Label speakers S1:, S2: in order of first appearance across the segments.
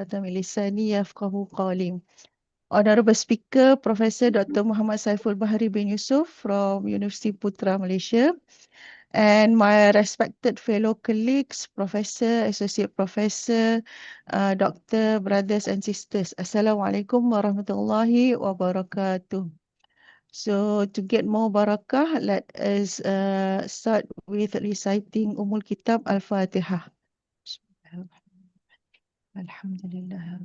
S1: Lisani yafqahu qawli. Honorable Speaker, Professor Dr. Muhammad Saiful Bahri bin Yusoff from University Putra, Malaysia, and my respected fellow colleagues, Professor, Associate Professor, Doctor, brothers and sisters. Assalamualaikum warahmatullahi wabarakatuh. So to get more barakah, let us start with reciting Ummul Kitab Al-Fatihah. Alhamdulillah.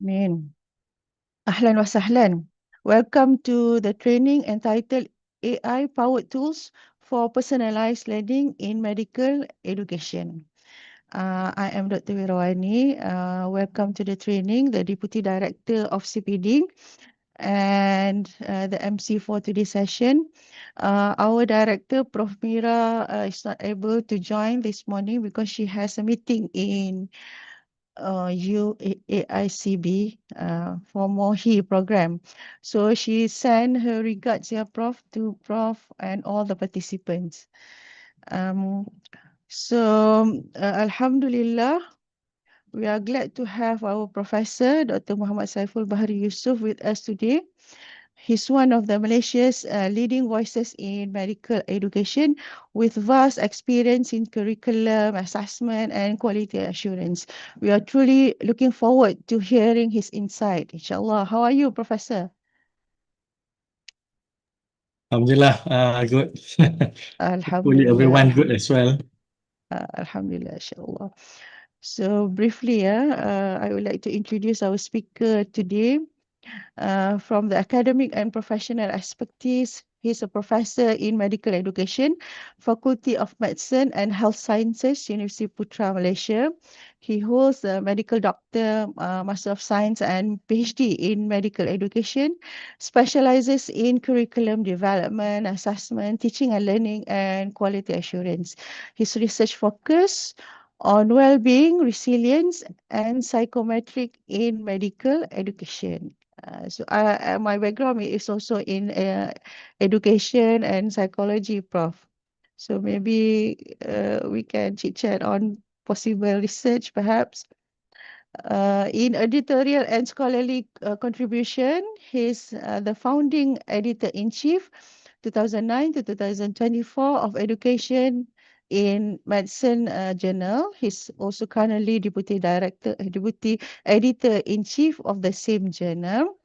S1: Amin. Ahlan wa sahlan. Welcome to the training entitled AI Powered Tools for Personalized Learning in Medical Education. I am Dr. Wirawani. Welcome to the training, the Deputy Director of CPD and the MC for today's session. Our director, Prof. Mira, is not able to join this morning because she has a meeting in UAICB for MOHI program. So she sent her regards here, Prof, to Prof and all the participants. Um, Alhamdulillah, we are glad to have our Professor, Dr. Muhammad Saiful Bahri Yusoff with us today. He's one of the Malaysia's leading voices in medical education with vast experience in curriculum, assessment, and quality assurance. We are truly looking forward to hearing his insight. Inshallah. How are you, Professor?
S2: Alhamdulillah, good. Hopefully everyone
S1: Alhamdulillah.
S2: good as well.
S1: Alhamdulillah, inshallah. So briefly, I would like to introduce our speaker today. From the academic and professional expertise, he's a professor in medical education, Faculty of Medicine and Health Sciences, University Putra, Malaysia. He holds a medical doctor, Master of Science and PhD in medical education, specializes in curriculum development, assessment, teaching and learning, and quality assurance. His research focus on well-being, resilience, and psychometric in medical education. My background is also in education and psychology, Prof. So maybe we can chit chat on possible research, perhaps. In editorial and scholarly contribution, he's the founding editor-in-chief, 2009 to 2024 of Education in Medicine Journal. He's also currently deputy editor-in-chief of the same journal.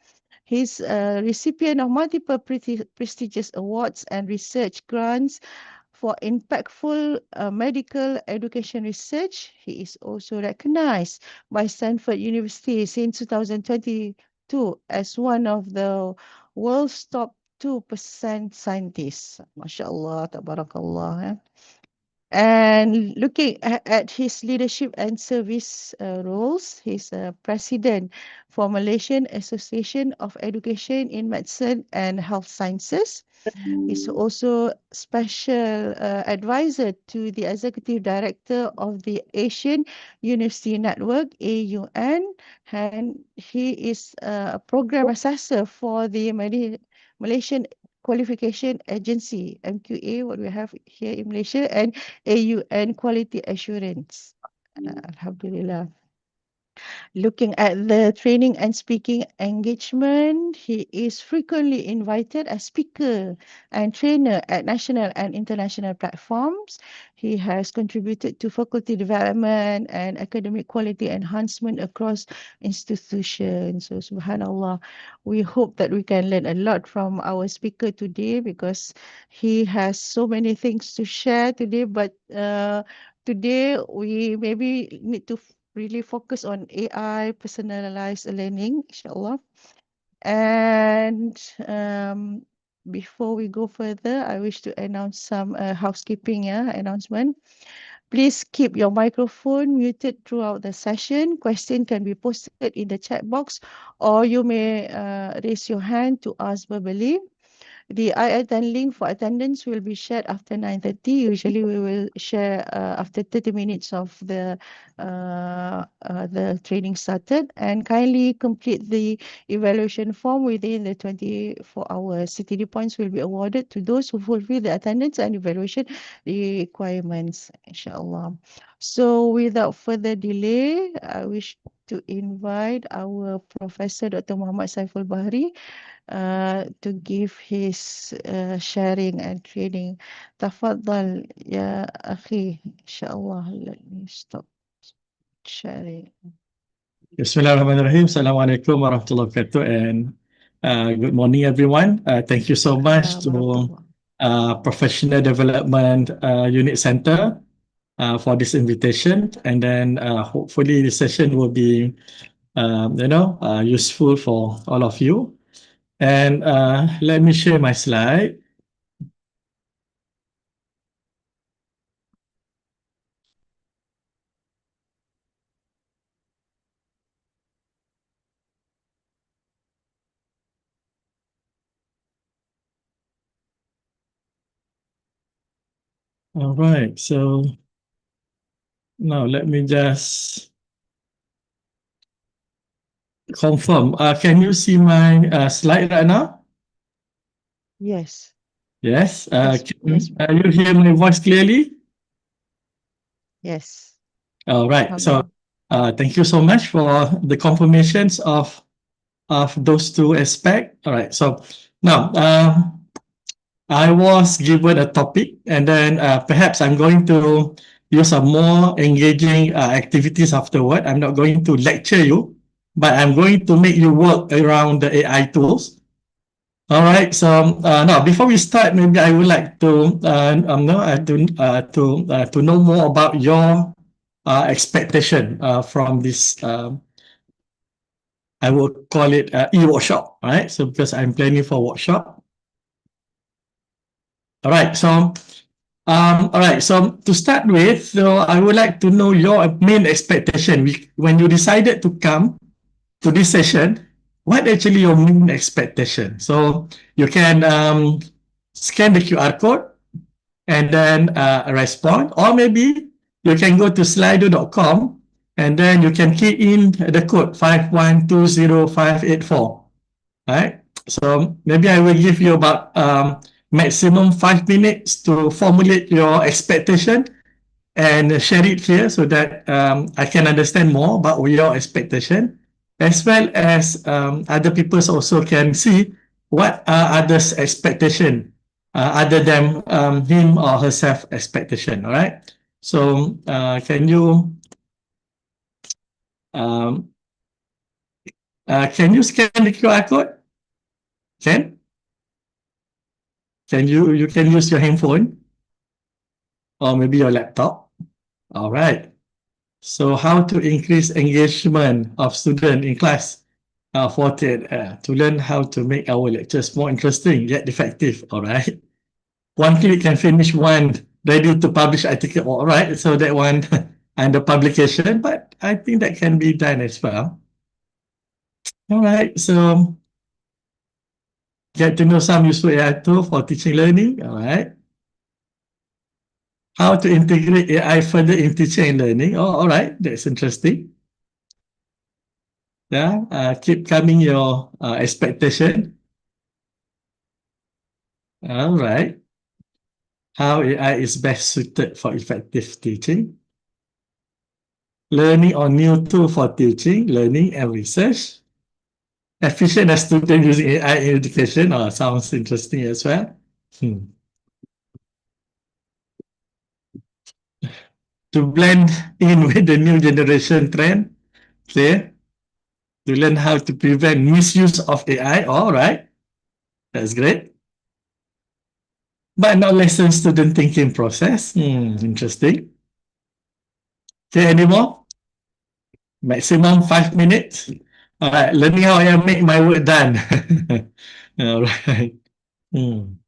S1: He's a recipient of multiple prestigious awards and research grants for impactful medical education research. He is also recognized by Stanford University since 2022 as one of the world's top 2% scientists. MashaAllah, tabarakallah. And looking at his leadership and service roles, he's a president for Malaysian Association of Education in Medicine and Health Sciences. He's also special advisor to the executive director of the Asian University Network, AUN, and he is a program assessor for the Malaysian Qualification Agency, MQA, what we have here in Malaysia, and AUN Quality Assurance. Alhamdulillah. Looking at the training and speaking engagement, he is frequently invited as speaker and trainer at national and international platforms. He has contributed to faculty development and academic quality enhancement across institutions. So, subhanallah, we hope that we can learn a lot from our speaker today because he has so many things to share today. But today we maybe need to really focus on AI, personalized learning, inshallah. And before we go further, I wish to announce some housekeeping announcement. Please keep your microphone muted throughout the session. Question can be posted in the chat box, or you may raise your hand to ask verbally. The I-attend link for attendance will be shared after 9:30. Usually we will share after 30 minutes of the training started, and kindly complete the evaluation form within the 24 hours. CTD points will be awarded to those who fulfill the attendance and evaluation requirements, inshallah. So without further delay, I wish to invite our Professor Dr. Muhammad Saiful Bahri to give his sharing and training. تفضل يا أخي إن شاء الله. Let me stop sharing.
S2: Bismillahirrahmanirrahim. Assalamualaikum warahmatullahi wabarakatuh, and good morning, everyone. Thank you so much to Professional Development Unit Center for this invitation, and then hopefully the session will be, useful for all of you. And let me share my slide. All right, so now let me just confirm. Can you see my slide right now?
S1: Yes.
S2: Yes.
S1: Yes.
S2: Can you hear my voice clearly?
S1: Yes.
S2: All right. So thank you so much for the confirmations of those two aspects. All right. So now I was given a topic, and then perhaps I'm going to use some more engaging activities afterward. I'm not going to lecture you, but I'm going to make you work around the AI tools. All right. So now, before we start, maybe I would like to to know more about your expectation from this. I will call it e-workshop. All right. So because I'm planning for workshop. All right. So all right. So to start with, so I would like to know your main expectation when you decided to come to this session. What actually your main expectation? So you can scan the QR code and then respond, or maybe you can go to slido.com and then you can key in the code 5120584. Right? So maybe I will give you about maximum 5 minutes to formulate your expectation and share it here so that I can understand more about your expectation, as well as other people also can see what are others' expectation other than him or herself expectation. All right. So um, can you scan the QR code? Can you can use your handphone or maybe your laptop? All right. So how to increase engagement of student in class? 48 to learn how to make our lectures more interesting yet effective. All right. One click can finish one ready to publish article. All right. So that one under publication, but I think that can be done as well. All right. So get to know some useful AI tool for teaching learning. All right. How to integrate AI further in teaching and learning. Oh, all right. That's interesting. Yeah. Keep coming your expectation. All right. How AI is best suited for effective teaching. Learning on new tool for teaching, learning, and research. Efficient as student using AI in education. Oh, sounds interesting as well. To blend in with the new generation trend. Clear? To learn how to prevent misuse of AI. All right. That's great. But not lessen student thinking process. Interesting. Okay, any more? Maximum 5 minutes. All right, learning how I make my work done. All right. In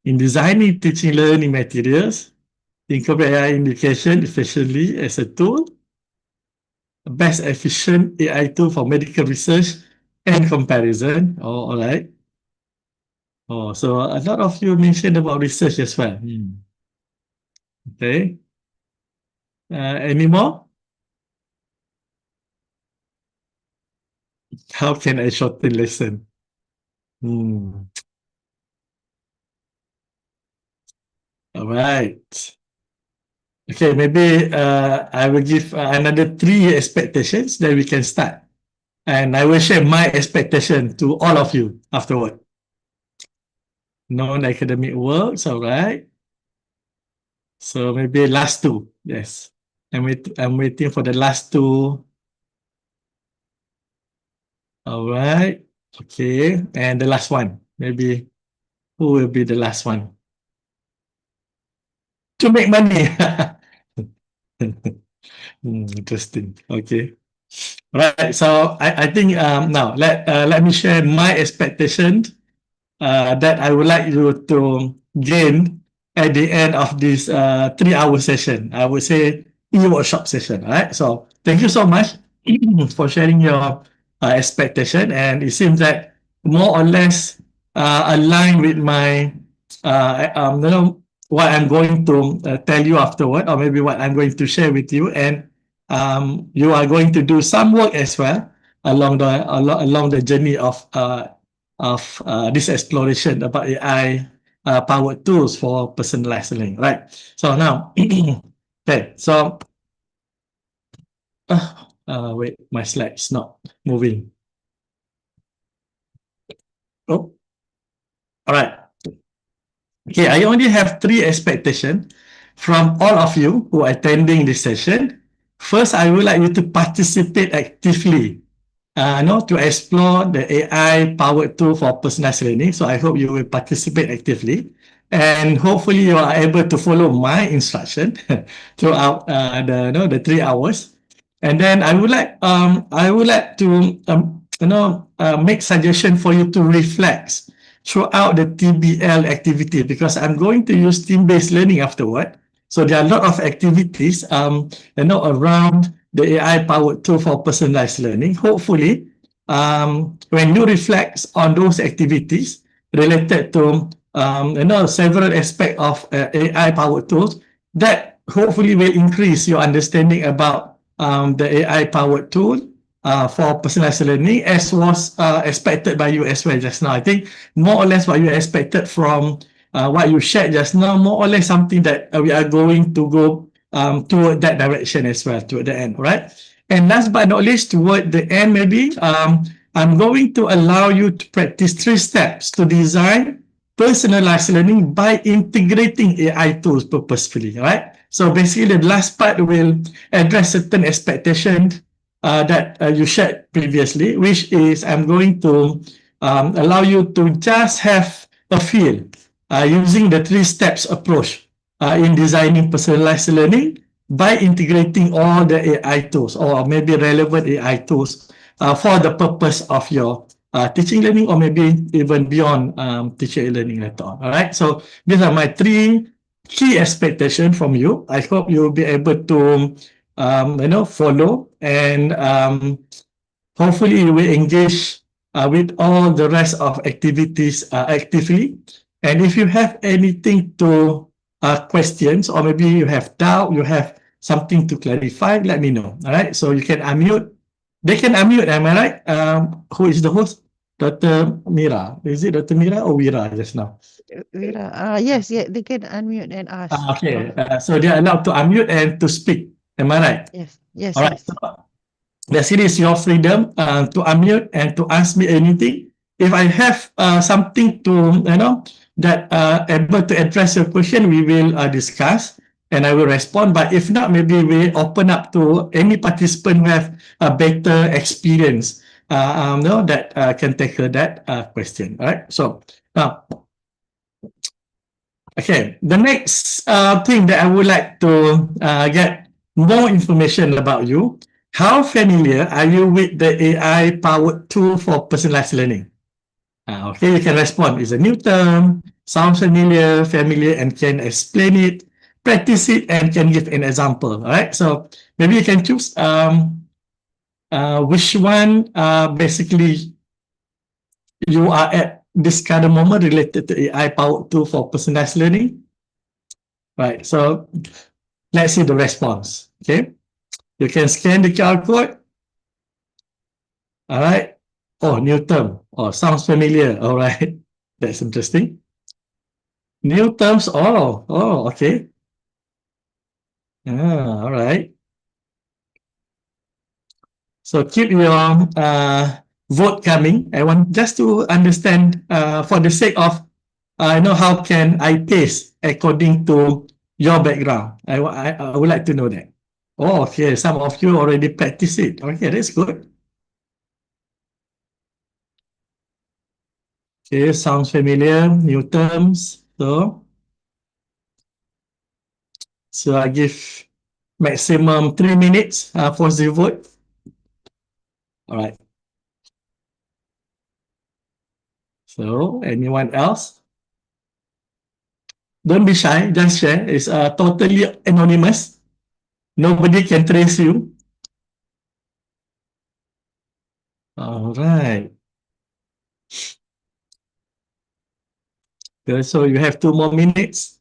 S2: designing teaching learning materials, incorporate AI in education efficiently as a tool. Best efficient AI tool for medical research and comparison. Oh, all right. Oh, so a lot of you mentioned about research as well. Okay. Any more? How can I shorten lesson? Hmm. All right. Okay, maybe I will give another 3 expectations, then we can start. And I will share my expectation to all of you afterward. Non-academic works, all right. So maybe last two, yes. I'm waiting for the last two. All right. Okay, and the last one, maybe who will be the last one? To make money. Interesting. Okay. Right. So I think now let me share my expectation that I would like you to gain at the end of this 3 hour session. I would say e-workshop session. All right. So thank you so much for sharing your expectation, and it seems that more or less aligned with my you know what I'm going to tell you afterward, or maybe what I'm going to share with you, and you are going to do some work as well along the journey of this exploration about AI powered tools for personalized learning, right? So now, okay, so wait, my slide is not moving. Oh, all right. Okay, I only have 3 expectations from all of you who are attending this session. First, I would like you to participate actively to explore the AI powered tool for personalized learning. So I hope you will participate actively, and hopefully you are able to follow my instruction throughout the 3 hours. And then I would like to make suggestion for you to reflect throughout the TBL activity, because I'm going to use team-based learning afterward. So there are a lot of activities around the AI-powered tool for personalized learning. Hopefully, when you reflect on those activities related to several aspects of AI-powered tools, that hopefully will increase your understanding about the AI-powered tool for personalized learning, as was expected by you as well just now. I think more or less what you expected from what you shared just now, more or less something that we are going to go toward that direction as well, toward the end, right? And last but not least, toward the end, maybe I'm going to allow you to practice 3 steps to design personalized learning by integrating AI tools purposefully, right? So basically, the last part will address certain expectations that you shared previously, which is I'm going to allow you to just have a feel using the 3 steps approach in designing personalized learning by integrating all the AI tools, or maybe relevant AI tools for the purpose of your teaching learning, or maybe even beyond teaching learning later on. All right. So these are my 3 key expectations from you. I hope you will be able to follow, and hopefully you will engage with all the rest of activities actively. And if you have anything to questions, or maybe you have doubt, you have something to clarify, let me know. All right. So you can unmute. They can unmute. Am I right? Who is the host? Dr. Mira. Is it Dr. Mira or Wira just now?
S1: Vera, yes, yeah, they can unmute and ask,
S2: Okay.
S1: Prof.
S2: So they are allowed to unmute and to speak. Am I right?
S1: Yes, yes,
S2: All right.
S1: yes.
S2: That it is your freedom to unmute and to ask me anything. If I have something to, that able to address your question, we will discuss and I will respond. But if not, maybe we open up to any participant who have a better experience, that can tackle that question. All right. So now, okay, the next thing that I would like to get more information about you. How familiar are you with the AI powered tool for personalized learning? Okay, you can respond. It's a new term, sounds familiar, and can explain it, practice it, and can give an example. All right, so maybe you can choose which one basically you are at discard a moment related to AI powered tool for personalized learning? Right, so let's see the response. Okay, you can scan the QR code. All right. Oh, new term. Oh, sounds familiar. All right, that's interesting. New terms. Okay. All right. So keep your vote coming. I want just to understand for the sake of I know how can I pace according to your background. I would like to know that. Oh, okay. Some of you already practice it. Okay, that's good. Okay, sounds familiar. New terms. So I give maximum 3 minutes for the vote. All right. So anyone else? Don't be shy. Just share. It's totally anonymous. Nobody can trace you. All right. Okay, so you have 2 more minutes.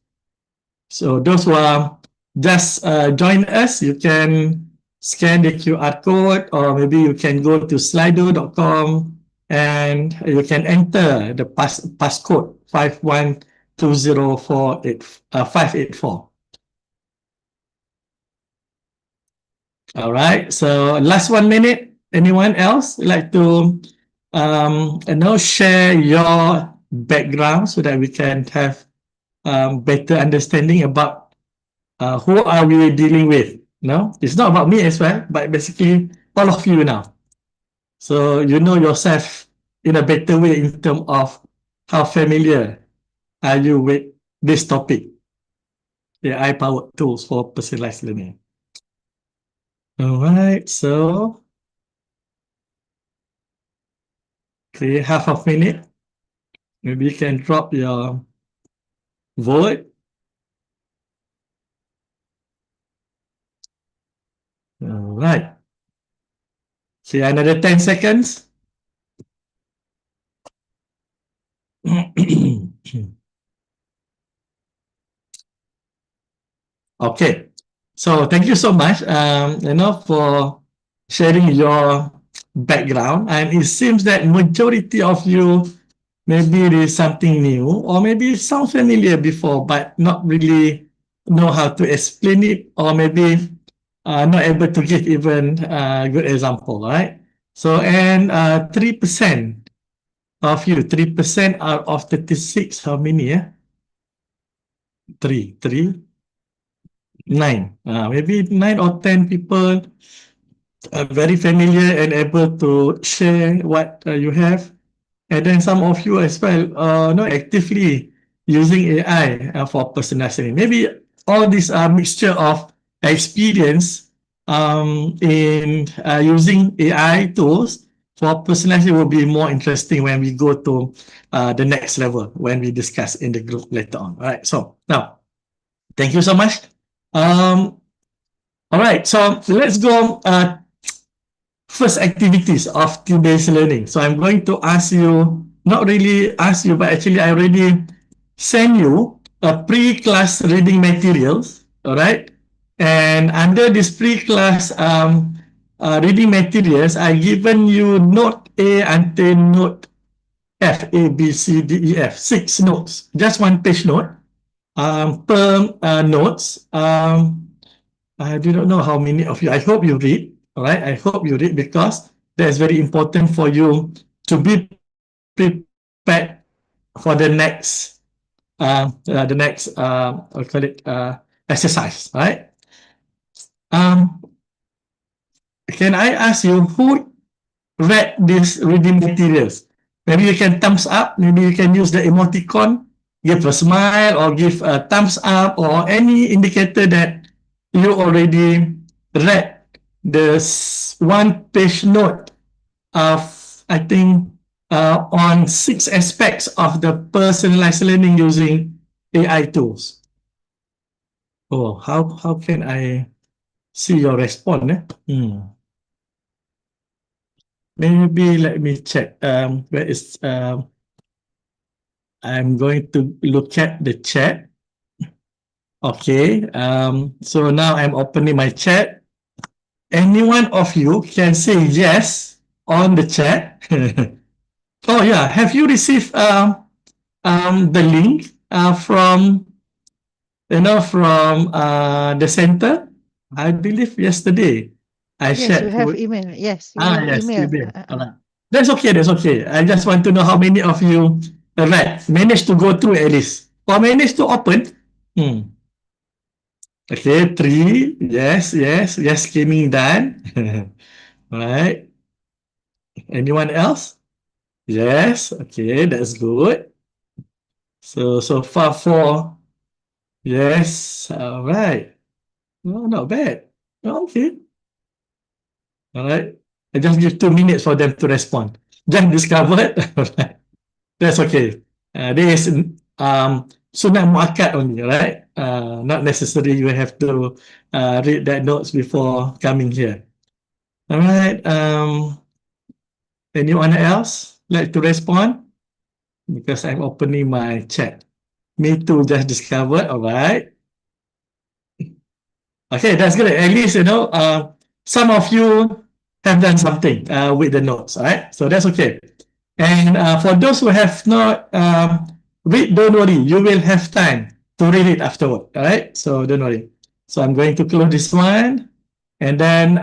S2: So those who are just join us, you can scan the QR code, or maybe you can go to slido.com and you can enter the passcode 512048584. All right. So last 1 minute. Anyone else like to share your background so that we can have better understanding about who are we dealing with? No, it's not about me as well, but basically all of you now. So you know yourself in a better way in terms of how familiar are you with this topic, the AI-powered tools for personalized learning. All right, so okay, half a minute. Maybe you can drop your vote. All right. See another 10 seconds. Okay. So thank you so much, for sharing your background. And it seems that majority of you maybe it is something new, or maybe it sounds familiar before, but not really know how to explain it, or maybe not able to give even a good example, right? So, and 3% of you, 3% out of 36, how many? Yeah, three, nine. Maybe 9 or 10 people are very familiar and able to share what you have. And then some of you as well not actively using AI for personalizing. Maybe all this mixture of experience in using AI tools for personalizing will be more interesting when we go to the next level when we discuss in the group later on. All right. So now, thank you so much. All right. So let's go first activities of today's learning. So I'm going to ask you, not really ask you, but actually I already send you a pre-class reading materials, all right? And under this pre-class reading materials, I given you note A until note F, A, B, C, D, E, F, 6 notes, just one page note per notes. I do not know how many of you. I hope you read. All right. I hope you read because that's very important for you to be prepared for the next I'll call it exercise. Right. Um, can I ask you who read these reading materials? Maybe you can thumbs up. Maybe you can use the emoticon, give a smile or give a thumbs up or any indicator that you already read the one page note of, I think, on 6 aspects of the personalized learning using AI tools. Oh, how can I see your response? Maybe let me check. Where is I'm going to look at the chat. Okay, so now I'm opening my chat. Any one of you can say yes on the chat. Oh yeah, have you received the link from the center? I believe yesterday I
S1: Yes, you
S2: shared
S1: have
S2: to.
S1: email. Yes, you have
S2: Yes, you
S1: email.
S2: did. All right. That's okay. That's okay. I just want to know how many of you, right, managed to go through at least or managed to open. Hmm. Okay, three. Yes, yes, yes. Gaming done. Right. Anyone else? Yes. Okay, that's good. So far four. Yes. All right. No, not bad. Okay. All right. I just give 2 minutes for them to respond. Just discovered. All right. That's okay. This is sunnah muakkad only, right? Not necessary you have to read that notes before coming here. All right. Anyone else like to respond? Because I'm opening my chat. Me too, just discovered. All right. Okay, that's good. At least, some of you have done something with the notes. All right. So that's okay. And for those who have not read, don't worry, you will have time to read it afterward. All right, so don't worry. So I'm going to close this one, and then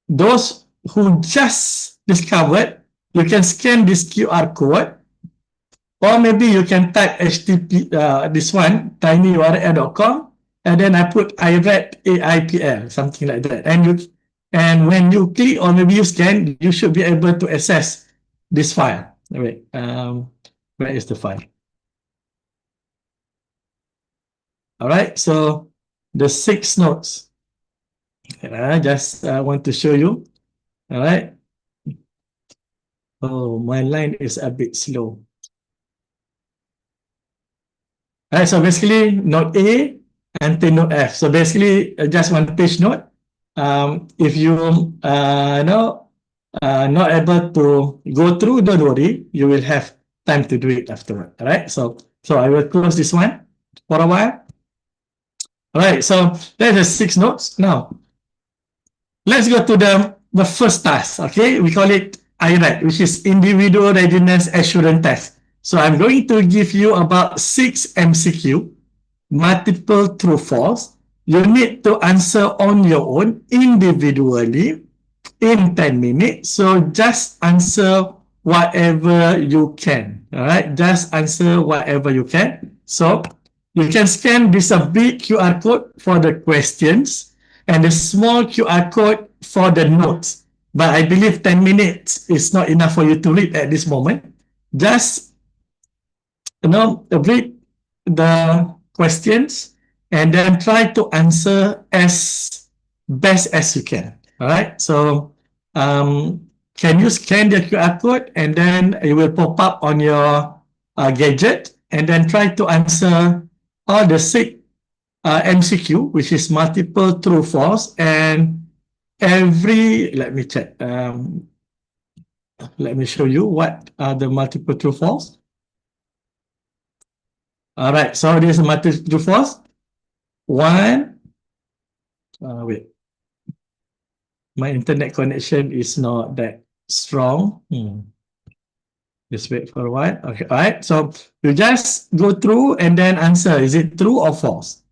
S2: those who just discovered, you can scan this QR code, or maybe you can type HTTP this one tinyurl.com, and then I put I read AIPL, something like that, and when you click or maybe you scan, you should be able to access this file. Wait, where is the file? All right, so the 6 notes. I just want to show you. All right. Oh, my line is a bit slow. All right, so basically note A and then note F. So basically just one page note. If you not able to go through, don't worry, you will have time to do it afterward. All right, so I will close this one for a while. All right, so there's the 6 notes. Now let's go to the first task. Okay, we call it IRAT, which is Individual Readiness Assurance Test. So I'm going to give you about 6 MCQ, multiple true false. You need to answer on your own individually in 10 minutes. So just answer whatever you can. All right, just answer whatever you can. So you can scan this a big QR code for the questions and a small QR code for the notes. But I believe 10 minutes is not enough for you to read at this moment. Just read the questions and then try to answer as best as you can. All right. So can you scan the QR code and then it will pop up on your gadget and then try to answer all the 6 MCQ, which is multiple true false, and let me check. Let me show you what are the multiple true false. All right, so this is multiple true false. One, wait, my internet connection is not that strong. Just wait for a while. Okay, all right. So you just go through and then answer. Is it true or false?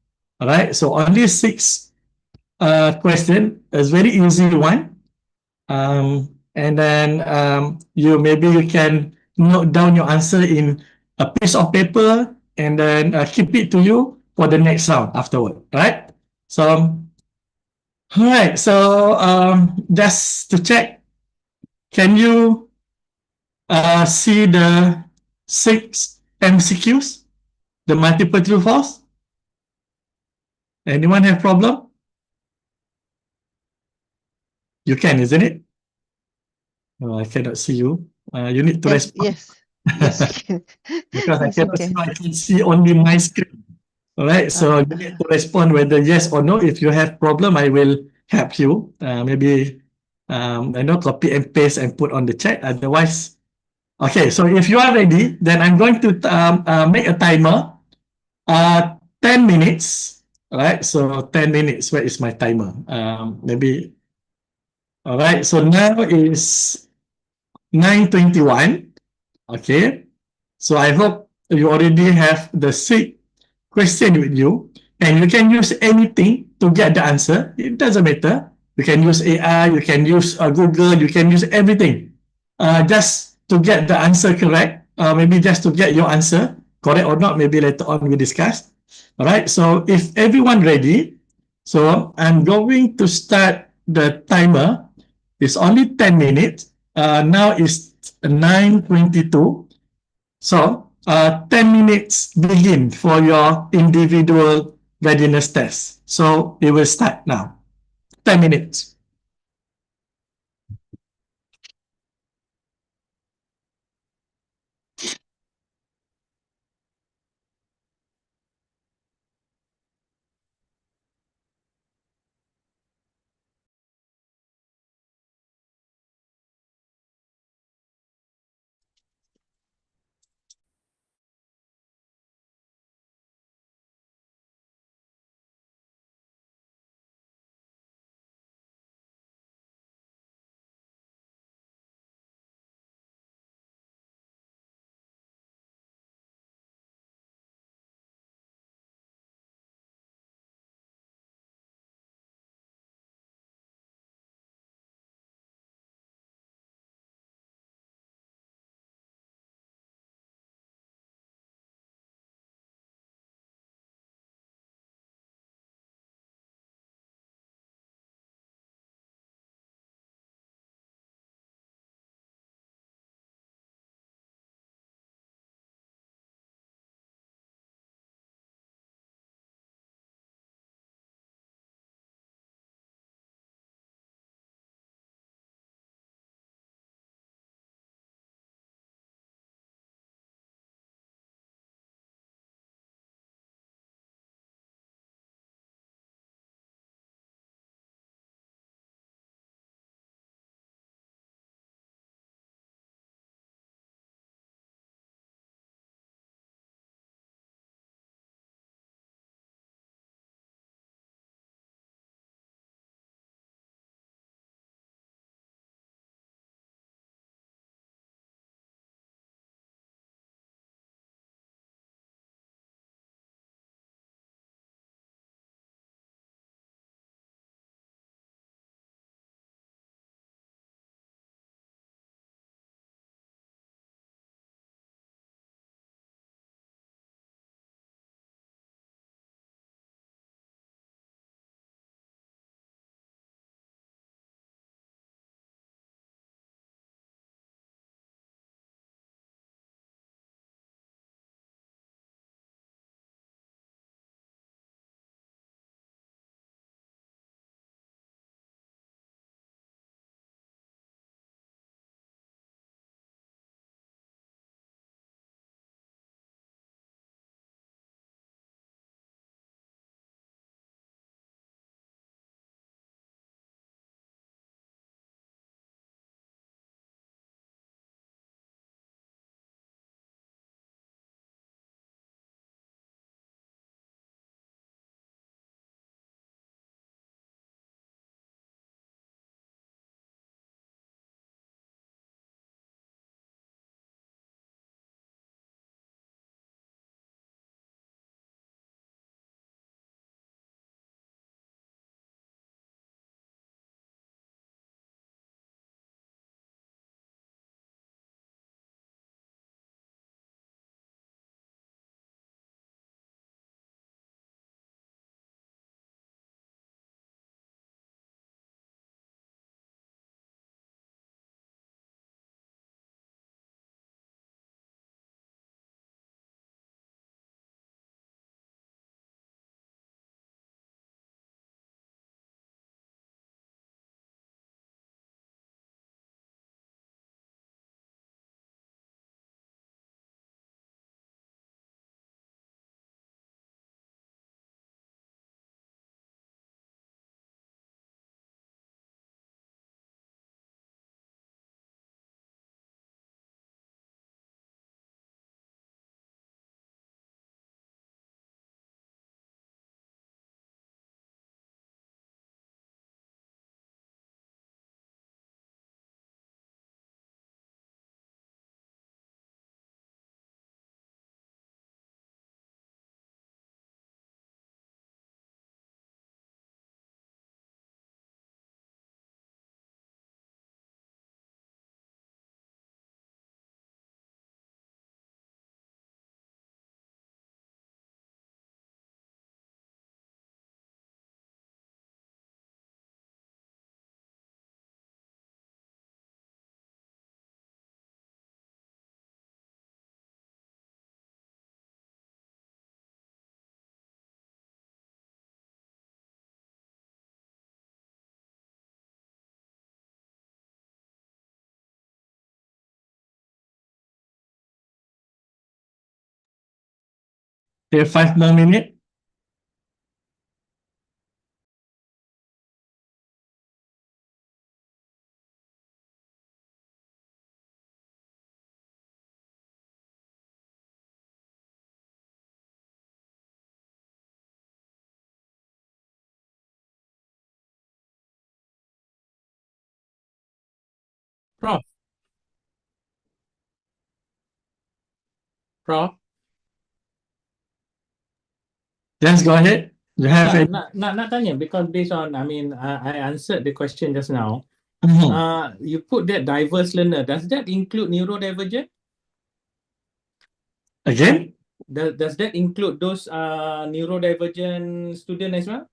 S2: All right. So only 6 question. It's very easy one. And then maybe you can note down your answer in a piece of paper and then keep it to you for the next round afterward. Right? So, all right. So just to check, can you see the 6 MCQs, the multiple true false? Anyone have problem? You can, isn't it? Oh, I cannot see you. You need to
S1: Yes,
S2: respond
S1: yes, yes, you can.
S2: because
S1: Yes, you can.
S2: I can see only my screen. All right, so you need to respond whether yes or no. If you have problem, I will help you. Maybe copy and paste and put on the chat. Otherwise, Okay, so if you are ready, then I'm going to make a timer. 10 minutes. All right, so 10 minutes. Where is my timer? Maybe. All right, so now is 9:21. Okay, so I hope you already have the six question with you, and you can use anything to get the answer. It doesn't matter. You can use AI, you can use Google, you can use everything just to get the answer correct. Maybe just to get your answer correct or not. Maybe later on we discuss. All right. So if everyone ready, so I'm going to start the timer. It's only 10 minutes. Now it's 9:22. So, 10 minutes begin for your individual readiness test. So, it will start now. 10 minutes. Okay, 5 more minutes.
S3: Prof, Prof.
S2: Yes, go ahead. You have
S3: Yeah,
S2: a
S3: not tanya because based on, I answered the question just now.
S2: Mhm.
S3: You put that diverse learner. Does that include neurodivergent?
S2: Again?
S3: Does that include those neurodivergent student as well?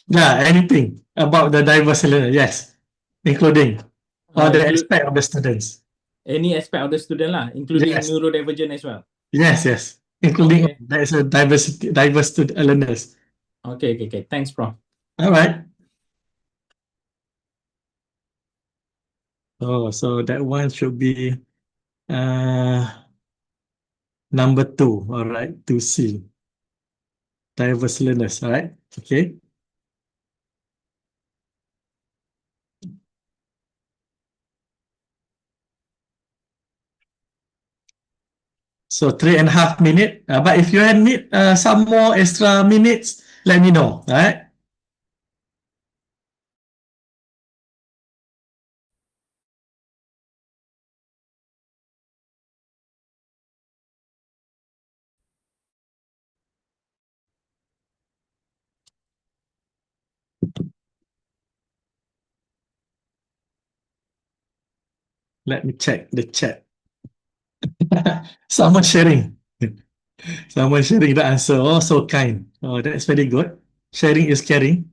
S2: Yeah, anything about the diverse learner, yes, including all the
S3: Include
S2: aspect of the students.
S3: any aspect of the student lah, including
S2: Yes,
S3: neurodivergent as well.
S2: yes, including
S3: Okay,
S2: there's a diversity, diverse learners.
S3: okay. Thanks, Prof.
S2: All right. Oh, so that one should be uh number two. All right, to C. Diverse learners. All right. Okay. So 3.5 minutes. But if you need some more extra minutes, let me know. All right. Let me check the chat. Someone sharing. Someone sharing the answer. Oh, so kind. Oh, that's very good. Sharing is caring.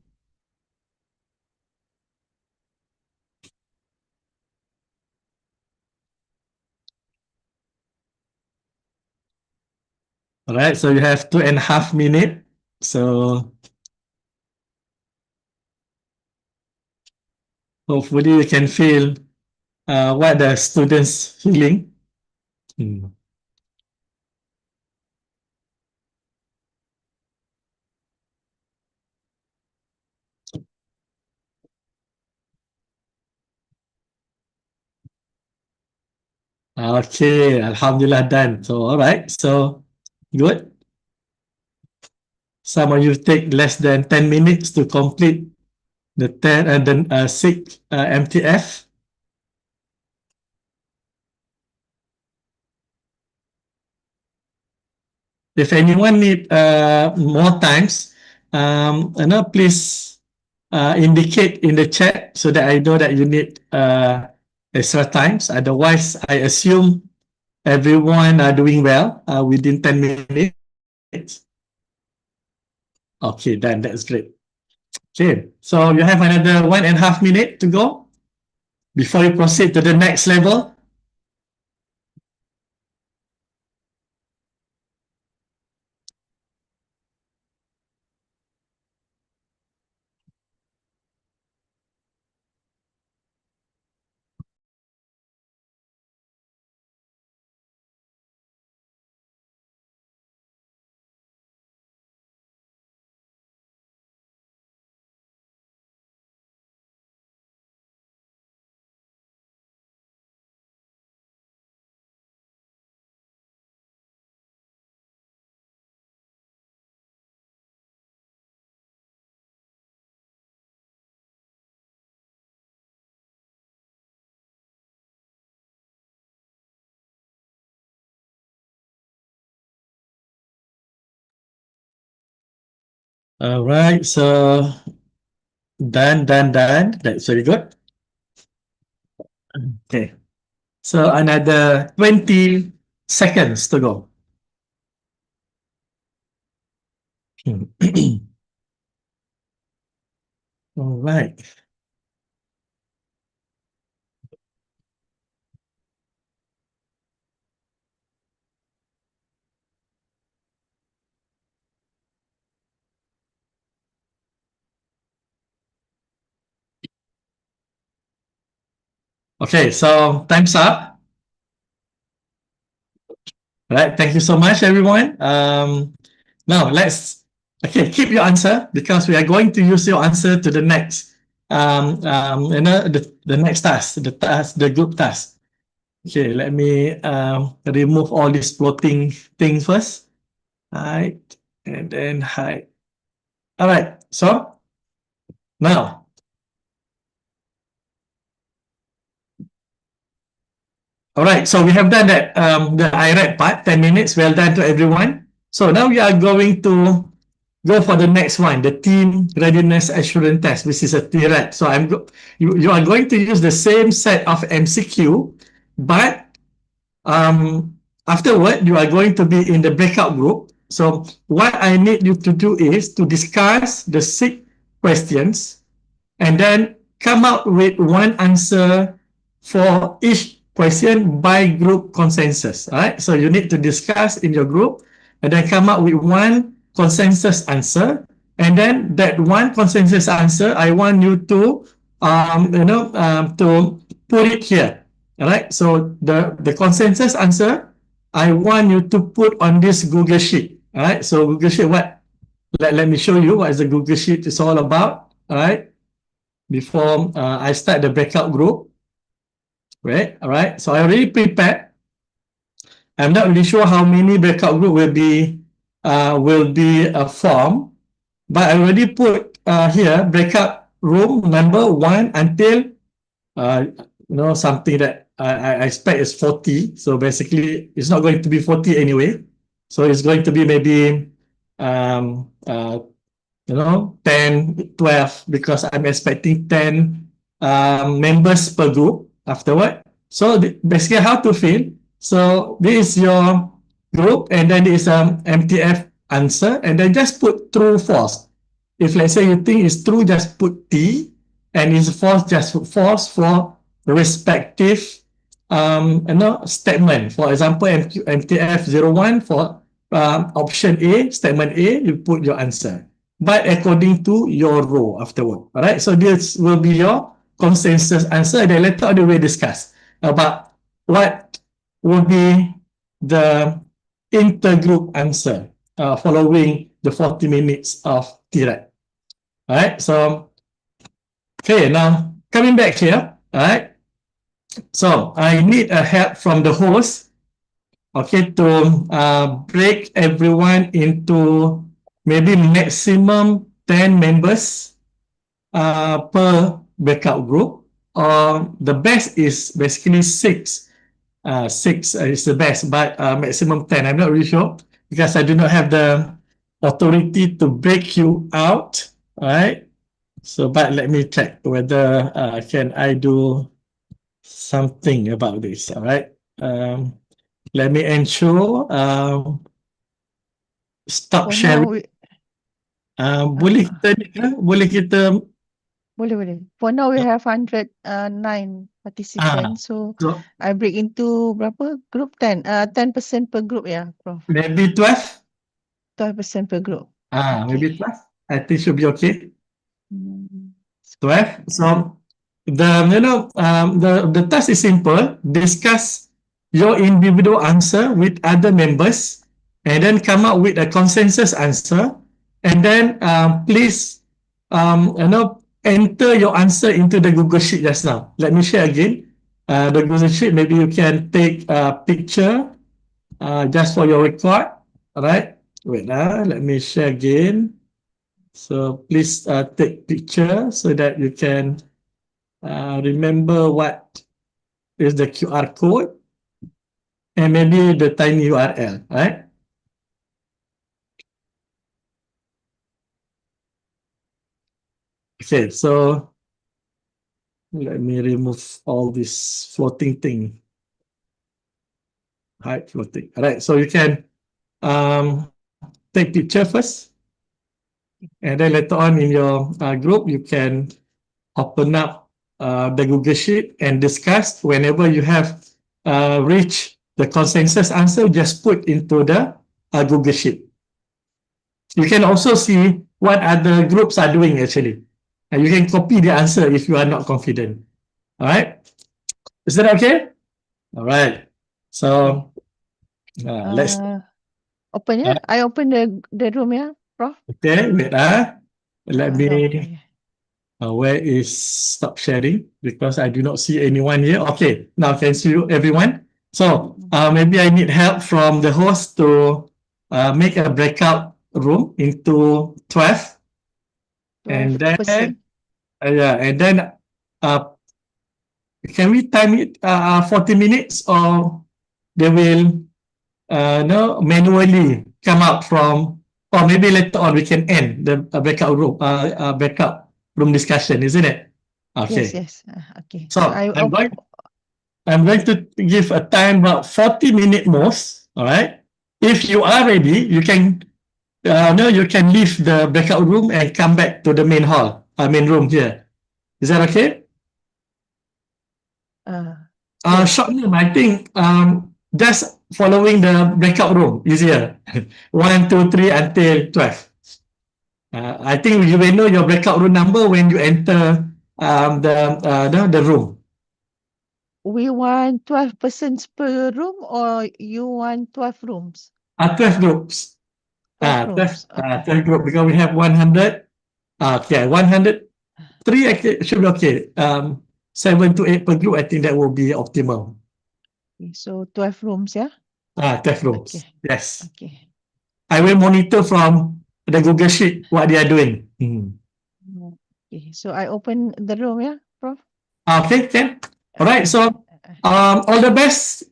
S2: All right. So you have 2.5 minutes. So hopefully you can feel what the students feeling. Hmm. Okay. Alhamdulillah done. So all right. So good. Some of you take less than 10 minutes to complete the 10 and then 6 MTF. If anyone need more times, please indicate in the chat so that I know that you need extra times. Otherwise, I assume everyone are doing well within 10 minutes. Okay, then that's great. Okay, so you have another 1.5 minutes to go before you proceed to the next level. All right, so done. That's very good. Okay, so another 20 seconds to go. All right. Okay, so time's up. All right, thank you so much, everyone. Now let's, okay, keep your answer because we are going to use your answer to the next, the next task, the group task. Okay, let me remove all these floating things first. Hide and then hide. All right, so now, all right, so we have done that, the IRED part, 10 minutes, well done to everyone. So now we are going to go for the next one, the team readiness assurance test, which is a TRED. So you are going to use the same set of MCQ, but afterward you are going to be in the breakout group. So what I need you to do is to discuss the 6 questions and then come up with one answer for each question by group consensus. All right, so you need to discuss in your group and then come up with one consensus answer, and then that one consensus answer I want you to to put it here. All right, so the consensus answer I want you to put on this Google Sheet. All right, so Google Sheet, what, let me show you what is the Google Sheet is all about. All right, before I start the breakout group. Right, all right. So I already prepared. I'm not really sure how many breakout group will be formed, but I already put here breakout room number 1 until something that I expect is 40. So basically, it's not going to be 40 anyway. So it's going to be maybe 10, 12, because I'm expecting 10 members per group afterward. So basically how to fill. So this is your group, and then this is MTF answer, and then just put true, false. If let's say you think it's true, just put T, and it's false, just put false for respective statement. For example, MTF 01 for option A, statement A, you put your answer, but according to your row afterward. All right, so this will be your consensus answer, and then later on we will discuss about what will be the intergroup answer following the 40 minutes of TRED. All right, so okay, now coming back here. All right, so I need a help from the host, okay, to break everyone into maybe maximum 10 members per breakout group, or the best is basically 6. 6 is the best, but maximum 10. I'm not really sure because I do not have the authority to break you out. All right. So, but let me check whether can I do something about this. All right. Let me ensure stop
S1: For
S2: sharing.
S1: now, we,
S2: Boleh kita ni ke? Boleh kita
S1: boleh. For now, we have 109 participants. So
S2: so
S1: I break into berapa? Group 10. 10% per group, ya, Prof.
S2: maybe 12?
S1: 12% per group.
S2: Maybe
S1: Okay.
S2: 12. I think should be okay.
S1: Hmm.
S2: 12. So the task is simple. Discuss your individual answer with other members, and then come up with a consensus answer, and then please enter your answer into the Google Sheet just now. Let me share again. The Google Sheet, maybe you can take a picture just for your record. All right. Wait, let me share again. So please take picture so that you can remember what is the QR code and maybe the tiny URL, right? Okay, so let me remove all this floating thing. Hide floating. All right, so you can take picture first, and then later on in your group, you can open up the Google Sheet and discuss. Whenever you have reached the consensus answer, just put into the Google Sheet. You can also see what other groups are doing actually. And you can copy the answer if you are not confident. All right. Is that okay? All right. So let's.
S1: Open ya. I open the room ya, Prof.
S2: Okay, wait let me
S1: Okay.
S2: where is stop sharing because I do not see anyone here. Okay, now can see everyone. So maybe I need help from the host to make a breakout room into 12 and
S1: 12%.
S2: then and then uh, can we time it 40 minutes or they will no manually come out from or maybe later on we can end the breakout room discussion, isn't it?
S1: Yes,
S2: Okay.
S1: yes. Okay. So
S2: So I'm going to give a time about 40-minute most. All right. If you are ready, you can no, you can leave the breakout room and come back to the main hall, main room here. Is that okay?
S1: Yes.
S2: Short name, I think just following the breakout room easier. 1, 2, 3 until 12. I think you will know your breakout room number when you enter the room.
S1: We want 12 persons per room or you want 12 rooms?
S2: 12 groups.
S1: 12 rooms. Okay.
S2: 12 group because we have 100. Okay, 103 actually should be okay. 7 to 8 per group, I think that will be optimal.
S1: Okay, so 12 rooms ya.
S2: 12
S1: Okay.
S2: rooms. Yes.
S1: Okay.
S2: I will monitor from the Google Sheet what they are doing.
S1: Okay. So I open the room ya, Prof.
S2: Okay, can. All right.
S1: Okay.
S2: So, all the best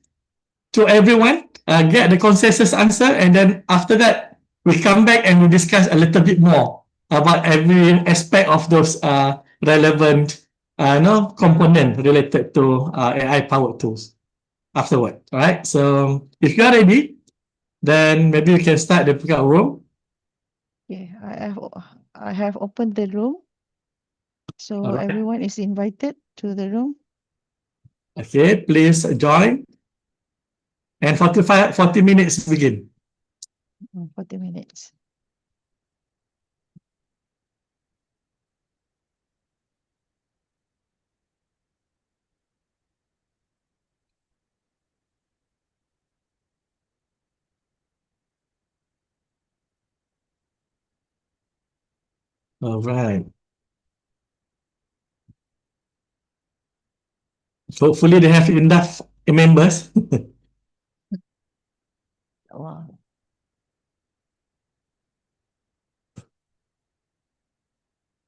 S2: to everyone. Get the consensus answer, and then after that, we come back and we discuss a little bit more about every aspect of those relevant no component related to AI powered tools afterward. All right. So, if you are ready, then maybe we can start the breakout room.
S1: Okay. I have opened the room. So
S2: All right.
S1: everyone is invited to the room.
S2: Okay. Please join. And 40 minutes begin.
S1: 40 minutes.
S2: All right. Hopefully they have enough members.
S1: Wow.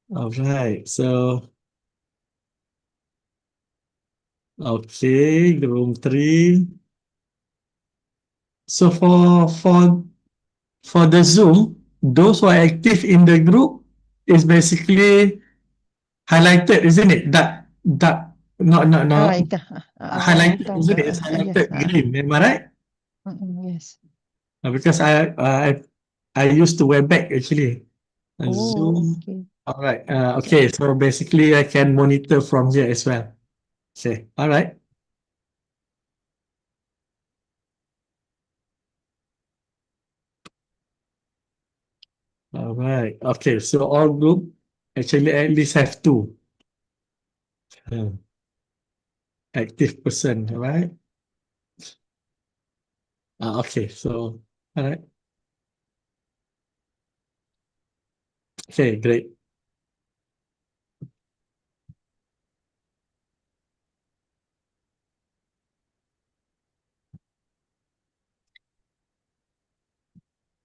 S2: All right. So, okay, room 3. So for the Zoom, those who are active in the group is basically highlighted, isn't it? That no
S1: Itu.
S2: highlighted,
S1: From
S2: isn't
S1: the
S2: it? It's
S1: yes.
S2: highlighted green, am I right?
S1: Yes.
S2: Because I used to Webex actually.
S1: Oh,
S2: Zoom.
S1: okay.
S2: All right. Okay. So basically, I can monitor from here as well. Okay. All right. All right. Okay. So all group actually at least have two active person. All right. Okay. So all right. Okay. Great.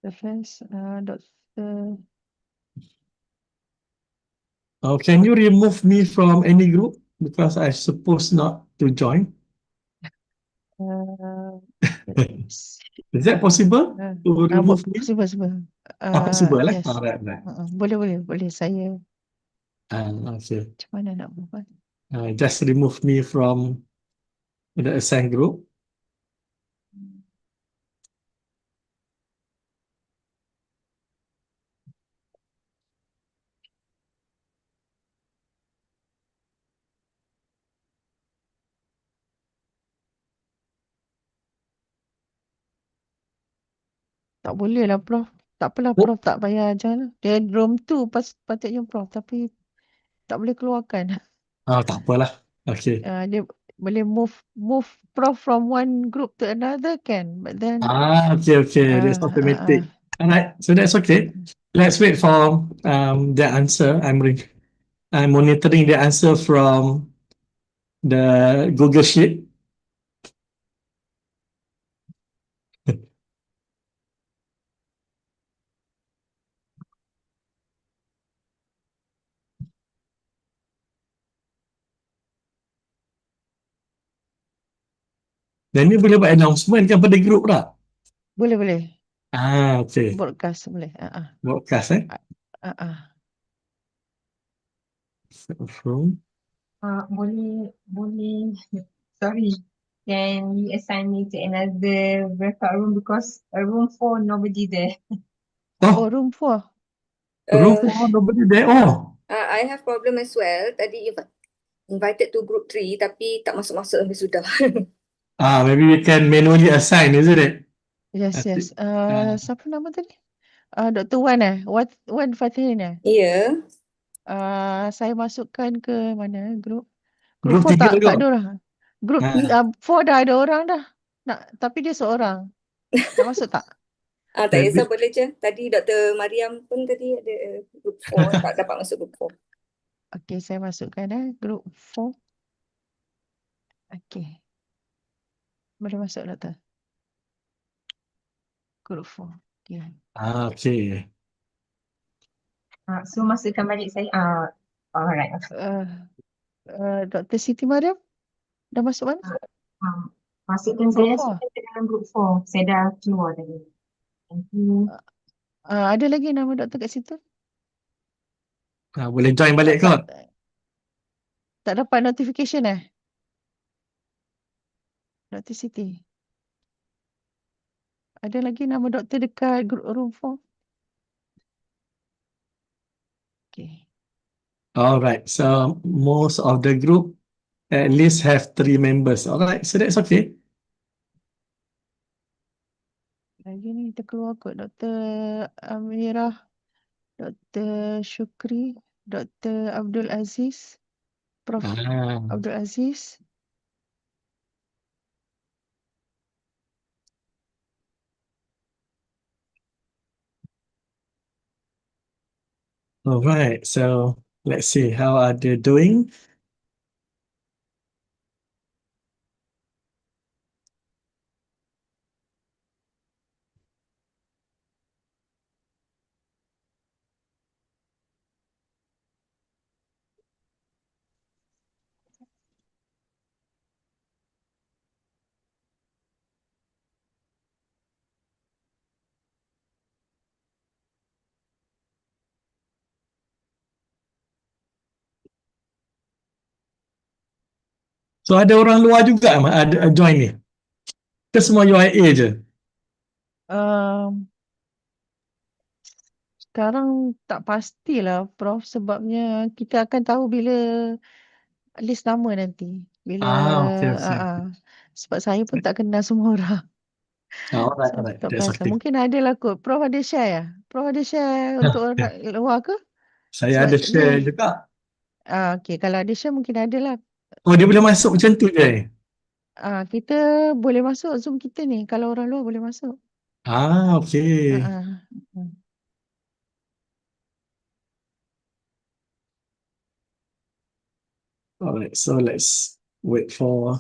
S1: The first, Dr.
S2: Oh, can you remove me from any group because I suppose not to join?
S1: Uh,
S2: Is that possible to remove me?
S1: possible, possible.
S2: Possible lah.
S1: Yes.
S2: All right. Right.
S1: Boleh. Saya
S2: Okay.
S1: macam mana nak buat?
S2: Just remove me from the assigned group.
S1: Tak boleh lah, Prof. Tak apalah,
S2: Oh,
S1: Prof. Tak payah ajar lah. Dia room tu patutnya, Prof. Tapi tak boleh keluarkan.
S2: tak apalah. Okay.
S1: Dia boleh move Prof from one group to another can, but then
S2: Okay, that's automatic. All right, so that's okay. Let's wait for the answer. I'm monitoring the answer from the Google Sheet. Dan ni boleh buat announcement kan pada group tak?
S1: boleh
S2: Okay.
S1: broadcast boleh.
S2: Broadcast From
S4: boleh. Sorry. Can you assign me to another breakout room because room 4 nobody there.
S1: Oh, room 4.
S2: room 4, nobody there. Oh,
S5: I have problem as well. Tadi invited to group 3 tapi tak masuk-masuk sampai sudah.
S2: maybe we can manually assign, isn't it?
S1: Yes.
S2: I think,
S1: Siapa nama tadi? Dr. Wan Wan Fathin
S5: Ya.
S1: saya masukkan ke mana group?
S2: Group
S1: 4
S2: 3
S1: tak
S2: kot.
S1: ada orang. Group
S2: Ah.
S1: 4 dah ada orang dah. Tapi dia seorang. Nak masuk tak?
S5: Tak
S2: Maybe-
S5: kisah boleh je. Tadi Dr. Mariam pun tadi ada group 4 tak dapat masuk group 4.
S1: Okey, saya masukkan group 4. Okey. Boleh masuk doktor. Group 4. Okey.
S2: Okay.
S4: So masukkan balik saya. Alright.
S1: Dr. Siti Mariam dah masuk mana?
S4: Masukkan
S1: Group
S4: saya
S1: four.
S4: ke dalam group 4. Saya dah keluar tadi. Thank you.
S1: Ada lagi nama doktor kat situ?
S2: Boleh join balik kot.
S1: Tak dapat notification Dr. Siti. Ada lagi nama doktor dekat group room 4? Okay.
S2: Alright, so most of the group at least have 3 members. Alright, so that's okay.
S1: Lagi ni kita keluar kot Dr. Amirah, Dr. Syukri, Dr. Abdul Aziz, Prof. Abdul Aziz.
S2: Alright, so let's see how are they doing. So ada orang luar juga ada join ni. Ke semua UIA je?
S1: Sekarang tak pastilah Prof sebabnya kita akan tahu bila list nama nanti. Bila
S2: Okay.
S1: sebab saya pun tak kenal semua orang.
S2: Alright,
S1: Tak
S2: that's
S1: perasan.
S2: okay.
S1: Mungkin ada lah kot. Prof ada share ya? Prof ada share untuk orang luar ke?
S2: Saya ada share juga.
S1: Okey, kalau ada share mungkin ada lah.
S2: Oh, dia boleh masuk macam tu je?
S1: Kita boleh masuk Zoom kita ni. Kalau orang luar boleh masuk.
S2: Okay. Alright, so let's wait for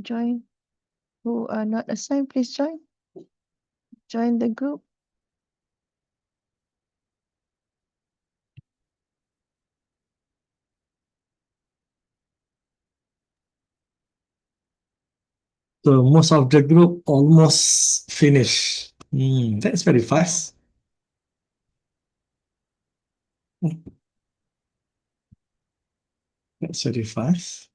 S1: Join. Who are not assigned, please join. Join the group.
S2: So most of the group almost finished. That's very fast. That's very fast.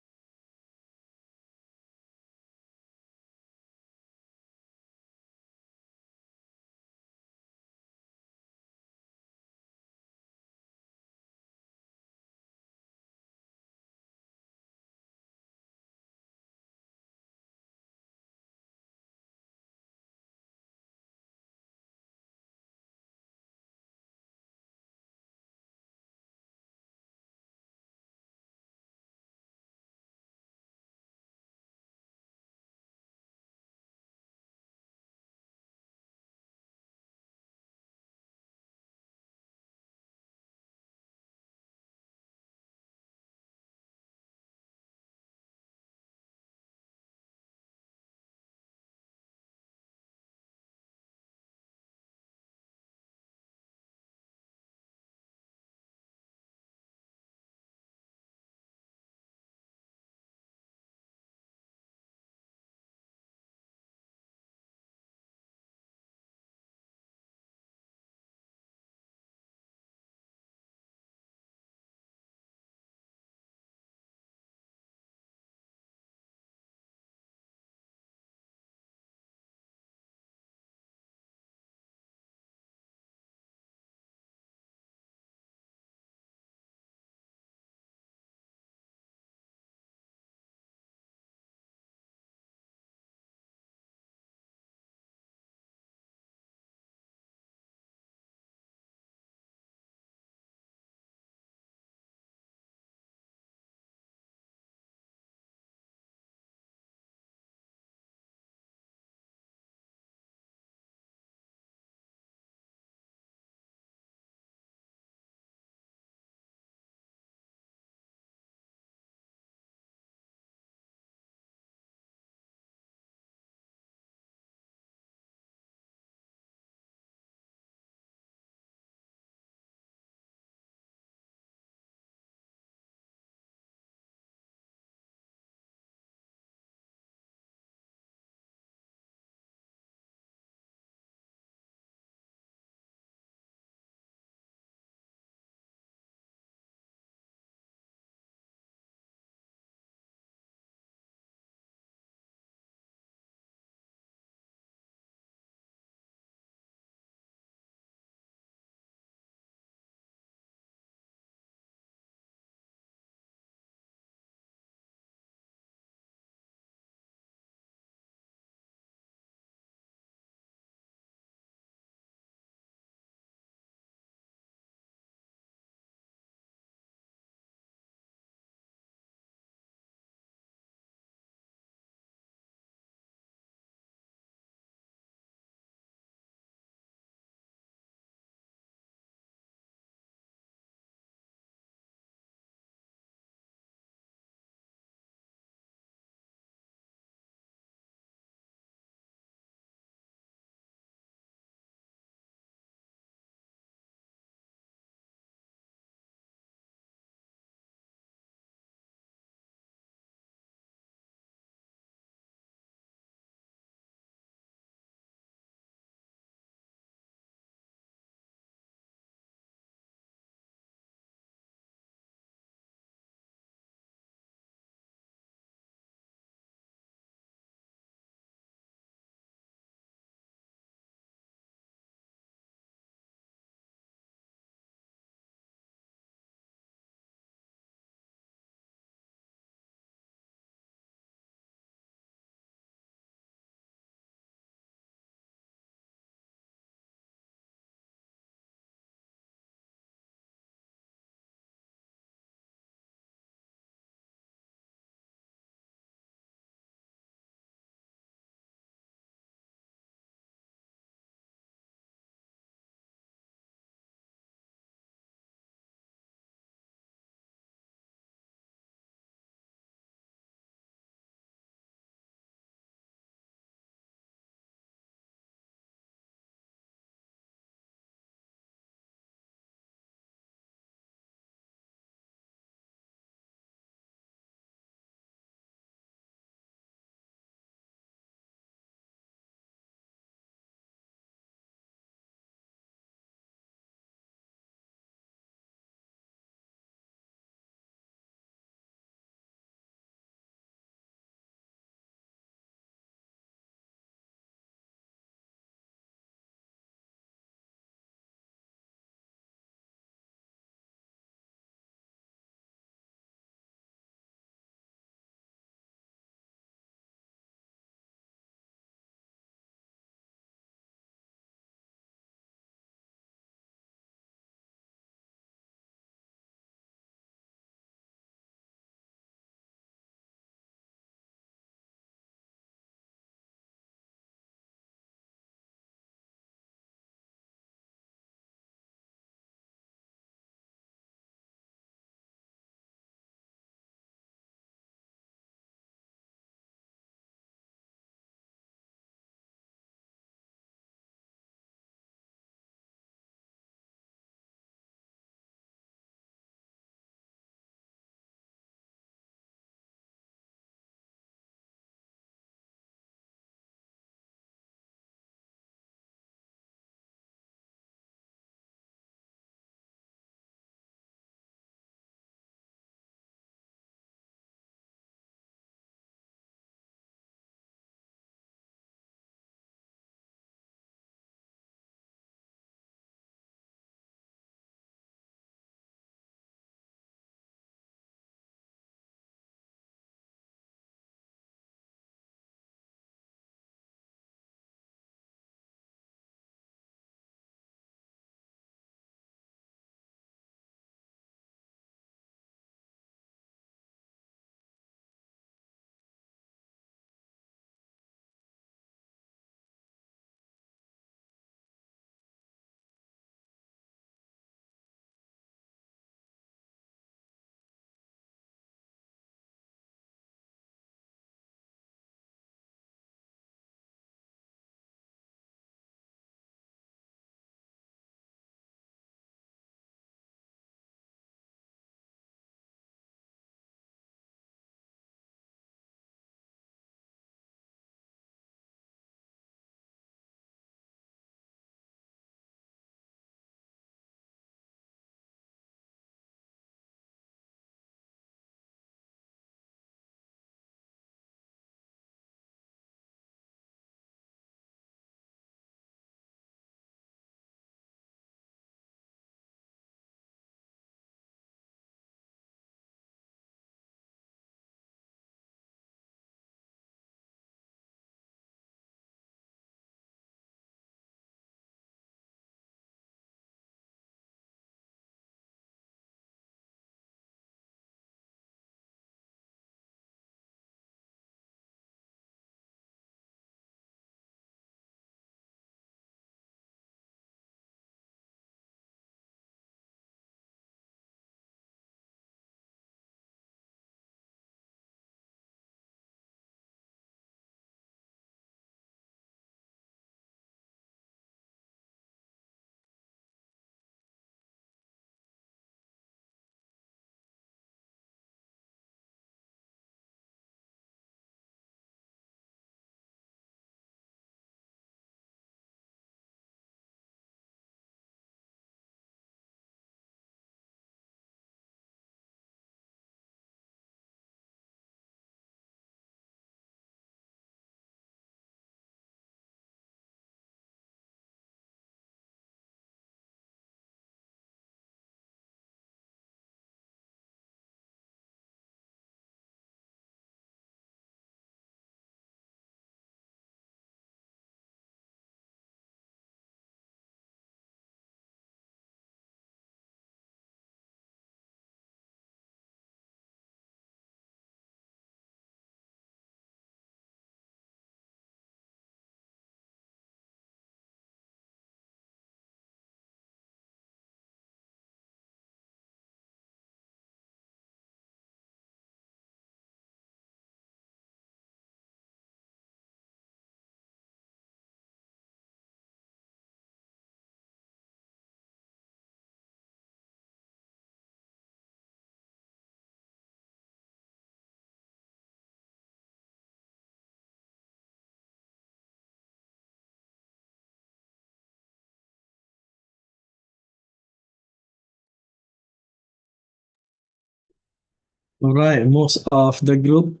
S2: All right, most of the group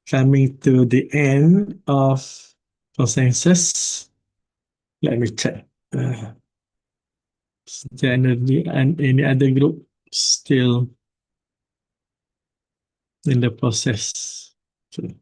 S2: coming to the end of consensus. Let me check. Generally, and any other group still in the process. Okay.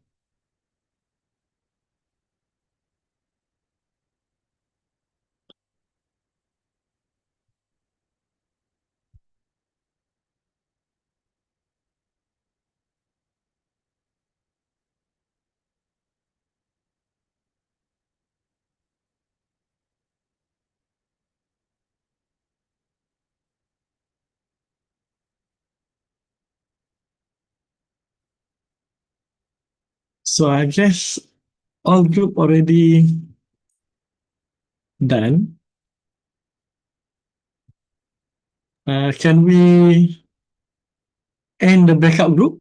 S2: So I guess all group already done. Can we end the backup group?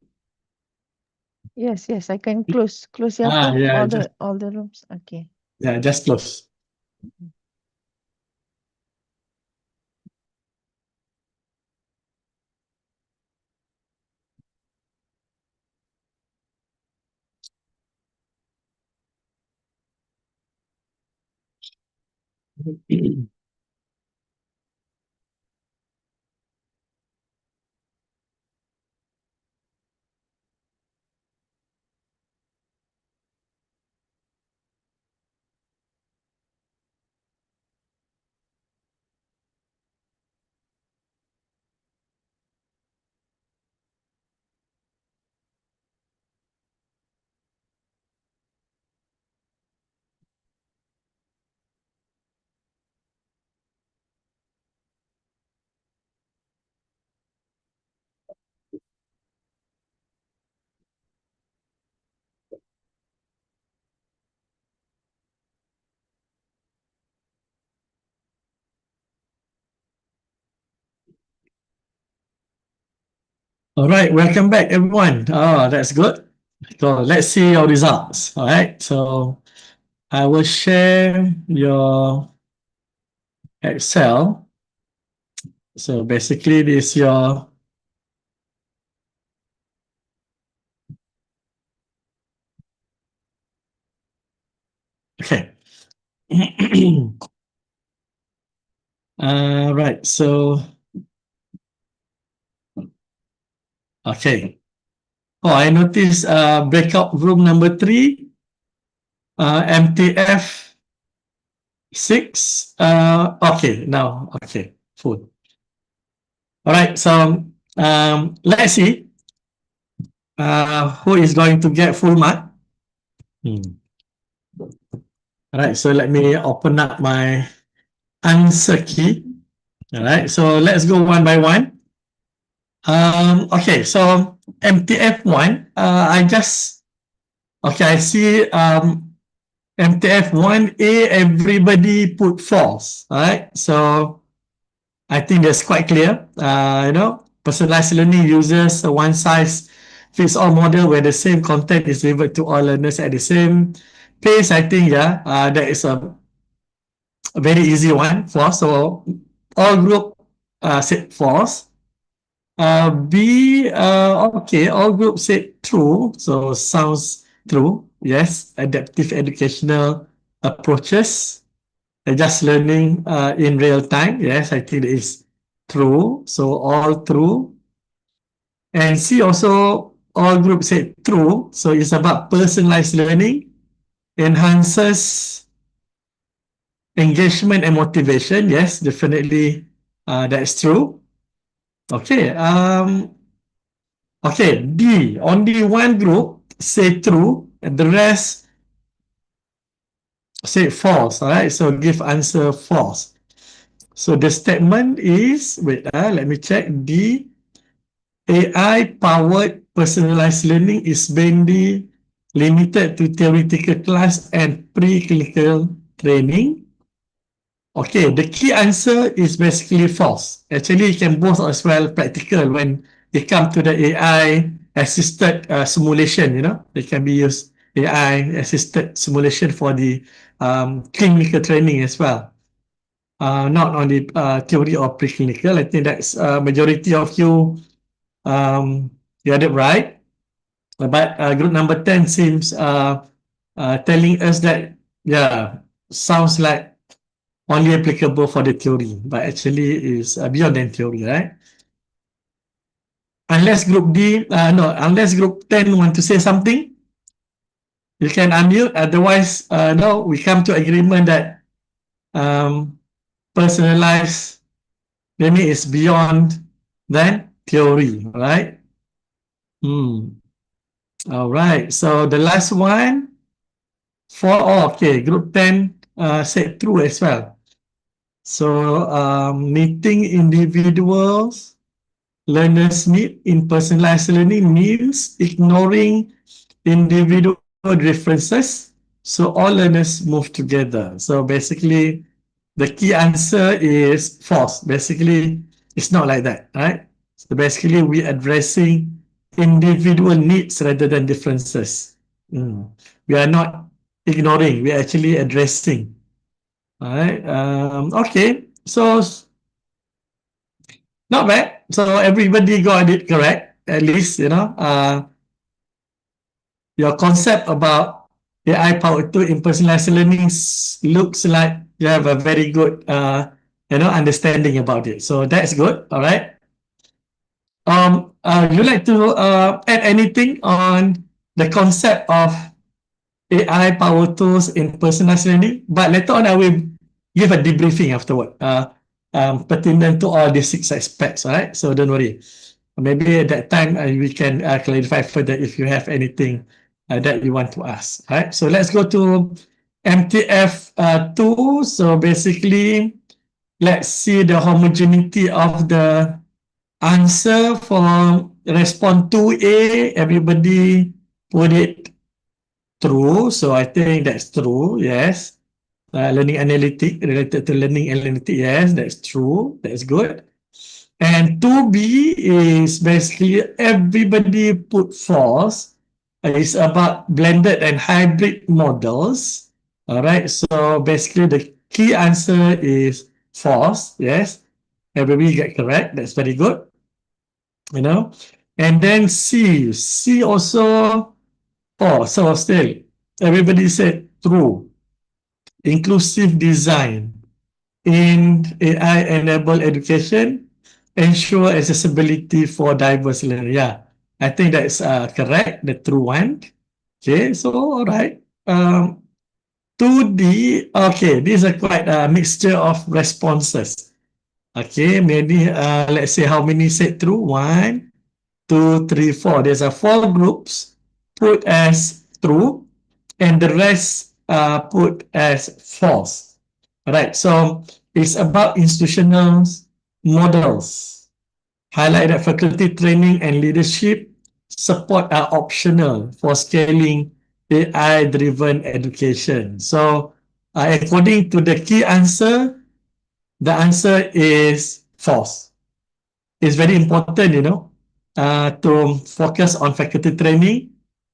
S1: Yes, yes, I can close your phone,
S2: Yeah,
S1: all the rooms. Okay.
S2: just close. All right, welcome back, everyone. Oh, that's good. So let's see your results. All right, so I will share your Excel. So basically, this is your okay. Right. So okay. Oh, I noticed breakout room number 3, MTF 6. Okay, now okay, full. All right. So let's see who is going to get full mark. All right. So let me open up my answer key. All right. So let's go one by one. Okay. So MTF1. I see MTF1A, everybody put false. All right. So I think that's quite clear. Personalized learning uses a one size fits all model where the same content is delivered to all learners at the same pace. I think, that is a very easy one. False. So all group said false. B, okay, all groups said true. So sounds true. Yes, adaptive educational approaches. Just learning in real time. Yes, I think it is true. So all true. And C also, all groups said true. So it's about personalized learning, enhances engagement and motivation. Yes, definitely that's true. Okay. Okay, D. Only one group say true, and the rest say false. All right, so give answer false. So the statement is, wait, let me check. D, AI-powered personalized learning is mainly limited to theoretical class and pre-clinical training. Okay, the key answer is basically false. Actually, it can both as well practical when it comes to the AI assisted simulation, they can be used AI assisted simulation for the clinical training as well. Not only theory or preclinical. I think that's majority of you you had it right. But group number 10 seems telling us that, yeah, sounds like only applicable for the theory, but actually is beyond than theory, right? Unless group D, no, unless group 10 want to say something, you can unmute. Otherwise, no, we come to agreement that personalized learning is beyond than theory, right? All right. So the last one, okay, group 10 said true as well. So meeting individuals, learners' need in personalized learning means ignoring individual differences, so all learners move together. So basically, the key answer is false. Basically, it's not like that, right? So basically, we're addressing individual needs rather than differences. We are not ignoring, we're actually addressing. All right. Okay. So not bad. So everybody got it correct, at least, your concept about AI powered tool in personalized learning looks like you have a very good, understanding about it. So that's good. All right. You like to add anything on the concept of AI power tools in personalized learning? But later on, I will give a debriefing afterward, pertinent to all these 6 aspects. All right. So don't worry. Maybe at that time we can clarify further if you have anything that you want to ask. All right. So let's go to MTF 2. So basically, let's see the homogeneity of the answer for response 2A. Everybody put it true. So I think that's true. Yes. Learning analytic related to learning analytic. Yes, that's true. That's good. And 2B is basically everybody put false. It's about blended and hybrid models. All right. So basically the key answer is false. Yes. Everybody get correct. That's very good. And then C also, so still everybody said true. Inclusive design in AI-enabled education ensure accessibility for diverse learners. Yeah, I think that's correct, the true one. Okay, so all right. 2D, okay, these are quite a mixture of responses. Okay, maybe let's say how many said true. 1, 2, 3, 4. There's 4 groups put as true, and the rest put as false. All right, so it's about institutional models. Highlight that faculty training and leadership support are optional for scaling AI-driven education. So according to the key answer, the answer is false. It's very important, to focus on faculty training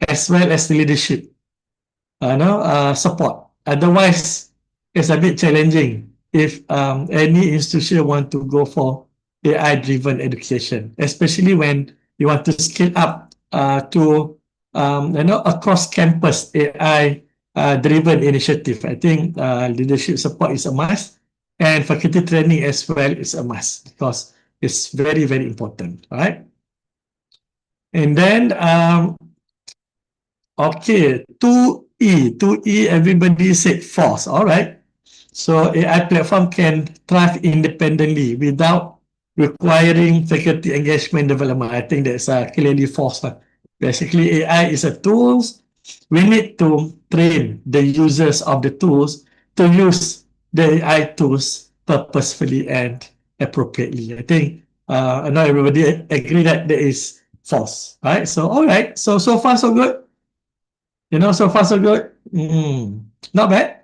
S2: as well as leadership support. Otherwise, it's a bit challenging if any institution want to go for AI-driven education, especially when you want to scale up to across campus AI driven initiative. I think leadership support is a must, and faculty training as well is a must because it's very, very important. All right. And then okay, 2E, everybody said false. All right. So AI platform can thrive independently without requiring faculty engagement development. I think that's clearly false. Basically, AI is a tool. We need to train the users of the tools to use the AI tools purposefully and appropriately. I think not everybody agree that that is false. Right. So all right. So far so good. So far so good. Not bad.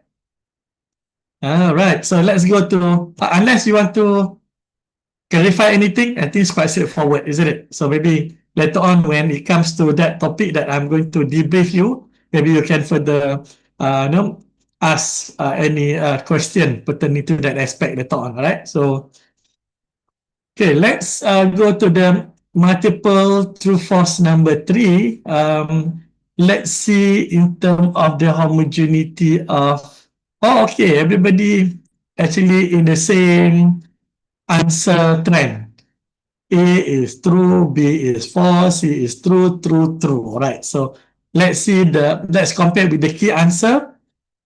S2: All right, so let's go to, unless you want to clarify anything, I think it's quite straightforward, isn't it? So maybe later on when it comes to that topic that I'm going to debrief you, maybe you can further ask any question pertaining to that aspect later on, all right? So, okay, let's go to the multiple true false number 3, let's see in terms of the homogeneity of, oh, okay, everybody actually in the same answer trend. A is true, B is false, C is true, true, true. All right. So let's compare with the key answer.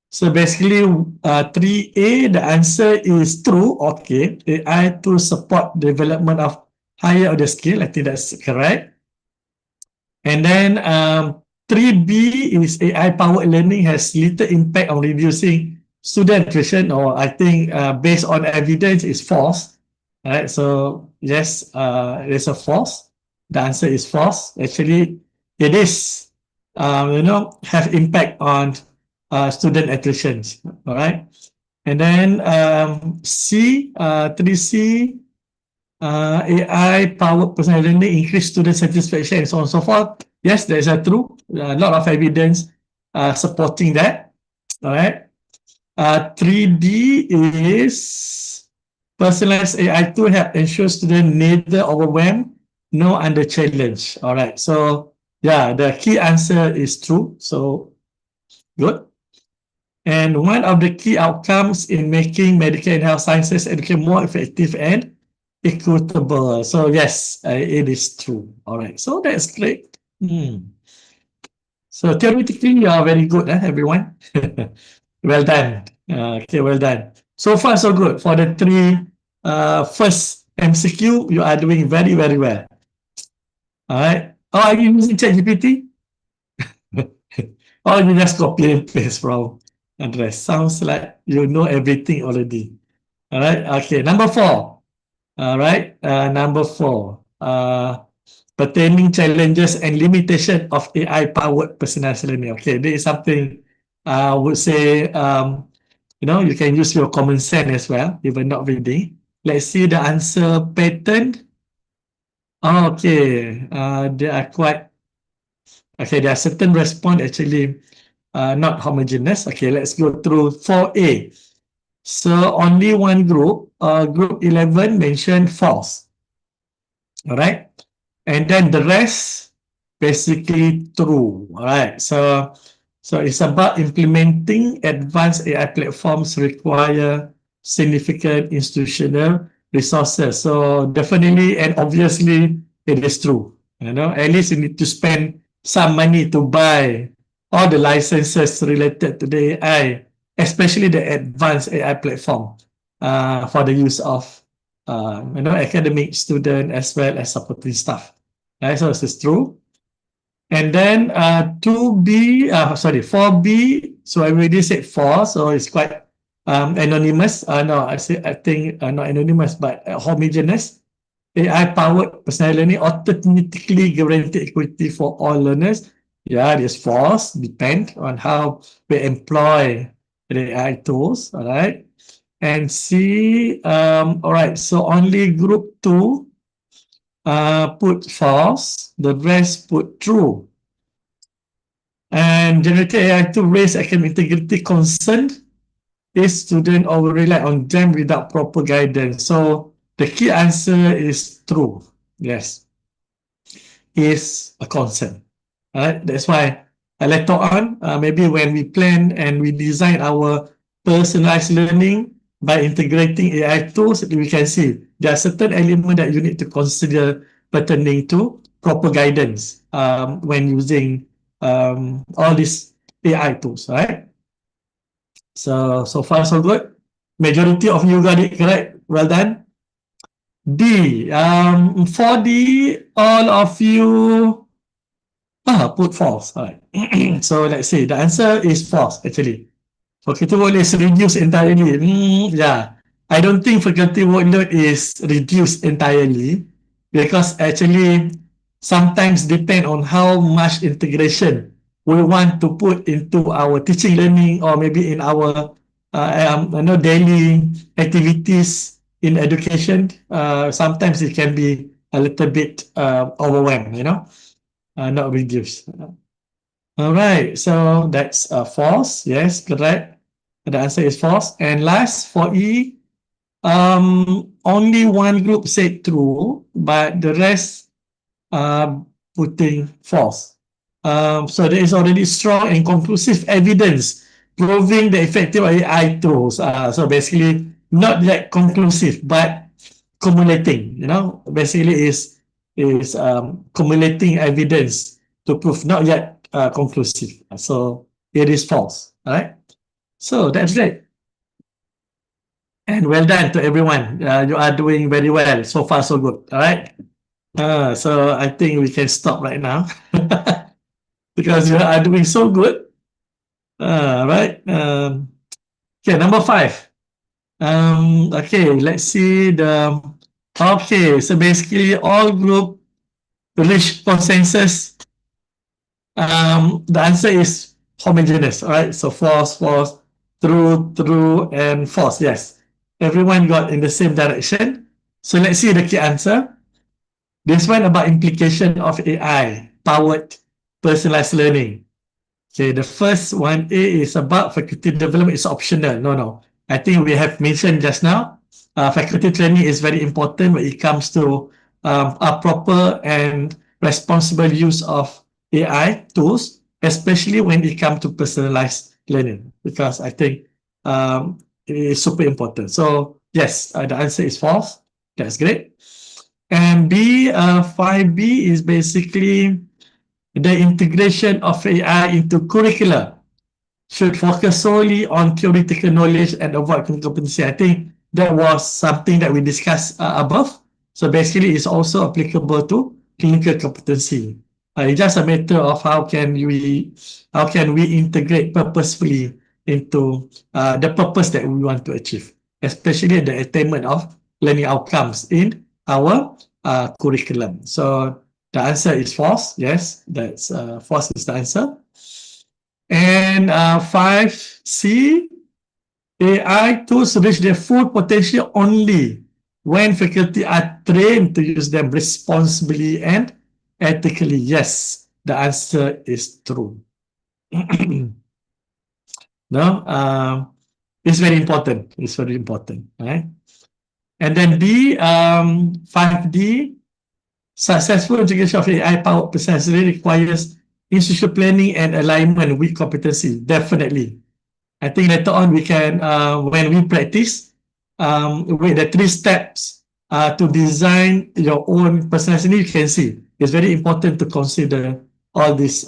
S2: So basically, 3A, the answer is true. Okay. AI to support development of higher order skill. I think that's correct. And then 3B is AI-powered learning has little impact on reducing student attrition, or I think based on evidence is false. All right, so yes, it's a false. The answer is false. Actually, it is, have impact on student attrition. All right, and then C, 3C, AI-powered personal learning increase student satisfaction and so on and so forth. Yes, that is true. A lot of evidence supporting that. All right. 3D is personalized AI to help ensure students neither overwhelmed nor under challenge. All right. So yeah, the key answer is true. So good. And one of the key outcomes in making medical and health sciences education more effective and equitable. So yes, it is true. All right. So that's great. So theoretically, you are very good, everyone. Well done. Okay, well done. So far, so good. For the first MCQ, you are doing very, very well. All right. Oh, are you using ChatGPT? Or you just copy and paste from address? Sounds like you know everything already. All right. Okay. Number 4. All right. Number 4. Pertaining challenges and limitation of AI-powered personalized learning. Okay, this is something I would say, you can use your common sense as well, even not reading. Let's see the answer pattern. Okay, there are certain response actually not homogeneous. Okay, let's go through 4A. So only one group, group 11 mentioned false. All right. And then the rest basically true. All right. So it's about implementing advanced AI platforms require significant institutional resources. So definitely and obviously it is true. At least you need to spend some money to buy all the licenses related to the AI, especially the advanced AI platform for the use of academic student as well as supporting staff. Right, so this is true. And then 4B, so I already said 4, so it's quite anonymous. No, I think not anonymous, but homogeneous. AI-powered personal learning automatically guarantee equity for all learners. Yeah, it is false, depend on how we employ the AI tools, all right? And C, all right, so only group 2 put false, the rest put true. And generative AI to raise academic integrity concern is student over rely on them without proper guidance. So the key answer is true. Yes, is a concern. All right, that's why later on, maybe when we plan and we design our personalized learning by integrating AI tools, we can see there are certain elements that you need to consider pertaining to proper guidance when using all these AI tools, right? So far so good. Majority of you got it correct. Well done. D. For D, all of you put false. All right. So let's see. The answer is false actually. Faculty workload is reduced entirely. Yeah. I don't think faculty workload is reduced entirely because actually sometimes depend on how much integration we want to put into our teaching learning or maybe in our daily activities in education. Sometimes it can be a little bit overwhelmed, not reduced. All right, so that's false. Yes, correct. The answer is false. And last, for E, only one group said true, but the rest putting false. So there is already strong and conclusive evidence proving the effective AI tools. So basically, not yet conclusive, but cumulating. Basically is cumulating evidence to prove, not yet conclusive. So it is false. All right. So that's it. And well done to everyone. You are doing very well. So far, so good. All right. So I think we can stop right now because you are doing so good. Right. Okay, number 5. Okay, let's see the. Okay, so basically all group reach consensus. The answer is homogeneous. All right. So false, false, true, true, and false. Yes, everyone got in the same direction. So let's see the key answer. This one about implication of AI powered personalized learning. Okay, the first one A is about faculty development is optional. No. I think we have mentioned just now, faculty training is very important when it comes to a proper and responsible use of AI tools, especially when it comes to personalized learning, because I think it is super important. So yes, the answer is false. That's great. And B, 5B is basically the integration of AI into curricula should focus solely on theoretical knowledge and avoid clinical competency. I think that was something that we discussed above. So basically, it's also applicable to clinical competency. It's just a matter of how can we integrate purposefully into the purpose that we want to achieve, especially the attainment of learning outcomes in our curriculum. So the answer is false. Yes, that's false is the answer. And 5C, AI tools reach their full potential only when faculty are trained to use them responsibly and ethically. Yes, the answer is true. No, it's very important. It's very important, right? And then D, 5D, successful integration of AI-powered personalized learning requires institutional planning and alignment with competency. Definitely. I think later on we can, when we practice, with the 3 steps to design your own personalized learning, you can see it's very important to consider all this,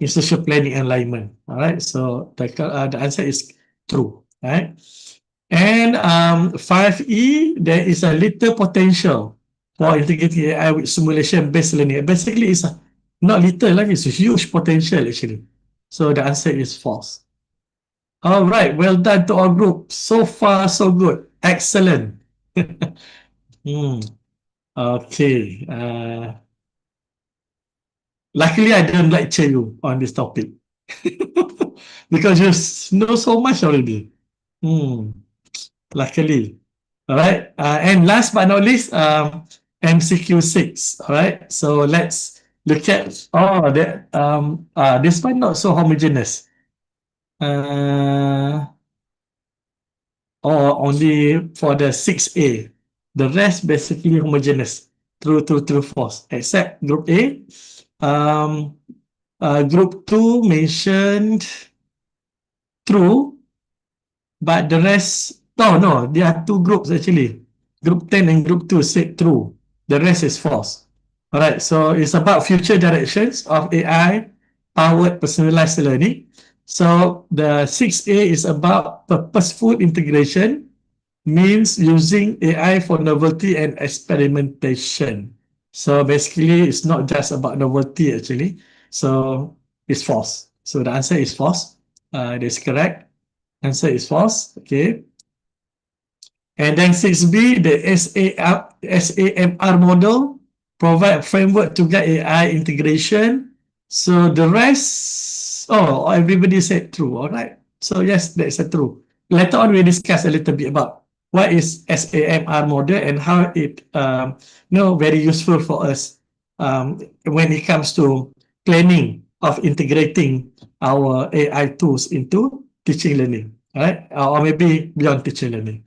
S2: institutional planning and alignment. All right. So the answer is true. All right. And 5E, there is a little potential for integrating AI with simulation-based learning. Basically, it's not little, it's a huge potential actually. So the answer is false. All right, well done to our group. So far, so good. Excellent. Okay. Luckily, I didn't lecture you on this topic because you know so much already. Luckily. All right. And last but not least, MCQ 6. All right. So let's look at this one not so homogeneous. Or only for the 6A. The rest basically homogeneous. True, false. Except group A. Group 2 mentioned true, but the rest, no, there are 2 groups actually. Group 10 and group 2 said true. The rest is false. All right, so it's about future directions of AI powered personalized learning. So the 6A is about purposeful integration, means using AI for novelty and experimentation. So basically, it's not just about novelty actually. So it's false. So the answer is false. That's correct. Answer is false. Okay. And then 6B, the SAMR model provide a framework to guide AI integration. So the rest, everybody said true. All right. So yes, that's a true. Later on, we discuss a little bit about what is SAMR model and how it, very useful for us when it comes to planning of integrating our AI tools into teaching learning. All right, or maybe beyond teaching learning.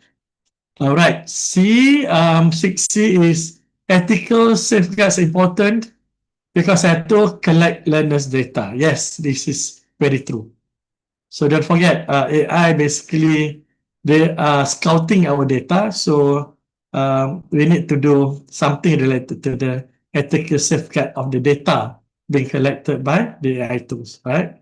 S2: All right, 6C is ethical safeguards important because I have to collect learners' data. Yes, this is very true. So don't forget, AI basically they are scouting our data. So we need to do something related to the ethical safeguard of the data being collected by the AI tools, right?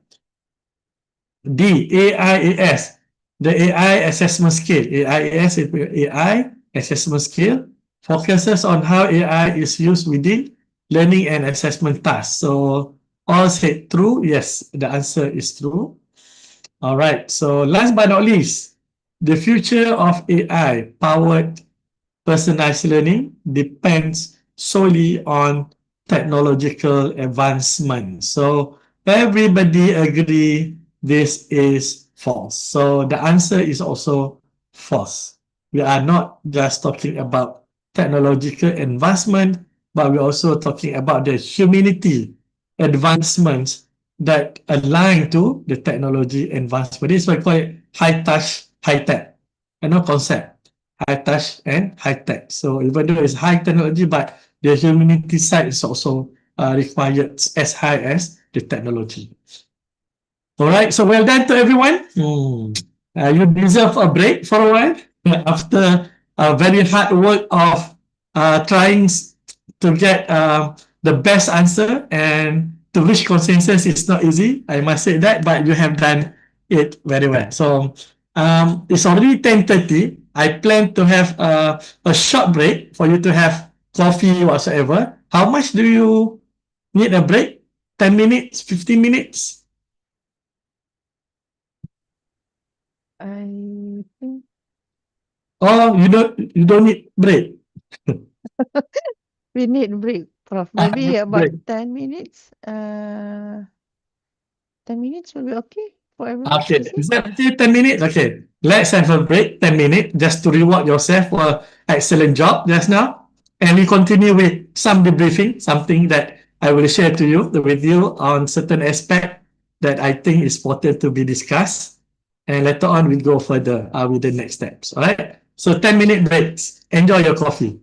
S2: D, AIAS, the AI assessment scale. AIAS is AI assessment scale, focuses on how AI is used within learning and assessment tasks. So all said true, yes, the answer is true. All right, so last but not least, the future of AI powered personalized learning depends solely on technological advancement. So everybody agree this is false. So the answer is also false. We are not just talking about technological advancement, but we're also talking about the humanity advancements that align to the technology advancement. This is why we call it high touch, high tech. Concept high touch and high tech. So even though it's high technology, but the humanity side is also required as high as the technology. All right, so well done to everyone. You deserve a break for a while after a very hard work of trying to get the best answer, and to reach consensus is not easy. I must say that, but you have done it very well. So it's already 10:30. I plan to have a short break for you to have coffee whatsoever. How much do you need a break? 10 minutes, 15 minutes?
S1: I think
S2: Oh, you don't need break.
S1: we need break, Prof.
S2: Ah,
S1: Maybe about
S2: break.
S1: 10 minutes. 10 minutes will be okay for everyone,
S2: Okay,
S1: is it?
S2: is that okay? 10 minutes? Okay, let's have a break, 10 minutes, just to reward yourself for excellent job just now. And we continue with some debriefing, something that I will share to you, with you on certain aspect that I think is important to be discussed. And later on, we go further with the next steps. All right. So 10-minute breaks. Enjoy your coffee.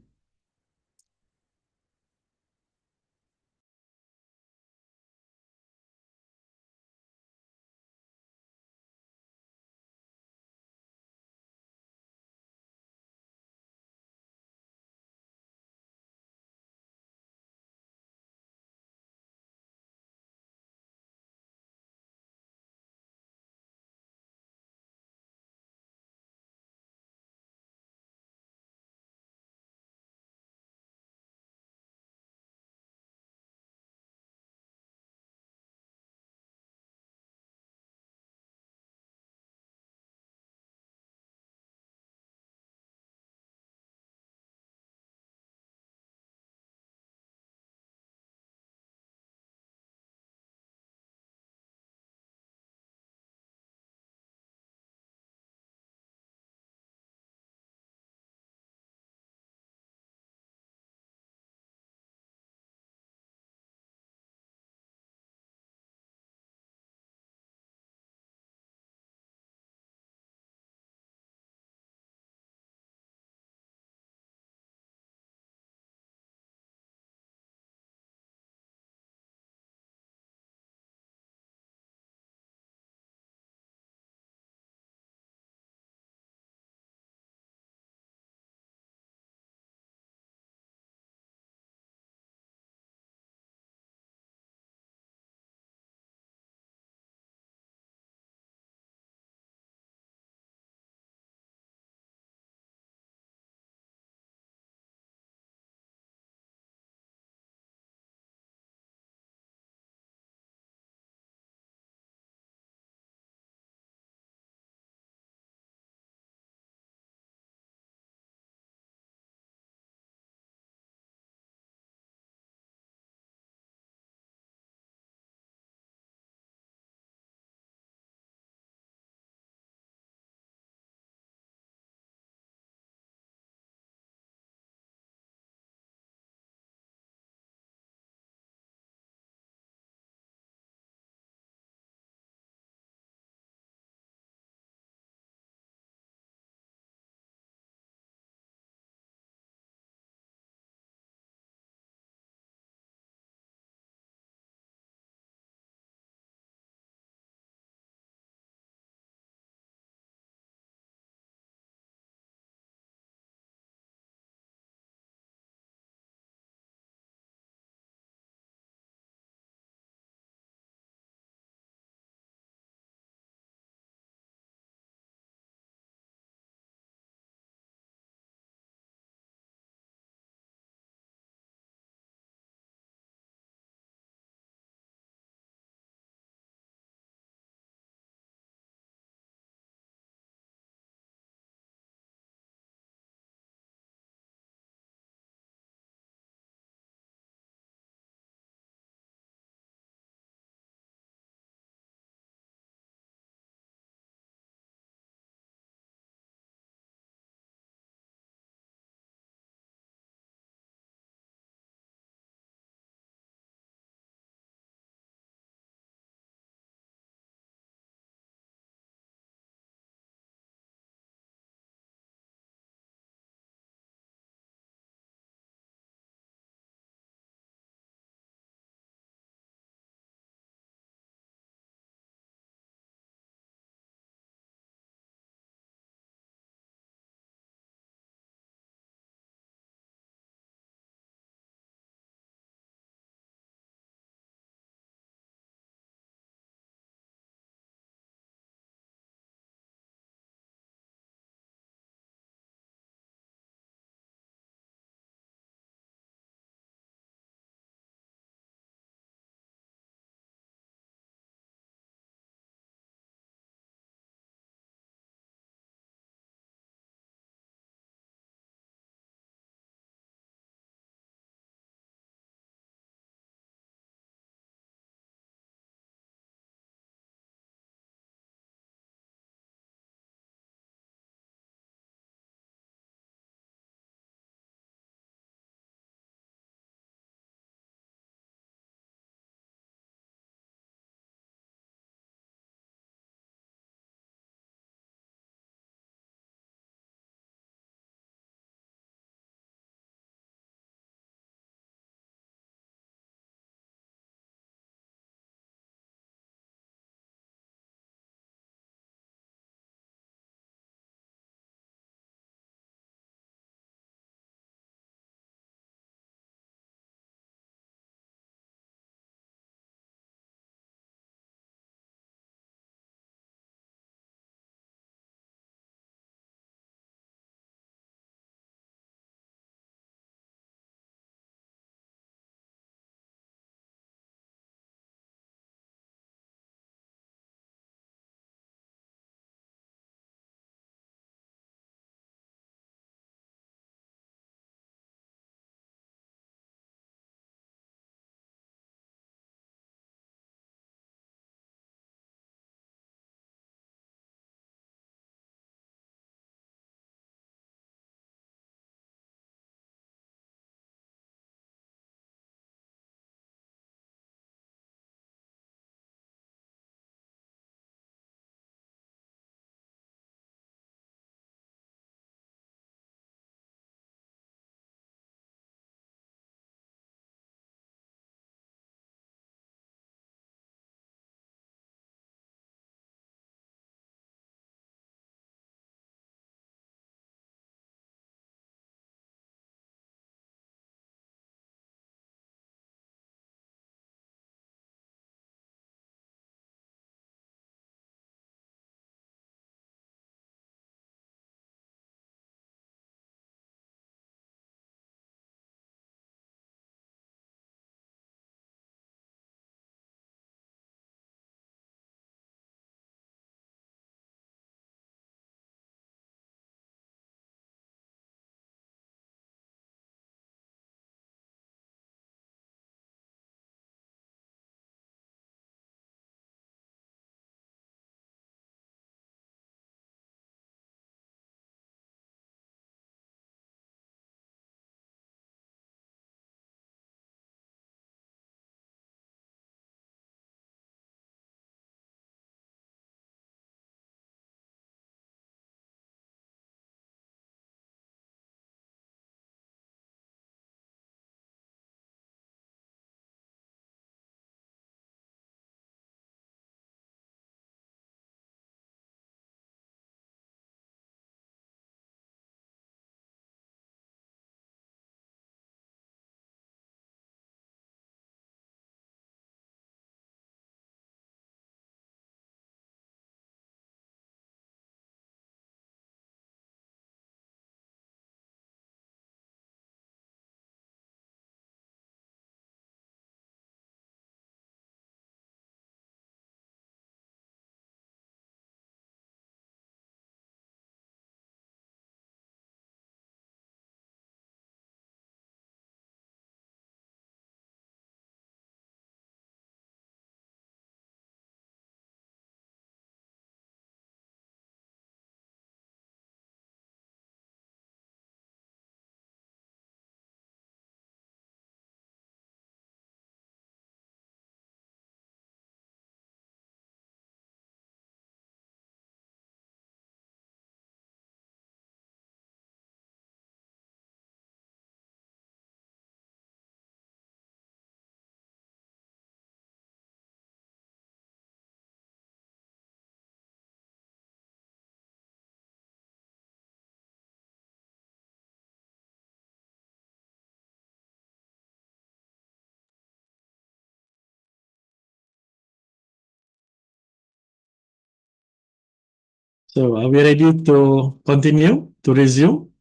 S2: So are we ready to continue, to resume?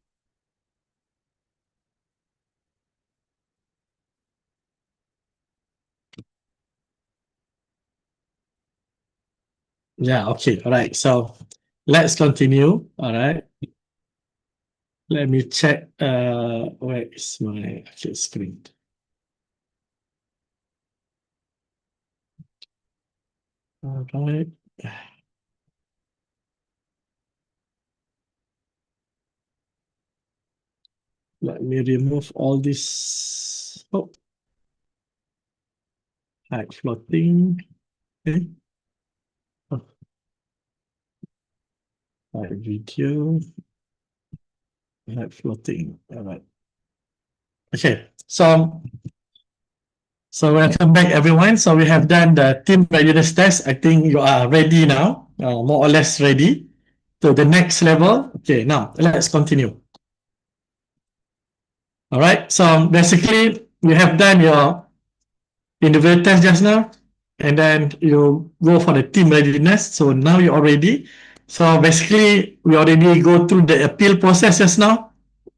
S2: Yeah, okay, all right. So let's continue. All right. Let me check where is my screen. All right. Let me remove all this. Oh, hide floating. Okay. Oh, hide video. Hide floating. All right. Okay. So welcome back, everyone. So we have done the team readiness test. I think you are ready now, more or less ready to the next level. Okay, now let's continue. All right. So basically, you have done your individual test just now, and then you go for the team readiness. So now you're already. So basically, we already go through the appeal process just now.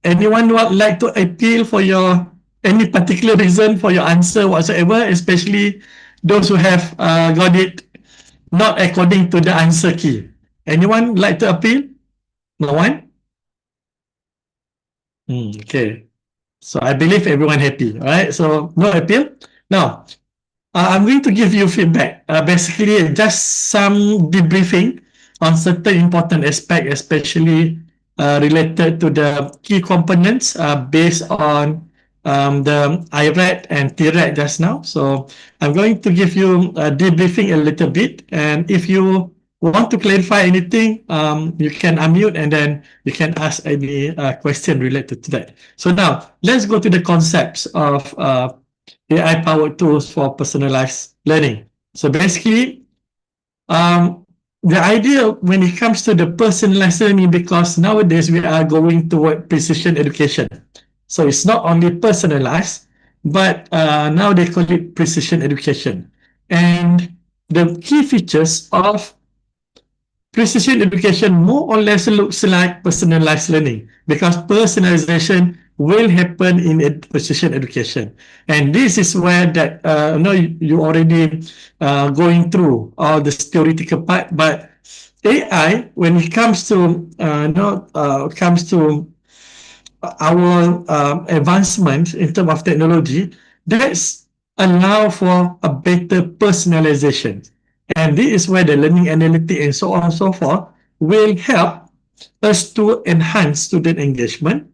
S2: Anyone would like to appeal for your any particular reason for your answer whatsoever, especially those who have got it not according to the answer key. Anyone like to appeal? No one? Okay. So I believe everyone happy, all right? So no appeal. Now, I'm going to give you feedback. Basically, just some debriefing on certain important aspects, especially related to the key components based on the IRAD and TRAD just now. So I'm going to give you a debriefing a little bit. And if you want to clarify anything, you can unmute and then you can ask any question related to that. So now let's go to the concepts of AI-powered tools for personalized learning. So basically, the idea when it comes to the personalized learning, because nowadays we are going toward precision education. So it's not only personalized, but now they call it precision education. And the key features of precision education more or less looks like personalized learning because personalization will happen in precision education. And this is where that you already going through all the theoretical part, but AI when it comes to comes to our advancement in terms of technology, that's allow for a better personalization. And this is where the learning analytics and so on and so forth will help us to enhance student engagement.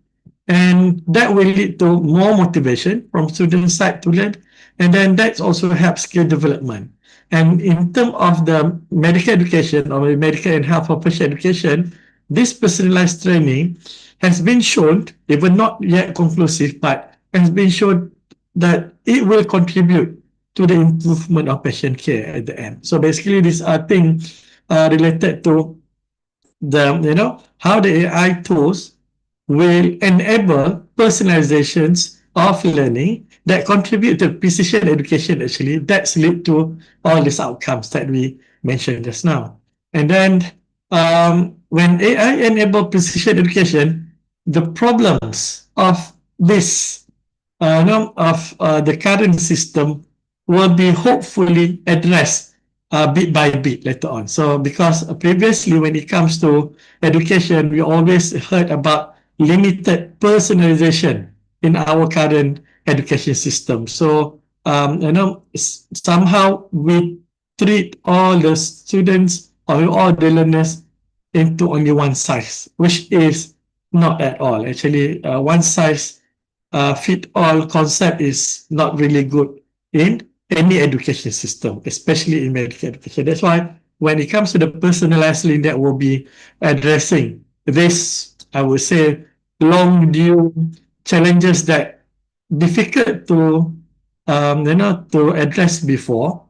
S2: And that will lead to more motivation from student side to learn. And then that also helps skill development. And in terms of the medical education or medical and health professional education, this personalized training has been shown, even not yet conclusive, but has been shown that it will contribute to the improvement of patient care at the end. So basically, these are things related to the how the AI tools will enable personalizations of learning that contribute to precision education. Actually, that's lead to all these outcomes that we mentioned just now. And then when AI enable precision education, the problems of this the current system will be hopefully addressed bit by bit later on. So because previously when it comes to education, we always heard about limited personalization in our current education system. So somehow we treat all the students or all the learners into only one size, which is not at all. Actually, one size fit all concept is not really good in any education system, especially in medical education. That's why when it comes to the personalized learning that will be addressing this, I would say, long due challenges that difficult to to address before,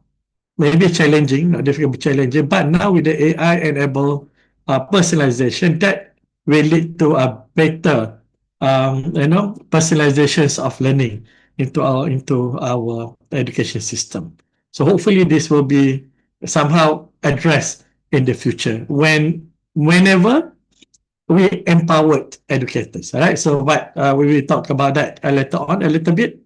S2: maybe challenging, not difficult but challenging. But now with the AI enable personalization, that will lead to a better personalizations of learning into our education system. So hopefully this will be somehow addressed in the future when whenever we empowered educators. All right. So, but we will talk about that later on a little bit.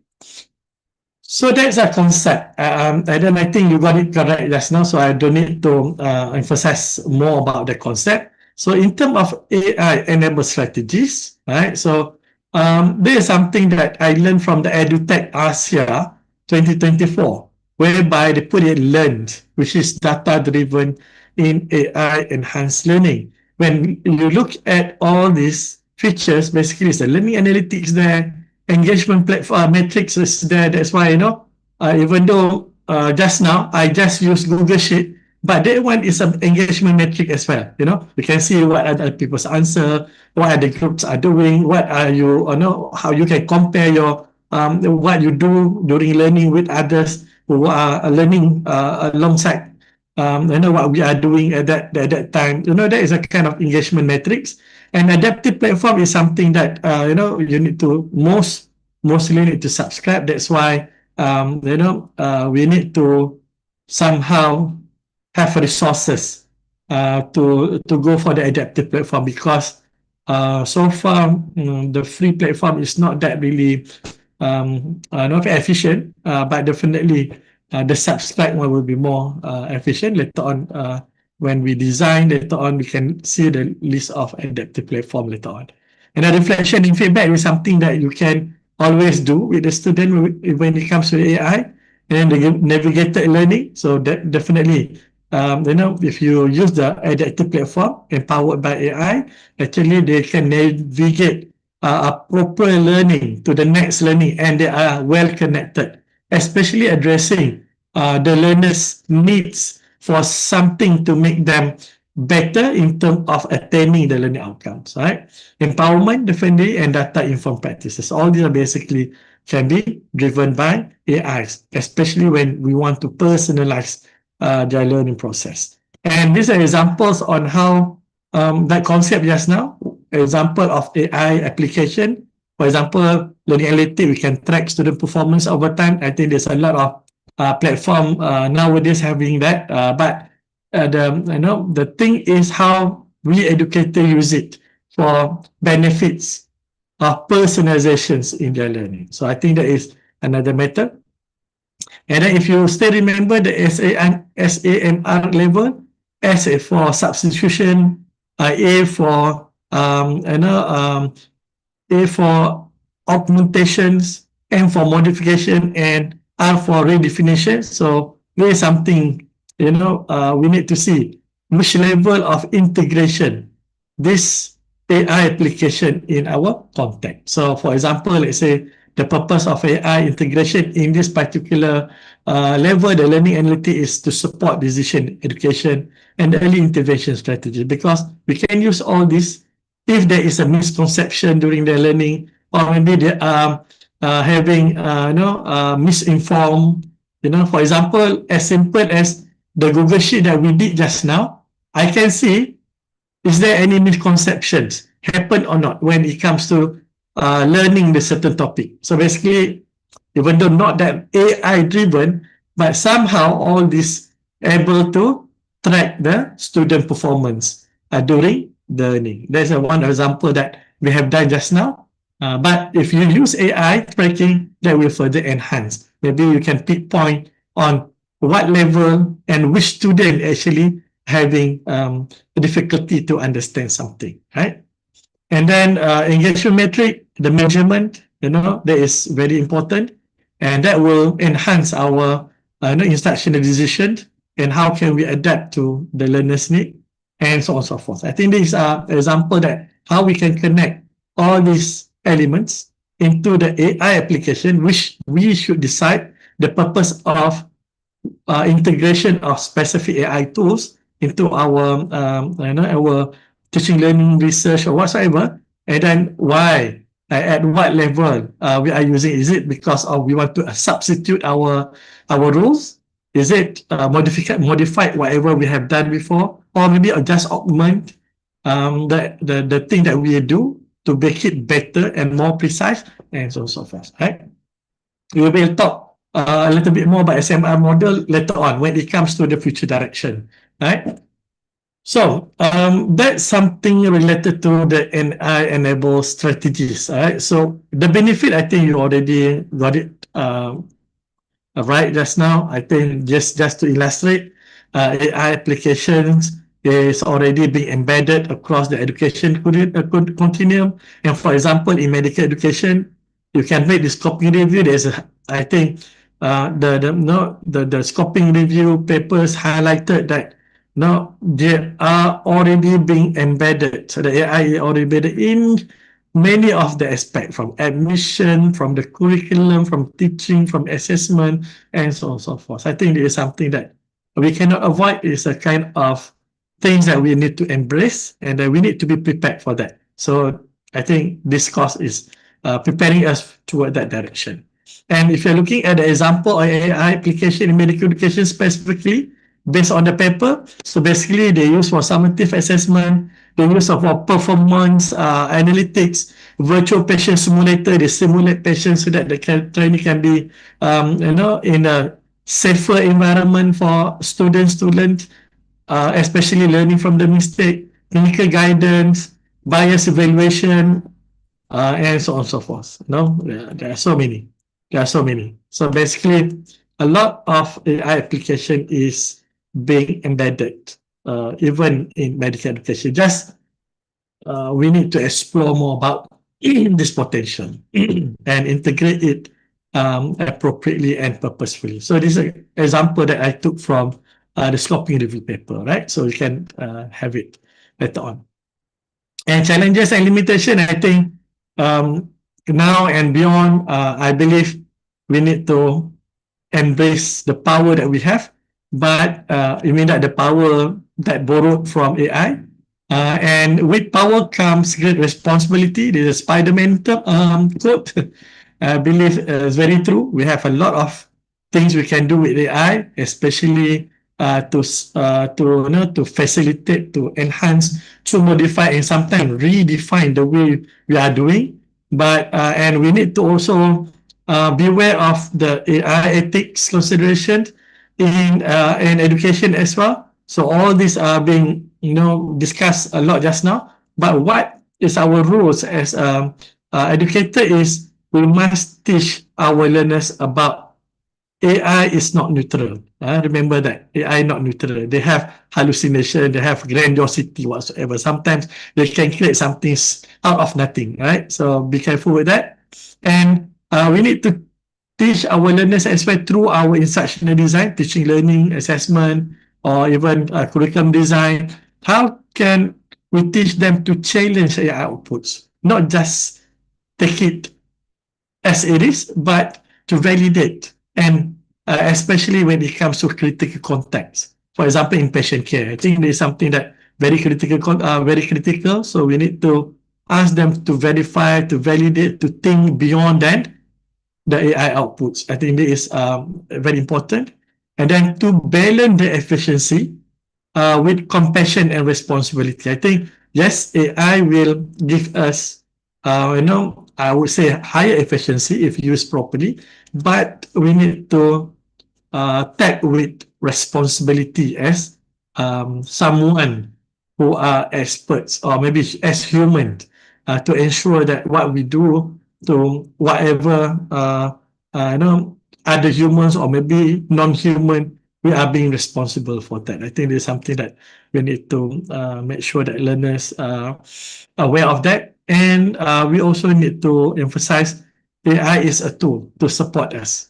S2: So that's a concept, and then I think you got it correct just now. So I don't need to emphasize more about the concept. So in terms of AI-enabled strategies, right? So there is something that I learned from the EduTech Asia 2024, whereby they put it learned, which is data-driven in AI enhanced learning. When you look at all these features, basically it's the learning analytics there, engagement platform metrics is there. That's why, even though just now I just use Google Sheet, but that one is an engagement metric as well. You can see what other people's answer, what other groups are doing, what are you, how you can compare your what you do during learning with others who are learning alongside. What we are doing at that time. That is a kind of engagement metrics. And adaptive platform is something that you need to mostly need to subscribe. That's why we need to somehow have resources to go for the adaptive platform, because so far the free platform is not that really not very efficient, but definitely the subscribe one will be more efficient later on. When we design later on, we can see the list of adaptive platform later on. And a reflection in feedback is something that you can always do with the student when it comes to AI and the navigated learning. So that definitely, if you use the adaptive platform empowered by AI, actually they can navigate a proper learning to the next learning, and they are well connected, especially addressing the learner's needs for something to make them better in terms of attaining the learning outcomes, right? Empowerment, definitely, and data-informed practices. All these are basically can be driven by AI, especially when we want to personalize their learning process. And these are examples on how that concept just now, example of AI application. For example, learning analytics, we can track student performance over time. I think there's a lot of platform nowadays having that, but the thing is how we educators use it for benefits of personalizations in their learning. So I think that is another matter. And then if you still remember the SAMR level, S for substitution, A for A for augmentations, M for modification, and R for redefinition. So there is something, we need to see which level of integration this AI application in our context. So for example, let's say the purpose of AI integration in this particular level, the learning analytics is to support decision education and early intervention strategy, because we can use all this if there is a misconception during their learning, or maybe they are having misinformed. For example, as simple as the Google Sheet that we did just now, I can see, is there any misconceptions happen or not when it comes to learning the certain topic. So basically, even though not that AI driven, but somehow all this able to track the student performance during learning. There's one example that we have done just now. But if you use AI tracking, that will further enhance. Maybe you can pinpoint on what level and which student actually having difficulty to understand something, right? And then engagement metric, the measurement, that is very important, and that will enhance our instructional decision and how can we adapt to the learner's need, and so on and so forth. I think these are example that how we can connect all these elements into the AI application, which we should decide the purpose of integration of specific AI tools into our our teaching, learning, research, or whatsoever, and then why, at what level we are using. Is it because of we want to substitute our rules? Is it modified whatever we have done before, or maybe just augment the thing that we do to make it better and more precise, and so on and so forth, right? We will talk a little bit more about SMR model later on when it comes to the future direction, right? So that's something related to the NI-enabled strategies. All right. So the benefit, I think you already got it right just now. I think just to illustrate, AI applications is already being embedded across the education continuum. And for example, in medical education, you can make the scoping review. I think the scoping review papers highlighted that no, they are already being embedded. So the AI is already embedded in many of the aspects, from admission, from the curriculum, from teaching, from assessment, and so on and so forth. I think it is something that we cannot avoid. It's a kind of things that we need to embrace, and we need to be prepared for that. So I think this course is preparing us toward that direction. And if you're looking at the example of AI application in medical education specifically, based on the paper, so basically they use for summative assessment, they use for performance analytics, virtual patient simulator, they simulate patients so that the training can be, in a safer environment for students to learn, especially learning from the mistake, clinical guidance, bias evaluation, and so on and so forth. No, there are so many. There are so many. So basically, a lot of AI application is being embedded, even in medical education. Just we need to explore more about this potential and integrate it appropriately and purposefully. So this is an example that I took from the scoping review paper, right? So you can have it later on. And challenges and limitation, I think now and beyond, I believe we need to embrace the power that we have, but you mean that the power that borrowed from AI, and with power comes great responsibility. This is a Spider-Man quote. I believe it's very true. We have a lot of things we can do with AI, especially to facilitate, to enhance, to modify, and sometimes redefine the way we are doing. But and we need to also beware of the AI ethics considerations in education as well. So all these are being discussed a lot just now. But what is our rules as educator is we must teach our learners about AI is not neutral. Remember that AI not neutral. They have hallucination, they have grandiosity whatsoever. Sometimes they can create something out of nothing, right? So be careful with that. And we need to teach our learners as well through our instructional design, teaching, learning, assessment, or even curriculum design. How can we teach them to challenge AI outputs, not just take it as it is, but to validate, and especially when it comes to critical context. For example, in patient care, I think there's something that very critical. So we need to ask them to verify, to validate, to think beyond that, the AI outputs. I think this is very important. And then to balance the efficiency with compassion and responsibility. I think, yes, AI will give us, I would say higher efficiency if used properly, but we need to take with responsibility as someone who are experts or maybe as human to ensure that what we do to whatever other humans or maybe non-human, we are being responsible for that. I think there's something that we need to make sure that learners are aware of that. And we also need to emphasize AI is a tool to support us,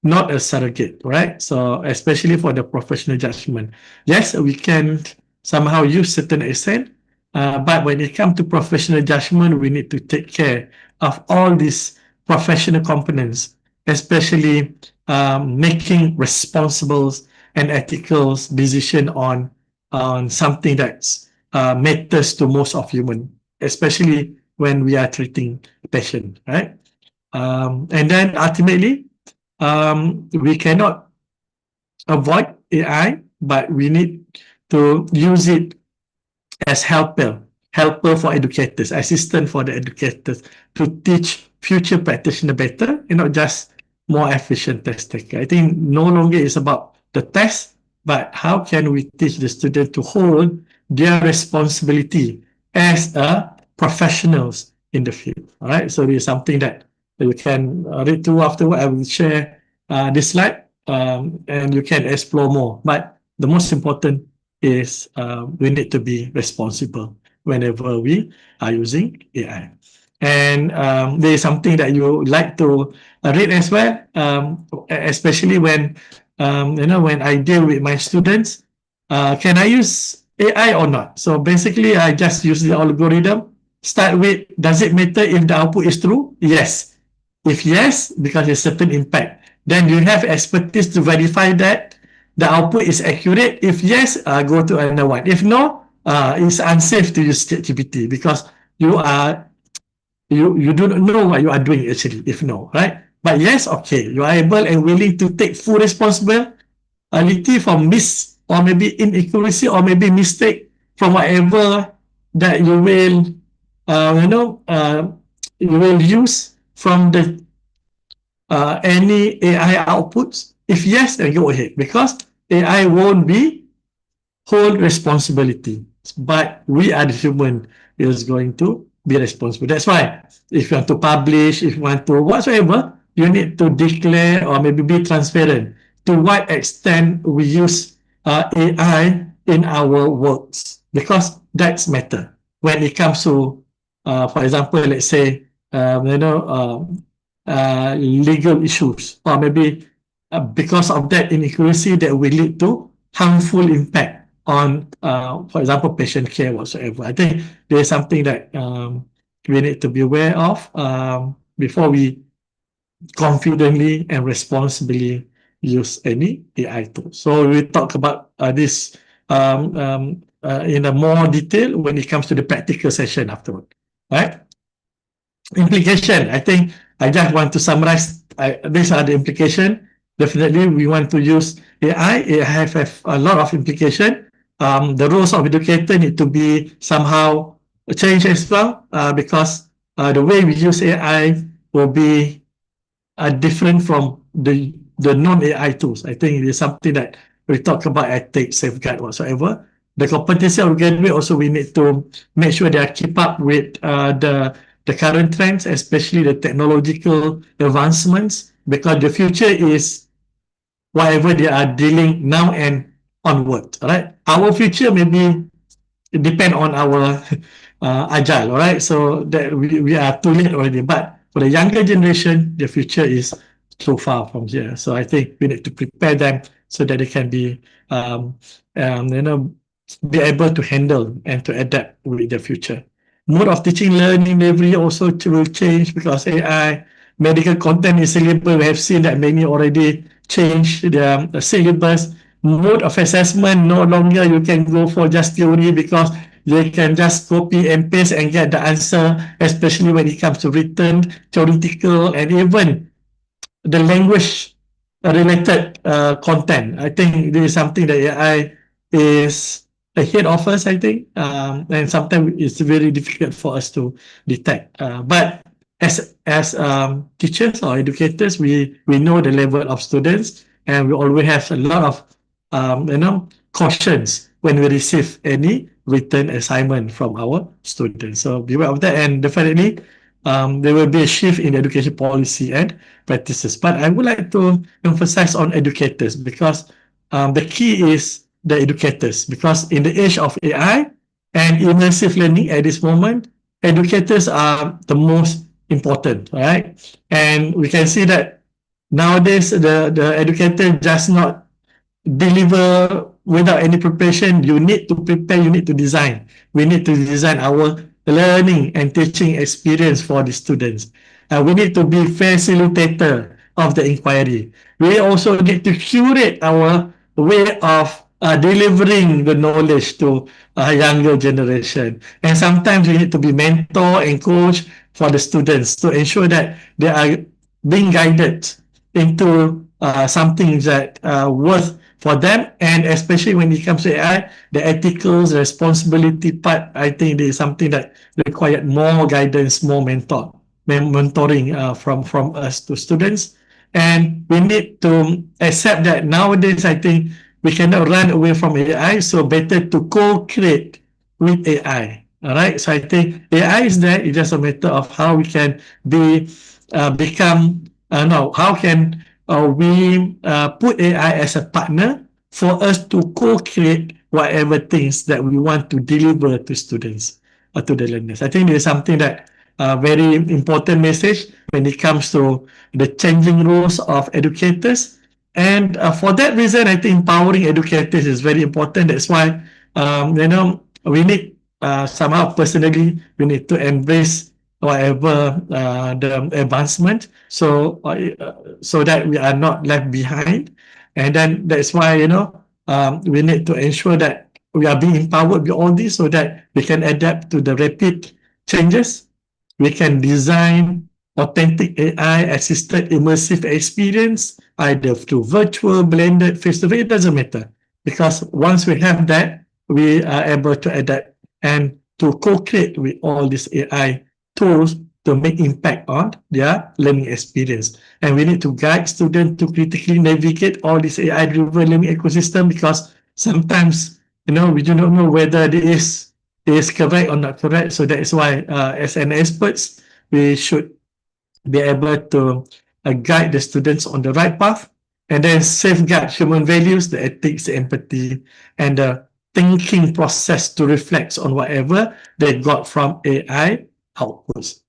S2: not a surrogate, right? So especially for the professional judgment. Yes, we can somehow use certain extent, but when it comes to professional judgment, we need to take care of all these professional components, especially making responsible and ethical decision on something that's matters to most of human, especially when we are treating patient, right? And then ultimately, we cannot avoid AI, but we need to use it as helper for educators, assistant for the educators to teach future practitioners better and not just more efficient test taker. I think no longer is about the test, but how can we teach the student to hold their responsibility as a professionals in the field. All right, so this is something that you can read through afterward. I will share this slide, and you can explore more. But the most important is we need to be responsible whenever we are using AI. And there is something that you like to read as well, especially when when I deal with my students. Can I use AI or not? So basically, I just use the algorithm. Start with, does it matter if the output is true? Yes. If yes, because there's certain impact. Then you have expertise to verify that the output is accurate. If yes, go to another one. If no, it's unsafe to use ChatGPT because you are you do not know what you are doing actually. If no, right? But yes, okay, you are able and willing to take full responsibility for miss or maybe inaccuracy or maybe mistake from whatever that you will you will use from the any AI outputs? If yes, then go ahead because AI won't be whole responsibility, but we are the human is going to be responsible. That's why if you want to publish, if you want to whatsoever, you need to declare or maybe be transparent to what extent we use AI in our works because that's matter when it comes to, for example, let's say legal issues or maybe because of that inaccuracy that will lead to harmful impact on, for example, patient care whatsoever. I think there's something that we need to be aware of before we confidently and responsibly use any AI tool. So we talk about this in a more detail when it comes to the practical session afterward, right? Implication, I think I just want to summarize. These are the implication. Definitely, we want to use AI. It have a lot of implication. The roles of educator need to be somehow changed as well because the way we use AI will be different from the non-AI tools. I think it is something that we talk about ethics, safeguard whatsoever. The competency of graduate also we need to make sure they keep up with the current trends, especially the technological advancements, because the future is whatever they are dealing now and onward. Right, our future maybe depend on our agile. All right, so that we are too late already. But for the younger generation, the future is so far from here. So I think we need to prepare them so that they can be be able to handle and to adapt with the future. Mode of teaching, learning, delivery also will change because AI, medical content is syllabus. We have seen that many already changed their syllabus. Mode of assessment, no longer you can go for just theory because they can just copy and paste and get the answer, especially when it comes to written, theoretical, and even the language related content. I think this is something that AI is ahead of us, I think, and sometimes it's very difficult for us to detect. But as teachers or educators, we know the level of students, and we always have a lot of cautions when we receive any written assignment from our students. So beware of that, and definitely there will be a shift in education policy and practices. But I would like to emphasize on educators because the key is the educators, because in the age of AI and immersive learning at this moment, educators are the most important, right? And we can see that nowadays the educator just not deliver without any preparation. You need to prepare, you need to design. We need to design our learning and teaching experience for the students. We need to be facilitator of the inquiry. We also need to curate our way of delivering the knowledge to a younger generation. And sometimes we need to be mentor and coach for the students to ensure that they are being guided into something that worth for them, and especially when it comes to AI, the ethical responsibility part, I think there is something that required more guidance, more mentoring from us to students. And we need to accept that nowadays, I think we cannot run away from AI, so better to co-create with AI. All right, so I think AI is there. It's just a matter of how we can how can we put AI as a partner for us to co-create whatever things that we want to deliver to students or to the learners. I think there's something that very important message when it comes to the changing roles of educators. And for that reason, I think empowering educators is very important. That's why, we need somehow personally, we need to embrace whatever the advancement, so that we are not left behind. And then that's why, we need to ensure that we are being empowered with all this so that we can adapt to the rapid changes. We can design authentic AI-assisted immersive experience, either through virtual, blended, face-to-face, it doesn't matter. Because once we have that, we are able to adapt and to co-create with all these AI tools to make impact on their learning experience. And we need to guide students to critically navigate all this AI-driven learning ecosystem, because sometimes, we do not know whether it is correct or not correct. So that is why, as an experts, we should be able to guide the students on the right path, and then safeguard human values, the ethics, the empathy, and the thinking process to reflect on whatever they got from AI outputs.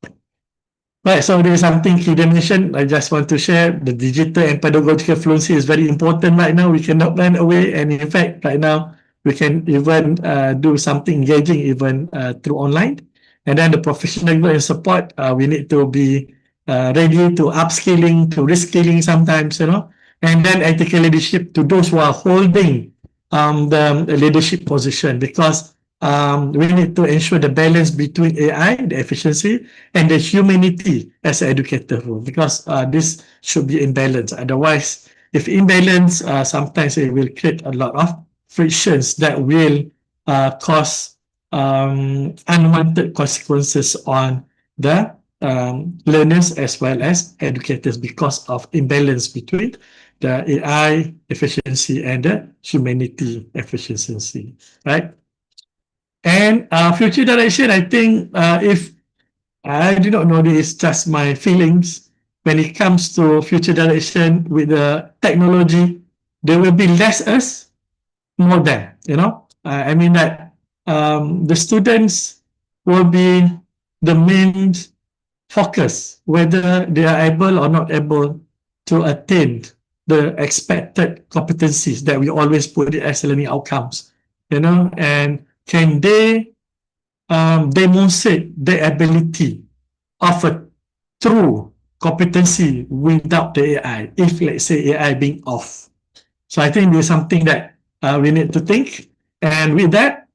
S2: Right, so there is something Kida mentioned. I just want to share the digital and pedagogical fluency is very important right now. We cannot run away, and in fact, right now we can even do something engaging even through online. And then the professional and support, we need to be ready to upskilling, to reskilling sometimes, and then ethical leadership to those who are holding the leadership position, because we need to ensure the balance between AI, the efficiency, and the humanity as an educator role, because this should be in balance. Otherwise, if imbalance, sometimes it will create a lot of frictions that will cause unwanted consequences on the learners as well as educators, because of imbalance between the AI efficiency and the humanity efficiency, right? And future direction, I think, if I do not know, this is just my feelings. When it comes to future direction with the technology, there will be less us, more them. I mean that the students will be the main focus, whether they are able or not able to attain the expected competencies that we always put it as learning outcomes, and can they demonstrate the ability of a true competency without the AI, if let's say AI being off. So I think there's something that we need to think. And with that,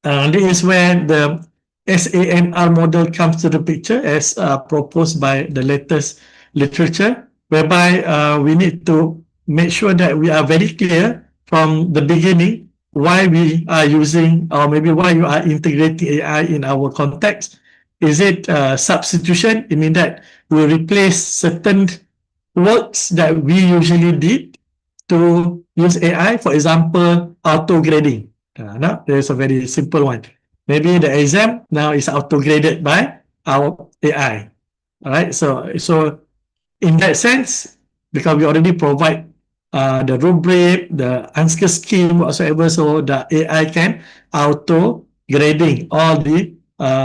S2: this is where the SANR model comes to the picture, as proposed by the latest literature, whereby we need to make sure that we are very clear from the beginning why we are using, or maybe why you are integrating AI in our context. Is it substitution? It means that we replace certain works that we usually did to use AI. For example, auto grading. No, there's a very simple one. Maybe the exam now is auto graded by our AI. All right. So in that sense, because we already provide the rubric, the answer scheme, whatsoever, so the AI can auto grading all the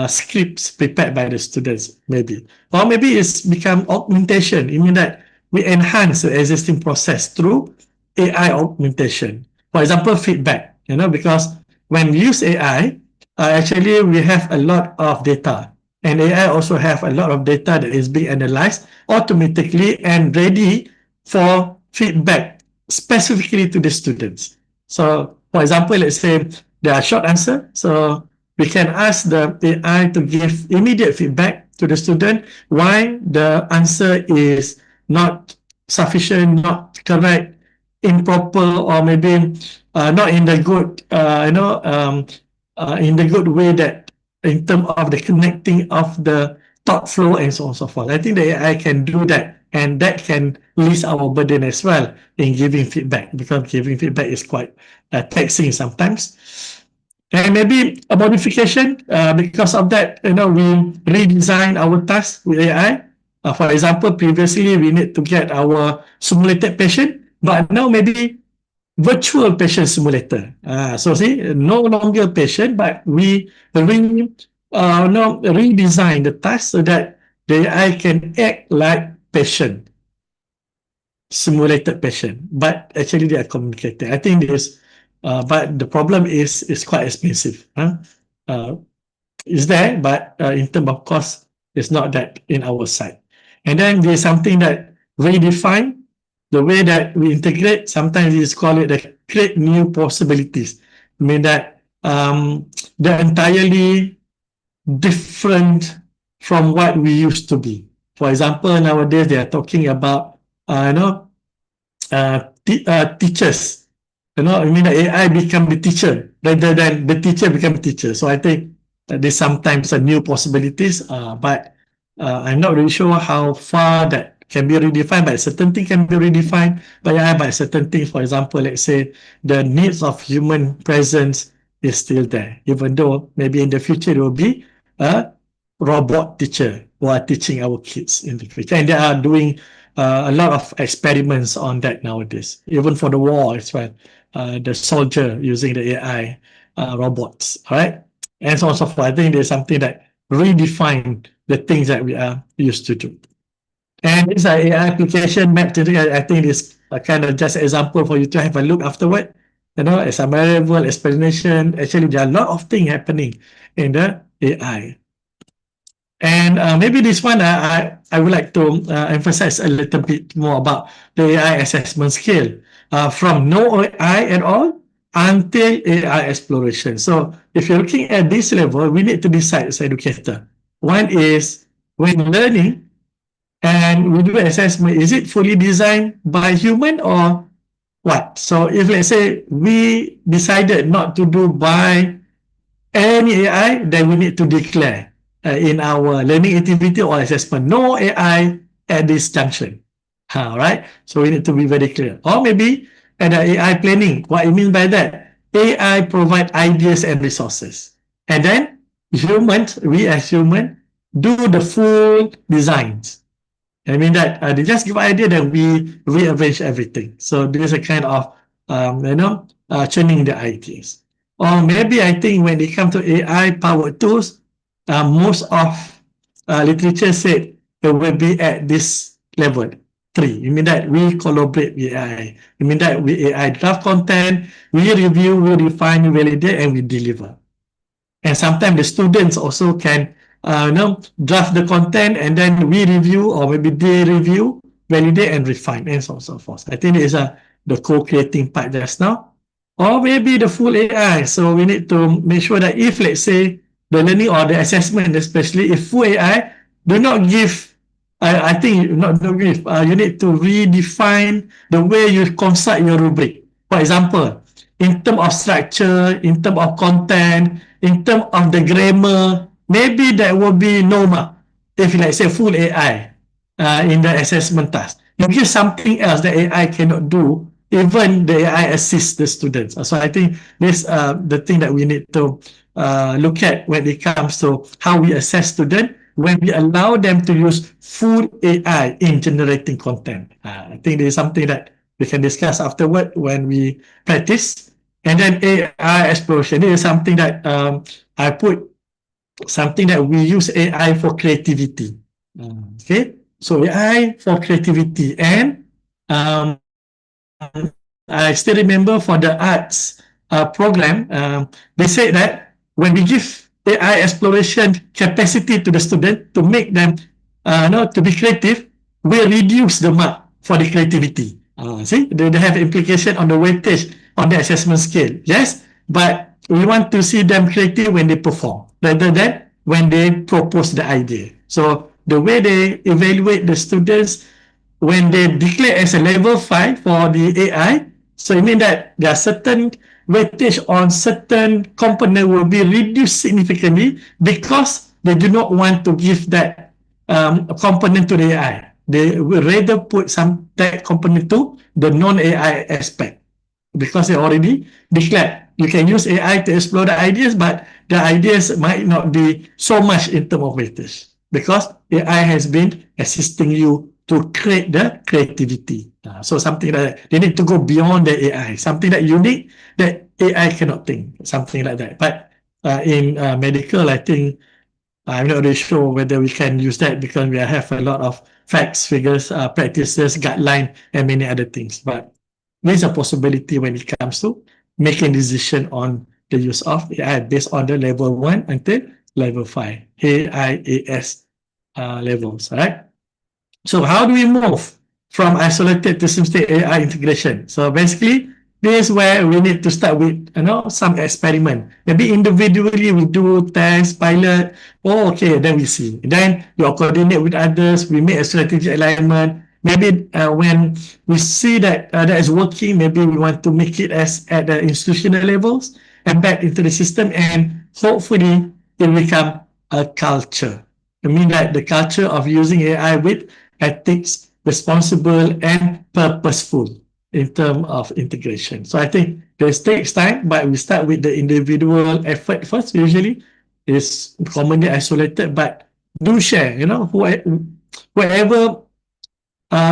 S2: scripts prepared by the students, maybe. Or maybe it's become augmentation. It means that we enhance the existing process through AI augmentation. For example, feedback, because when we use AI, actually we have a lot of data, and AI also have a lot of data that is being analyzed automatically and ready for feedback specifically to the students. So, for example, let's say there are short answer, so we can ask the AI to give immediate feedback to the student why the answer is not sufficient, not correct, improper, or maybe not in the good, in the good way, that in terms of the connecting of the thought flow and so on and so forth. I think the AI can do that and that can ease our burden as well in giving feedback, because giving feedback is quite taxing sometimes. And maybe a modification, because of that, we redesign our task with AI. For example, previously we need to get our simulated patient, but now maybe virtual patient simulator. So see, no longer patient, but we redesign the task so that the AI can act like patient, simulated patient, but actually they are communicating. I think this, but the problem is quite expensive. It's there, but in terms of cost, it's not that in our side. And then there's something that redefine the way that we integrate. Sometimes we call it the create new possibilities. I mean that they're entirely different from what we used to be. For example, nowadays they are talking about teachers. I mean the AI become the teacher rather than the teacher become teacher. So I think there's sometimes a new possibilities, but I'm not really sure how far that can be redefined. But certain things can be redefined by AI, but certain things, for example, let's say the needs of human presence is still there, even though maybe in the future there will be a robot teacher who are teaching our kids in the future, and they are doing a lot of experiments on that nowadays, even for the war as well. The soldier using the AI robots, all right? And so on and so forth. I think there's something that redefine the things that we are used to do. And this AI application map today, I think is a kind of just example for you to have a look afterward. As a variable explanation, actually there are a lot of things happening in the AI. And maybe this one, I would like to emphasize a little bit more about the AI assessment scale, from no AI at all until AI exploration. So if you're looking at this level, we need to decide as educator. One is when learning and we do assessment, is it fully designed by human or what? So if let's say we decided not to do by any AI, then we need to declare in our learning activity or assessment, no AI at this junction. All right. So we need to be very clear. Or maybe at the AI planning, what I mean by that, AI provide ideas and resources. And then humans, we as humans, do the full designs. I mean that they just give idea that we rearrange everything. So there's a kind of churning the ideas. Or maybe I think when it comes to AI powered tools, most of literature said it will be at this level 3. You mean that we collaborate with AI. You mean that we AI draft content, we review, we refine, we validate, and we deliver. And sometimes the students also can draft the content and then we review, or maybe they review, validate, and refine, and so on and so forth. I think it's the co-creating part just now. Or maybe the full AI. So we need to make sure that if, let's say, the learning or the assessment, especially if full AI, do not give, I think not give, you need to redefine the way you construct your rubric. For example, in terms of structure, in terms of content, in terms of the grammar, maybe there will be no mark if, let's say, full AI in the assessment task. You give something else that AI cannot do, even the AI assists the students. So I think this the thing that we need to look at when it comes to how we assess students when we allow them to use full AI in generating content. I think there is something that we can discuss afterward when we practice. And then AI exploration. This is something that I put something that we use AI for creativity. Okay, so AI for creativity, and I still remember for the arts program, they said that when we give AI exploration capacity to the student to make them to be creative, we reduce the mark for the creativity. See, they have implication on the weightage on the assessment scale. Yes, but we want to see them creative when they perform rather than when they propose the idea. So the way they evaluate the students when they declare as a level 5 for the AI, so it means that there are certain weightage on certain component will be reduced significantly because they do not want to give that component to the AI. they will rather put some tech component to the non-AI aspect because they already declared you can use AI to explore the ideas, but the ideas might not be so much in terms of weightage because AI has been assisting you to create the creativity. So something like that. They need to go beyond the AI, something that unique that AI cannot think, something like that. But in medical, I think I'm not really sure whether we can use that because we have a lot of facts, figures, practices, guideline, and many other things. But there's a possibility when it comes to making decision on the use of AI based on the level 1 until level 5, AIAS levels, right? So how do we move from isolated to system AI integration? So basically, this is where we need to start with, some experiment. Maybe individually we do test, pilot. Oh, okay, then we see. Then you coordinate with others. We make a strategic alignment. Maybe when we see that that is working, maybe we want to make it as at the institutional levels and back into the system, and hopefully it become a culture. I mean that the culture of using AI with ethics, responsible, and purposeful in terms of integration. So I think this takes time, but we start with the individual effort first. Usually, is commonly isolated, but do share. Whoever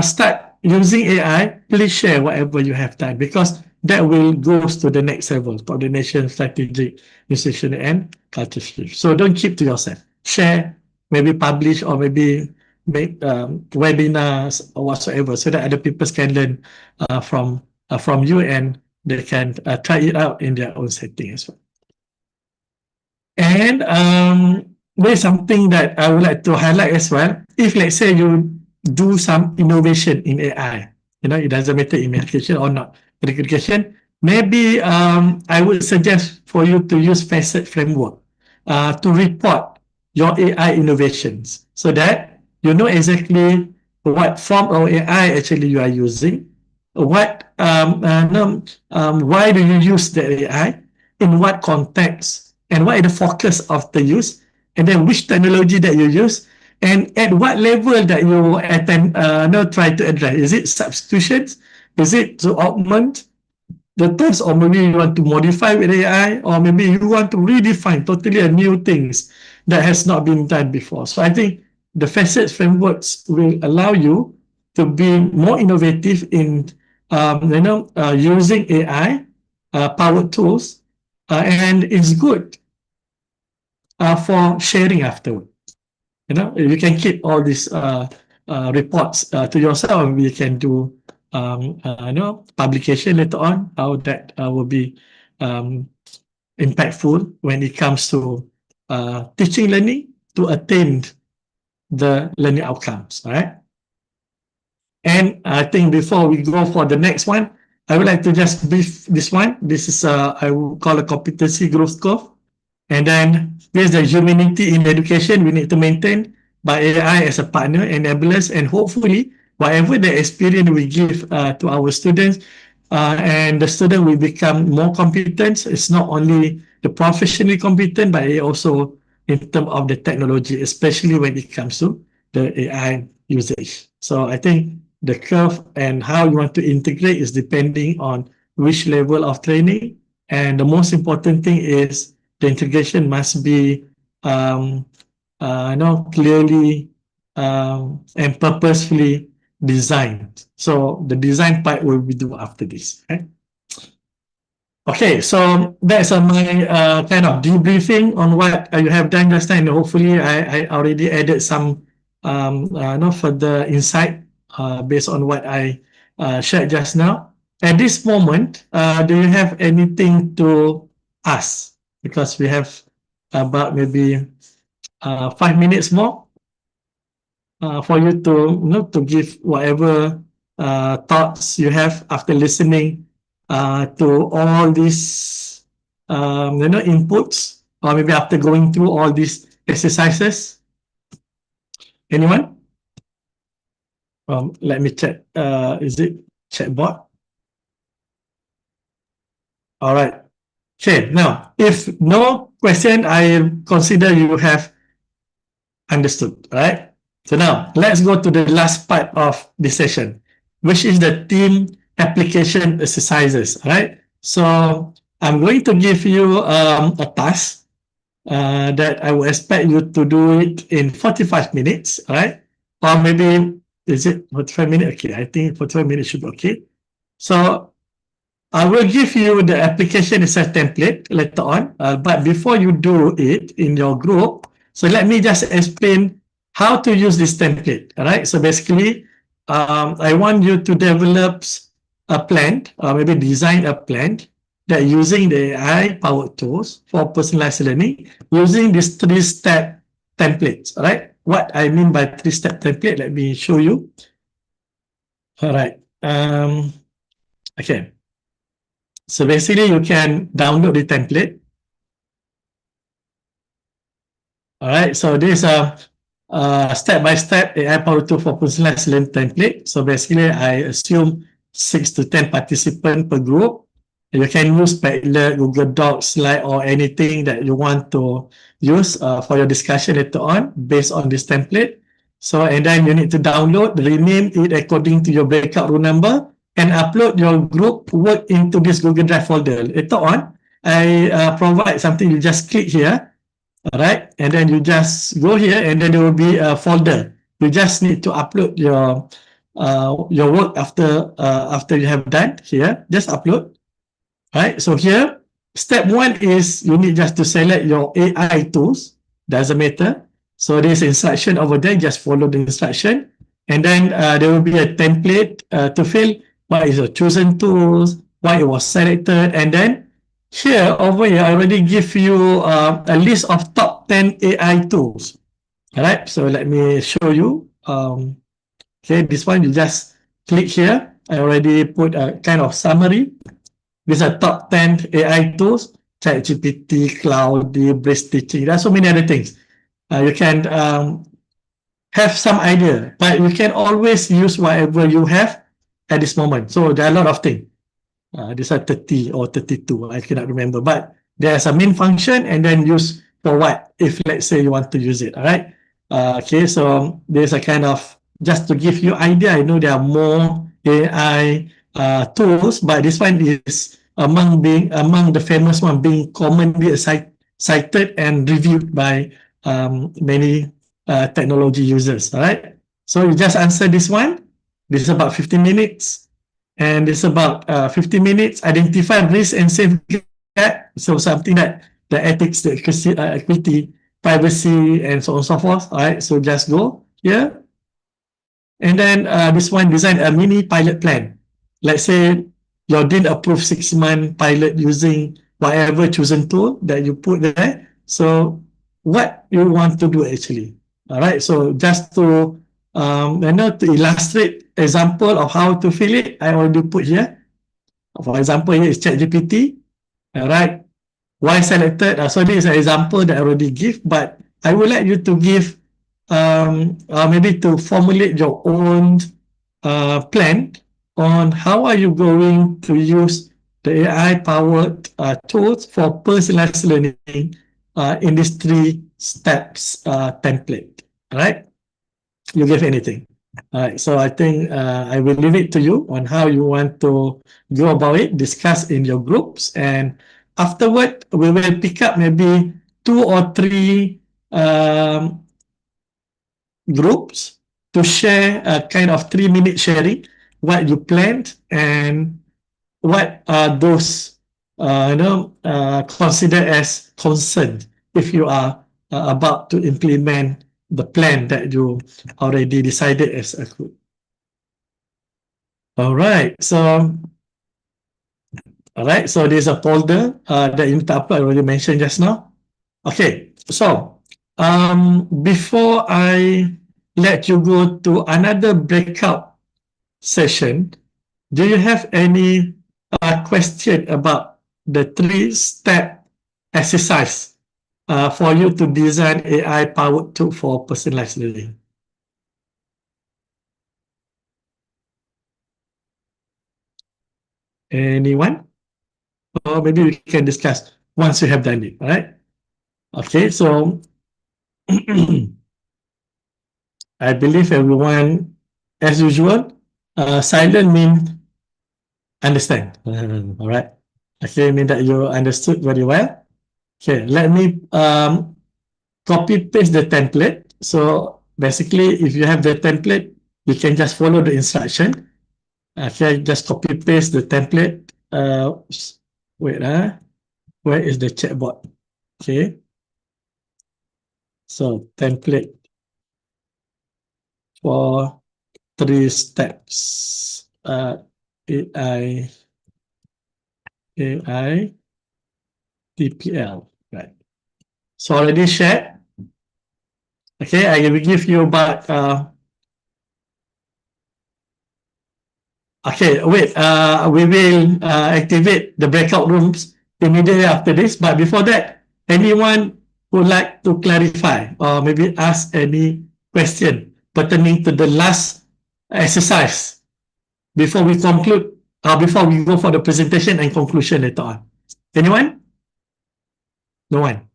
S2: start using AI, please share whatever you have done because that will go to the next level, coordination, strategic, decision, and culture shift. So don't keep to yourself. Share, maybe publish, or maybe make webinars or whatsoever, so that other people can learn from you and they can try it out in their own setting as well. And there's something that I would like to highlight as well. If let's say you do some innovation in AI, it doesn't matter in medication or not education, maybe I would suggest for you to use facet framework to report your AI innovations so that you know exactly what form of AI actually you are using, why do you use the AI, in what context, and what is the focus of the use, and then which technology that you use, and at what level that you try to address. Is it substitutions? Is it to augment the tools, or maybe you want to modify with AI, or maybe you want to redefine totally a new things that has not been done before. So I think the facets frameworks will allow you to be more innovative in using AI powered tools, and it's good for sharing afterward. You can keep all these reports to yourself. We can do publication later on, how that will be impactful when it comes to teaching learning to attain the learning outcomes, all right? And I think before we go for the next one, I would like to just brief this one. This is I will call a competency growth curve. And then there's the humanity in education we need to maintain by AI as a partner, enablers, and hopefully whatever the experience we give to our students, and the student will become more competent. It's not only the professionally competent, but also in terms of the technology, especially when it comes to the AI usage. So I think the curve and how you want to integrate is depending on which level of training. And the most important thing is the integration must be clearly and purposefully designed. So the design part will be do after this. Okay, so that's my kind of debriefing on what you have done just now. And hopefully, I already added some further insight based on what I shared just now. At this moment, do you have anything to ask? Because we have about maybe 5 minutes more for you to give whatever thoughts you have after listening to all these inputs, or maybe after going through all these exercises. Anyone? Let me check. Is it chatbot? All right. Okay. Now, if no question, I consider you have understood, right? So now let's go to the last part of this session, which is the team application exercises. All right. So I'm going to give you a task that I will expect you to do it in 45 minutes. All right. Or maybe, is it 45 minutes? Okay. I think 45 minutes should be okay. So I will give you the application exercise template later on, but before you do it in your group, so let me just explain how to use this template. All right. So basically, I want you to develop a plan, or maybe design a plan that using the AI powered tools for personalized learning using this 3-step templates. All right. What I mean by 3-step template, let me show you. All right. Okay. So basically, you can download the template. All right. So this is a step-by-step AI-powered tool for personalized learning template. So basically, I assume 6 to 10 participants per group. You can use Padlet, Google Docs, Slide, or anything that you want to use for your discussion later on based on this template. So, and then you need to download, rename it according to your breakout room number, and upload your group work into this Google Drive folder. Later on, I provide something. You just click here, all right, and then you just go here, and then there will be a folder. You just need to upload your work after you have done here. Just upload. Right, so here, step 1 is you need just to select your AI tools, doesn't matter. So this instruction over there, just follow the instruction. And then there will be a template to fill what is your chosen tools, why it was selected. And then here, over here, I already give you a list of top 10 AI tools. All right, so let me show you. Okay, this one, you just click here. I already put a kind of summary. These are top 10 AI tools, ChatGPT, Cloudy, Brace Teaching. There are so many other things. You can have some idea, but you can always use whatever you have at this moment. So there are a lot of things. These are 30 or 32, I cannot remember. But there's a main function and then use for what, if let's say you want to use it, all right? Okay, so there's a kind of, just to give you idea, I know there are more AI tools, but this one is among the famous one being commonly cited and reviewed by many technology users. All right. So you just answer this one. This is about 15 minutes, and it's about 15 minutes. Identify risk and safeguard. So something that the ethics, the equity, privacy, and so on and so forth. All right. So just go here. And then this one, design a mini pilot plan. Let's say you didn't approve 6-month pilot using whatever chosen tool that you put there. So what you want to do actually. All right. So just to to illustrate example of how to fill it, I already put here. For example, here is ChatGPT. All right. Why selected? So this is an example that I already give, but I would like you to give maybe to formulate your own plan on how are you going to use the AI-powered tools for personalized learning in this 3 steps template. All right, you give anything. All right, so I think I will leave it to you on how you want to go about it, discuss in your groups, and afterward we will pick up maybe 2 or 3 groups to share a kind of 3-minute sharing what you planned and what are those considered as concerned if you are about to implement the plan that you already decided as a group. All right, so there's a folder that you need to upload. I already mentioned just now. Okay, so before I let you go to another breakout session, do you have any question about the 3-step exercise for you to design AI-powered tool for personalized learning? Anyone? Or maybe we can discuss once you have done it, all right? Okay, so I believe everyone, as usual, silent means understand. All right. Okay, mean that you understood very well. Okay, let me copy paste the template. So basically, if you have the template, you can just follow the instruction. Okay, just copy paste the template. Wait, where is the chatbot? Okay, so template for 3 steps. AI, AI, TPL, right? So already shared. Okay, I will give you about okay, wait, we will activate the breakout rooms immediately after this. But before that, anyone would like to clarify or maybe ask any question pertaining to the last exercise before we conclude, before we go for the presentation and conclusion later on? Anyone? No one.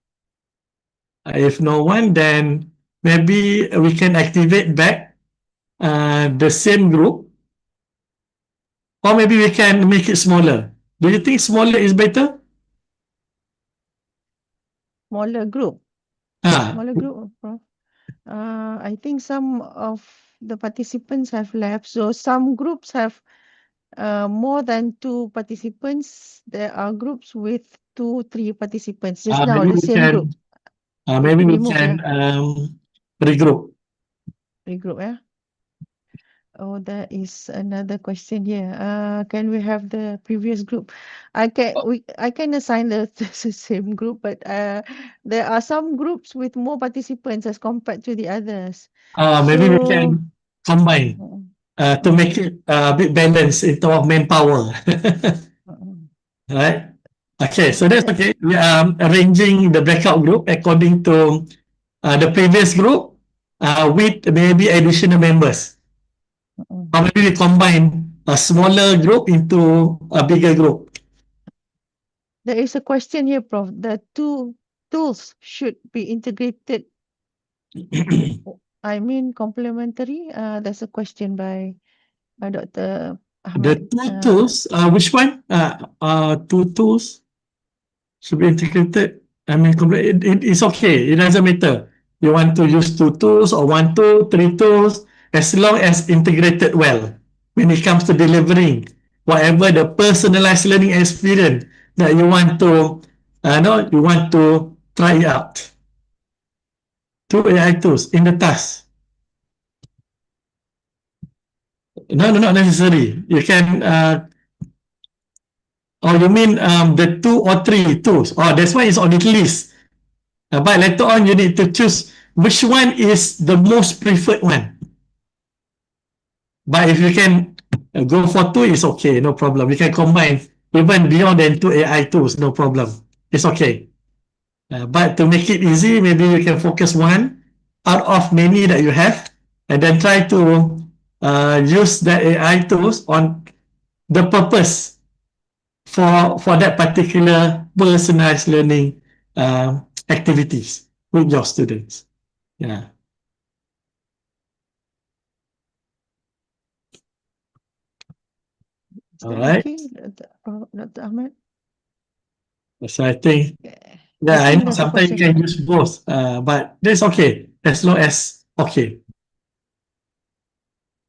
S2: If no one, then maybe we can activate back the same group, or maybe we can make it smaller. Do you think smaller is better?
S1: Smaller group.
S2: Ah,
S1: Smaller group, Prof. I think some of the participants have left. So some groups have more than 2 participants. There are groups with 2, 3 participants. Just now,
S2: maybe
S1: the
S2: we
S1: same group.
S2: can, maybe we
S1: Remove,
S2: can
S1: yeah.
S2: regroup.
S1: Regroup, yeah. Oh, there is another question here. Can we have the previous group? I can assign the same group, but there are some groups with more participants as compared to the others.
S2: Maybe we
S1: So,
S2: can combine to make it a bit balanced in terms of manpower. Right? Okay, so that's okay. We are arranging the breakout group according to the previous group with maybe additional members. Or maybe we combine a smaller group into a bigger group.
S1: there is a question here, Prof. The 2 tools should be integrated. I mean, complementary. There's a question by Dr.
S2: The
S1: Ahmad.
S2: two tools, which one? Two tools should be integrated. I mean, it's okay. It doesn't matter. You want to use 2 tools or 1 tool, 3 tools, as long as integrated well when it comes to delivering whatever the personalized learning experience that you want to, you want to try it out. 2 AI tools in the task. No, not necessary. You can, you mean the 2 or 3 tools? Oh, that's why it's on the list. But later on, you need to choose which one is the most preferred one. But if you can go for 2, it's okay, no problem. We can combine even beyond than 2 AI tools, no problem. It's okay. But to make it easy, maybe you can focus one out of many that you have, and then try to use the AI tools on the purpose for that particular personalized learning activities with your students. Yeah.
S1: Is
S2: All
S1: that
S2: right.
S1: okay, Dr. Ahmad?
S2: So I think,
S1: I
S2: I
S1: think
S2: know
S1: there's a
S2: sometimes you
S1: question.
S2: can use both, but that's okay as long as okay.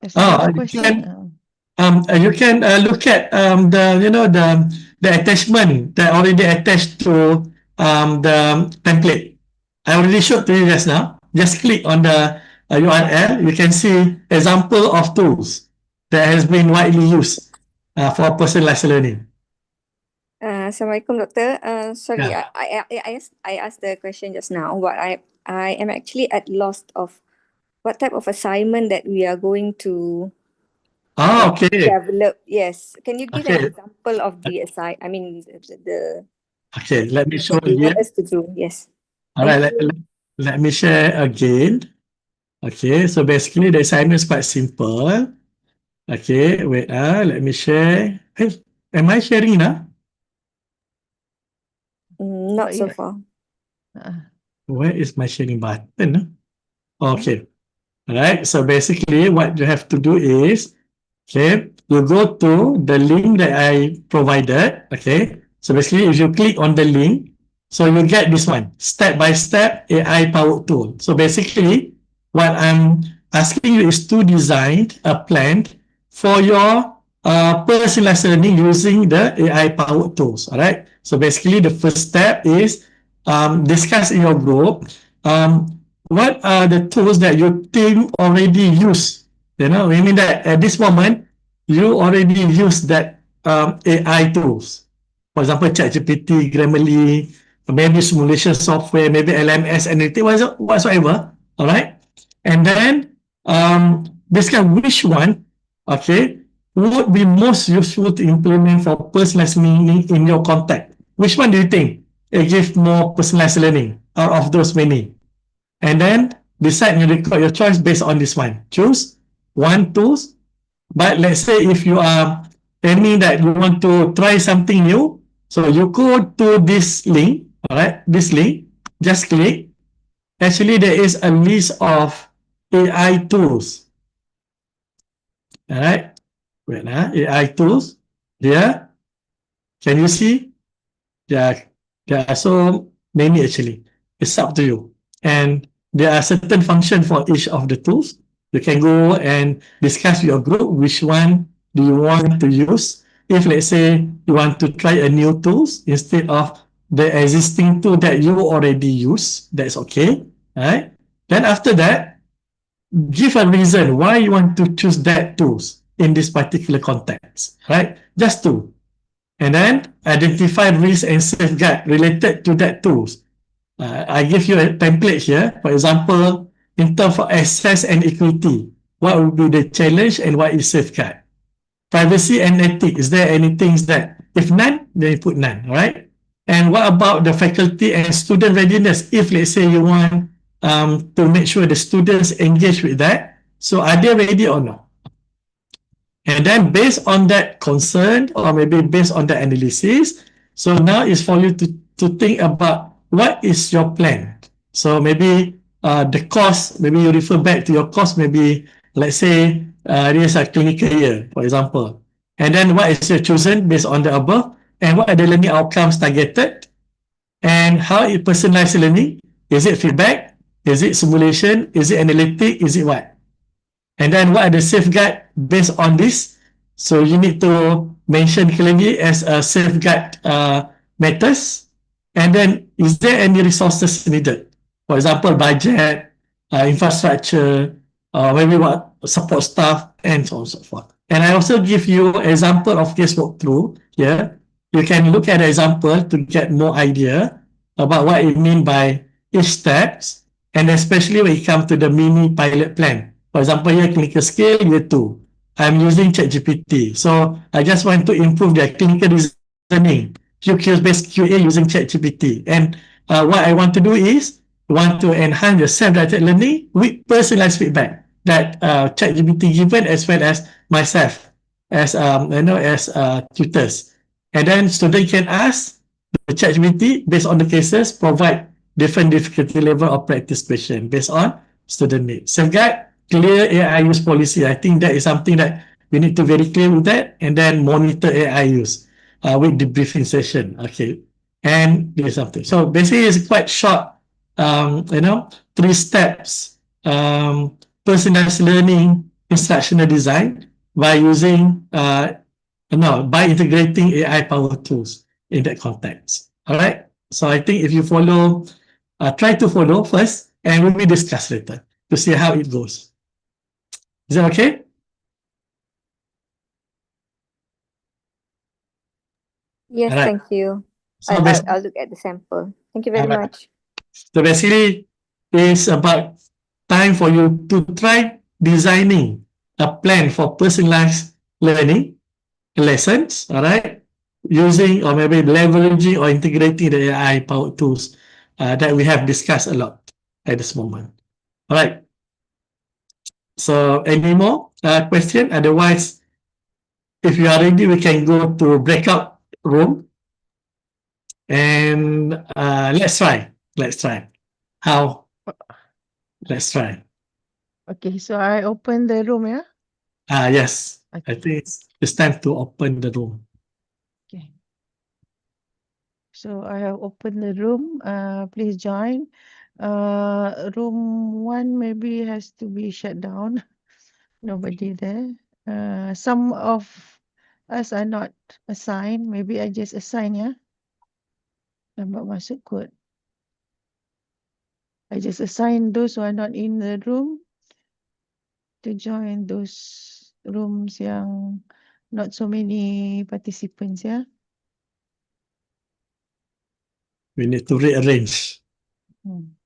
S1: There's a
S2: You
S1: question.
S2: can look at the attachment that already attached to the template. I already showed to you just now. Just click on the URL. You can see example of tools that has been widely used for personalized learning.
S5: Assalamualaikum, Doctor. Sorry,
S2: Yeah.
S5: I asked the question just now, but I am actually at loss of what type of assignment that we are going to
S2: Okay.
S5: develop. Yes, can you give an
S2: Okay.
S5: example of the I mean the
S2: Okay. Let me show
S5: that you want
S2: again.
S5: us to do? Yes.
S2: All right.
S5: Thank you.
S2: Let me share again. Okay. So basically, the assignment is quite simple. Okay. Wait. Let me share. Hey, am I sharing now?
S5: Not so far.
S2: Where is my sharing button? Okay. All right. So basically, what you have to do is, okay, you go to the link that I provided. Okay. So basically, if you click on the link, so you get this one, step-by-step AI powered tool. So basically, what I'm asking you is to design a plan for your personalized learning using the AI powered tools. All right. So basically, the first step is discuss in your group what are the tools that your team already use. You know, meaning that at this moment you already use that AI tools. For example, ChatGPT, Grammarly, maybe simulation software, maybe LMS, anything whatsoever. All right, and then basically which one, okay, would be most useful to implement for personalized learning in your context? Which one do you think it gives more personalized learning out of those many? And then decide and record your choice based on this one. Choose one tools. But let's say if you are aiming that you want to try something new, so you go to this link, all right, this link, just click. Actually, there is a list of AI tools. All right, wait, AI tools. Here, can you see? There are so many actually. It's up to you. And there are certain functions for each of the tools. You can go and discuss with your group which one do you want to use. If let's say you want to try a new tools instead of the existing tool that you already use, that's okay. Right? Then after that, give a reason why you want to choose that tools in this particular context. Right? Just two. And then identify risk and safeguard related to that tools. I give you a template here. For example, in terms of access and equity, what would be the challenge and what is safeguard? Privacy and ethics, is there any things that, if none, then you put none, all right? And what about the faculty and student readiness? If let's say you want to make sure the students engage with that, so are they ready or not? And then based on that concern or maybe based on the analysis, so now it's for you to think about what is your plan. So maybe the cost, maybe you refer back to your cost, maybe let's say it is a clinical year, for example. And then what is your chosen based on the above? And what are the learning outcomes targeted? And how is personalized learning? Is it feedback? Is it simulation? Is it analytic? Is it what? And then what are the safeguard based on this? So you need to mention clearly as a safeguard matters. And then is there any resources needed? For example, budget, infrastructure, maybe what support staff, and so on and so forth. And I also give you example of case walkthrough here. You can look at the example to get more idea about what it mean by each steps, and especially when it comes to the mini pilot plan. For example, here clinical skill year 2. I'm using ChatGPT. So I just want to improve their clinical reasoning, QQ-based QA using ChatGPT. And what I want to do is want to enhance the self-directed learning with personalized feedback that ChatGPT given as well as myself as as tutors. And then student can ask the ChatGPT based on the cases, provide different difficulty level of practice question based on student needs. Safeguard, clear AI use policy. I think that is something that we need to very clear with that, and then monitor AI use with debriefing session. Okay, and there's something. So basically, it's quite short. 3 steps. Personalized learning, instructional design by using by integrating AI powered tools in that context. All right. So I think if you follow, try to follow first, and we will discuss later to see how it goes. Is that okay?
S5: Yes,
S2: Alright.
S5: thank you.
S2: So,
S5: I'll look at the sample. Thank you very
S2: Alright.
S5: much.
S2: so basically, it's about time for you to try designing a plan for personalized learning lessons, all right, using or maybe leveraging or integrating the AI powered tools that we have discussed a lot at this moment. All right. So, any more question? Otherwise, if you are ready, we can go to breakout room and let's try. Let's try. How? Let's try.
S1: Okay, so I open the room, yeah?
S2: Yes. I
S1: Okay,
S2: think it's time to open the room.
S1: okay. So I have opened the room. Please join. Room 1 maybe has to be shut down. Nobody there. Some of us are not assigned. Maybe I just assign, yeah? Nampak masuk kot. I just assign those who are not in the room to join those rooms yang not so many participants, yeah?
S2: We need to rearrange.
S1: Hmm.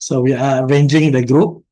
S2: So we are arranging the group.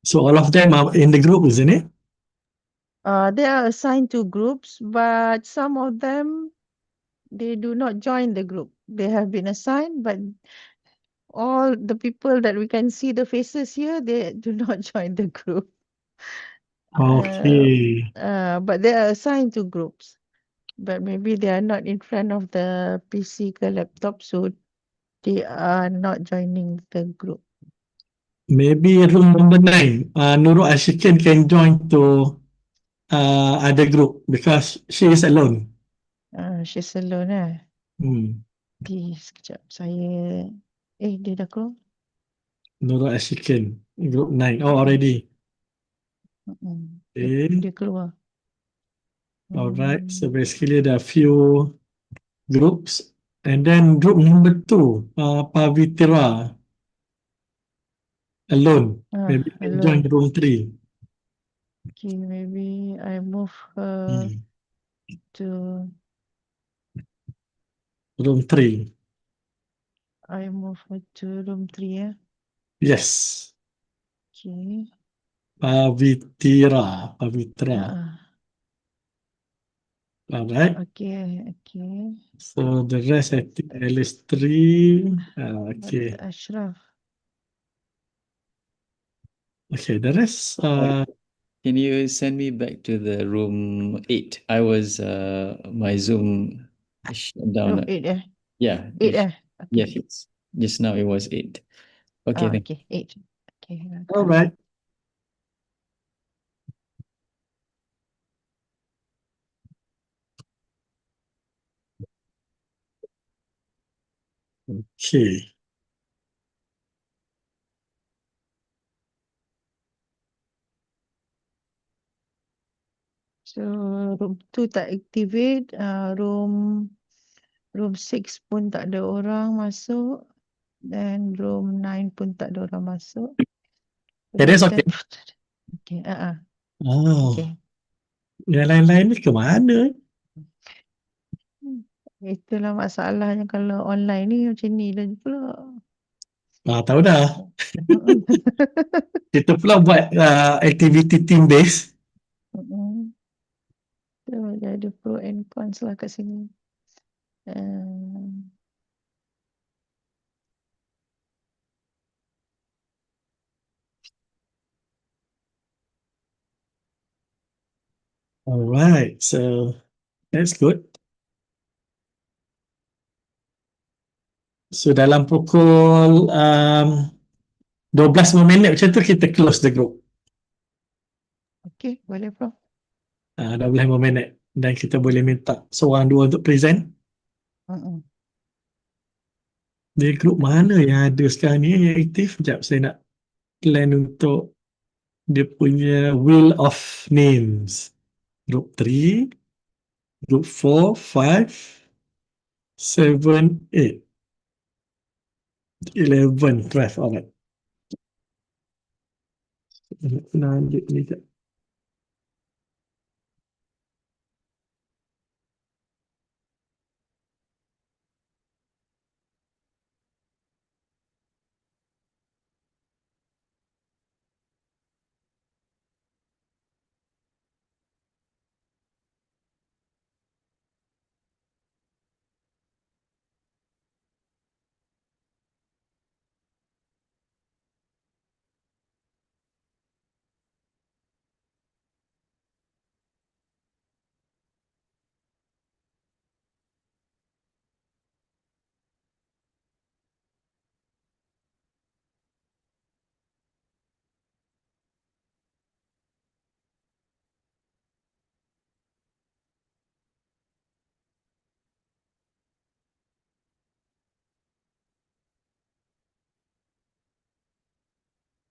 S2: So all of them are in the group, isn't it?
S1: They are assigned to groups, but some of them, they do not join the group. They have been assigned, but all the people that we can see the faces here, they do not join the group.
S2: Okay.
S1: But they are assigned to groups. But maybe they are not in front of the PC ke laptop, so they are not joining the group.
S2: Maybe room number 9, Nurul Ashikin can join to other group because she is alone.
S1: She's alone eh.
S2: Hmm.
S1: Sekejap. Saya... dia dah keluar?
S2: Nurul Ashikin, group 9. Oh, already. Okay.
S1: Dia keluar.
S2: All right. So basically there are few groups. And then group number 2, Pavitra, alone. Maybe can join
S1: Alone.
S2: room 3.
S1: Okay, maybe I move her
S2: Hmm.
S1: to...
S2: Room 3.
S1: I move her to room 3 ya.
S2: Yes.
S1: Okay.
S2: Pavitra.
S1: Uh,
S2: All right.
S1: okay.
S2: So the rest I think at least 3. Okay.
S1: Dr. Ashraf.
S2: Okay, the rest
S6: Can you send me back to the room 8? I was my Zoom shut down.
S1: Room 8 eh?
S6: Yeah.
S1: 8 eh? Okay.
S6: Yes, yes. Just now it was 8. Okay, thank
S1: Okay, 8. Okay.
S2: all right. Okay.
S1: So room 2 tak activate, room 6 pun tak ada orang masuk, dan room 9 pun tak ada orang masuk.
S2: Okay, that's
S1: Room
S2: okay.
S1: 10 pun tak ada. Okay,
S2: Oh,
S1: okay.
S2: yang lain-lain ni ke mana?
S1: Itulah masalahnya kalau online ni macam ni lah pula.
S2: Tahu dah. Kita pula buat activity team based.
S1: So, ada pro and cons lah kat sini.
S2: Alright, so that's good. So dalam pukul 12 minit macam tu kita close the group.
S1: Okay, boleh Prof.
S2: 12 minit. Dan kita boleh minta seorang dua untuk present. Di group mana yang ada sekarang ni yang aktif? Sekejap saya nak plan untuk dia punya wheel of names. Group 3, group 4, 5, 7, 8, 11, 12. Alright. Lanjut ni sekejap.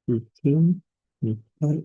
S2: Okay. Alright.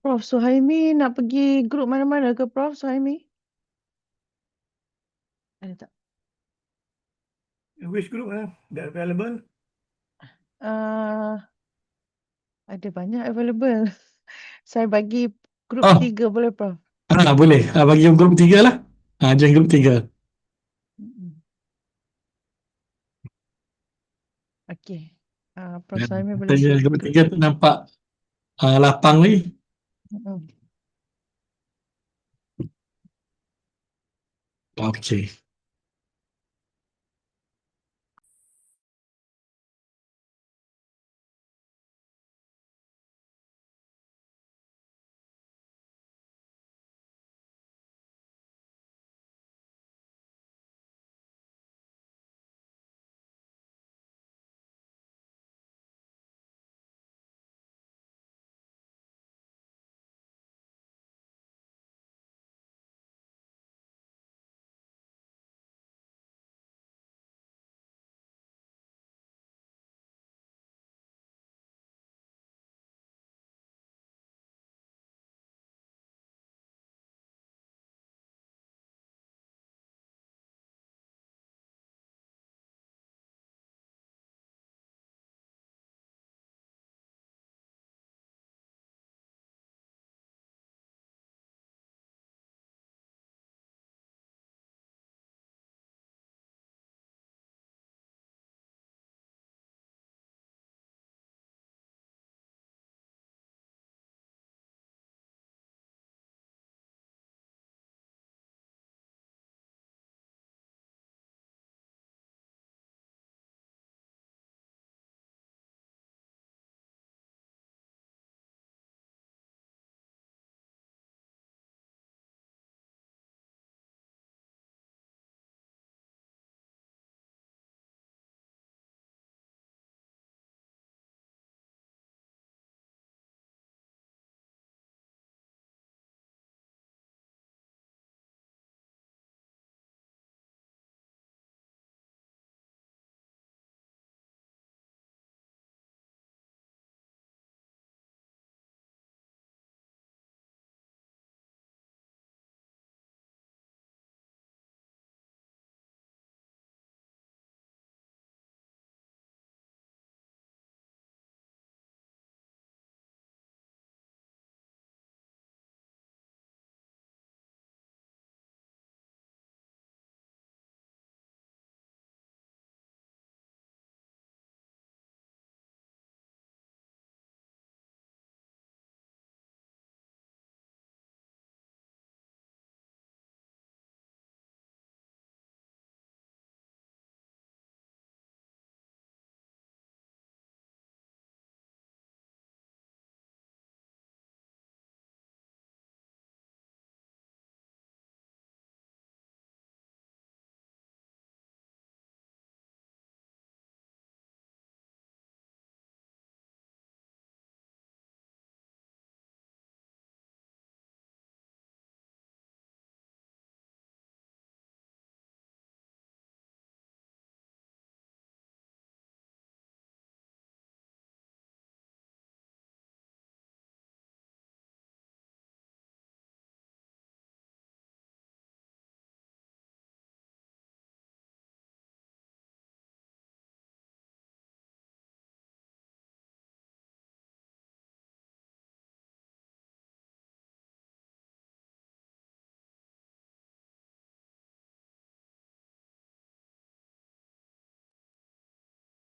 S1: Prof Suhaimi nak pergi grup mana-mana ke Prof Suhaimi? Ada tak?
S2: Which group that available?
S1: Uh, ada banyak available. Saya bagi grup
S2: Oh,
S1: 3 boleh Prof?
S2: boleh. Bagi grup 3 lah. Join grup 3.
S1: Mm-mm. Okey. Prof Suhaimi boleh
S2: Tanya
S1: bagi
S2: grup
S1: grup
S2: 3 tu nampak lapang ni.
S1: Mm-mm.
S2: Okey.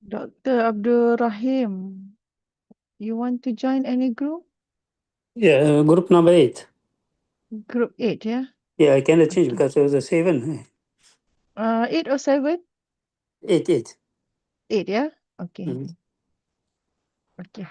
S1: Dr. Abdul Rahim, you want to join any group?
S7: Yeah, group number 8.
S1: Group 8, yeah?
S7: Yeah, I cannot change
S1: Okay.
S7: because it was a 7.
S1: 8 or 7?
S7: 8, 8.
S1: 8, yeah? Okay.
S7: Mhm.
S1: Okay.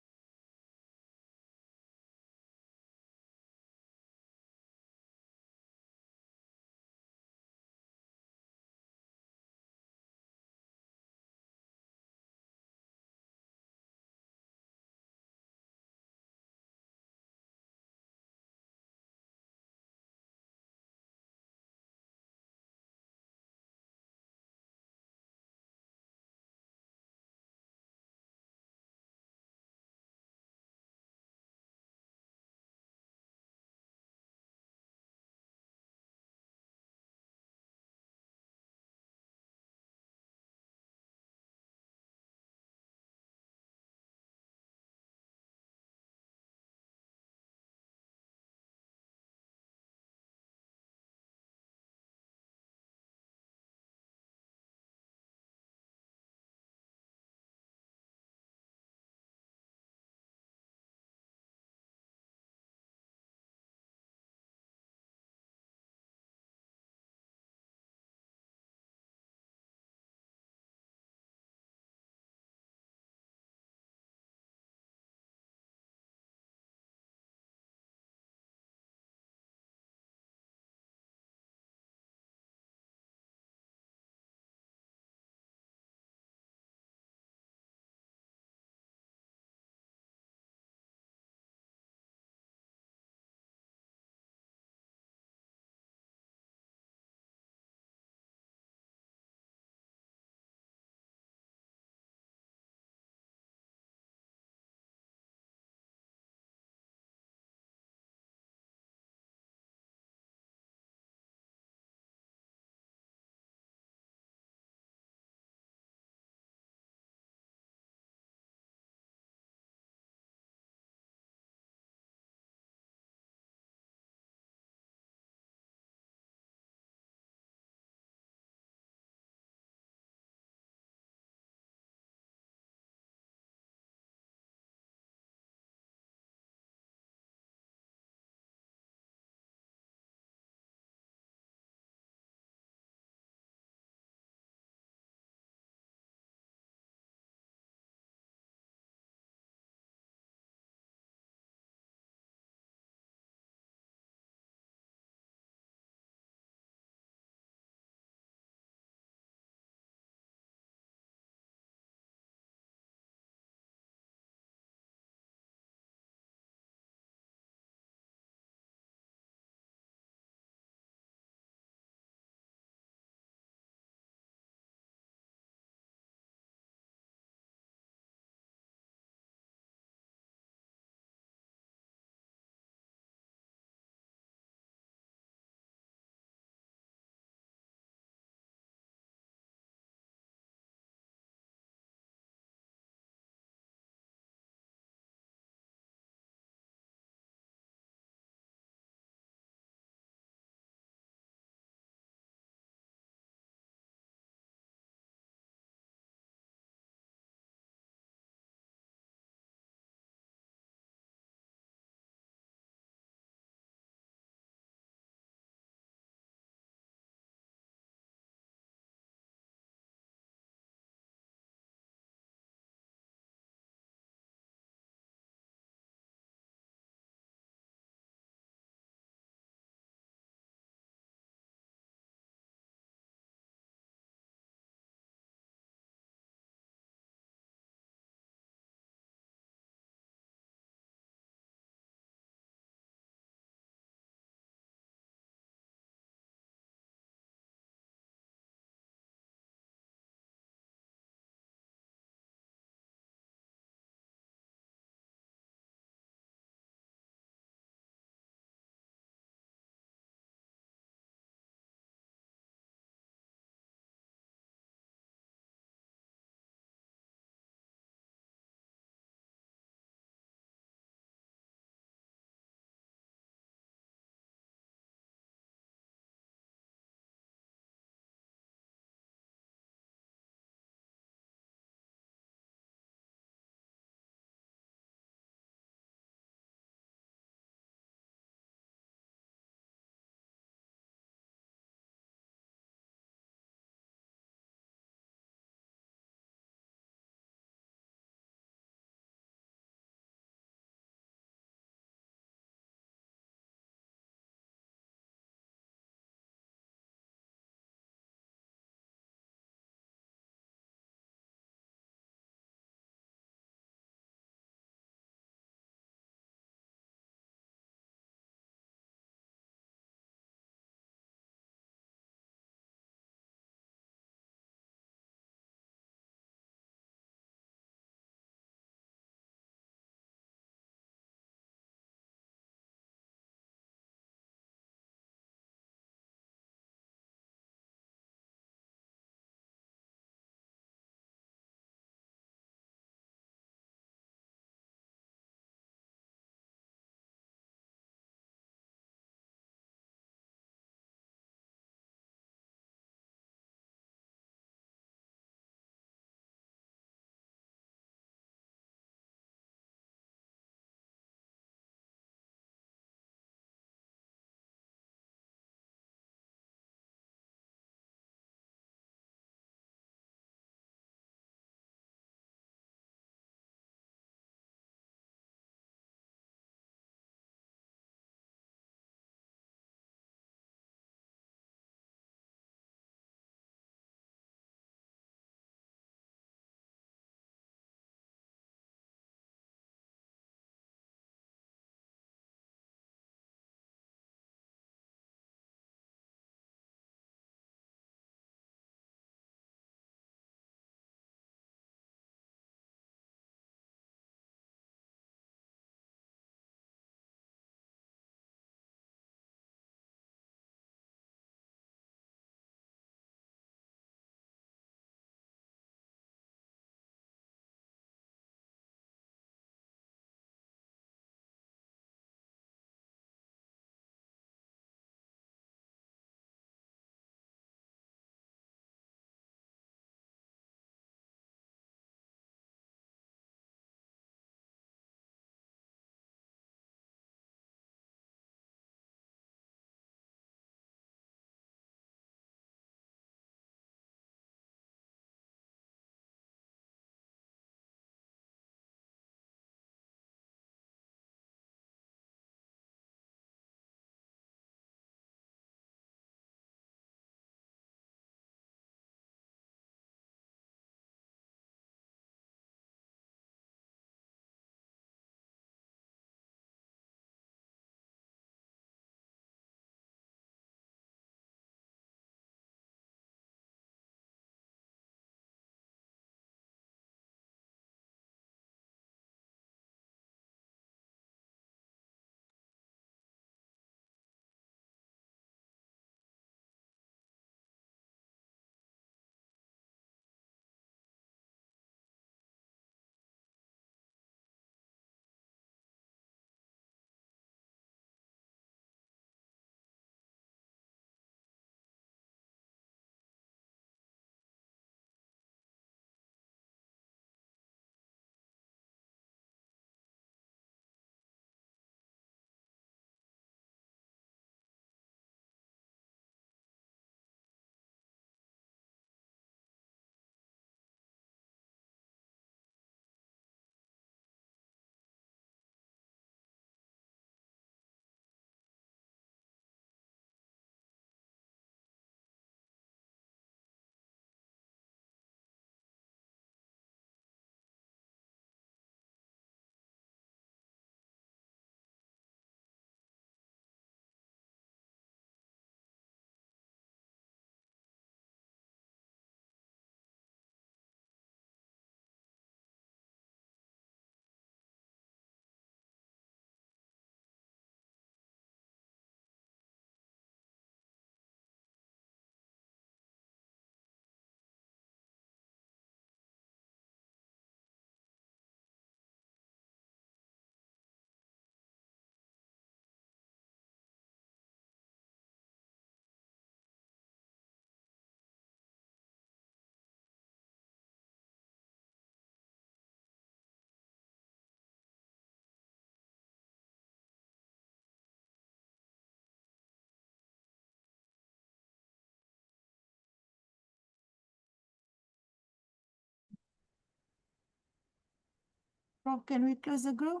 S1: Prof, can we close the group?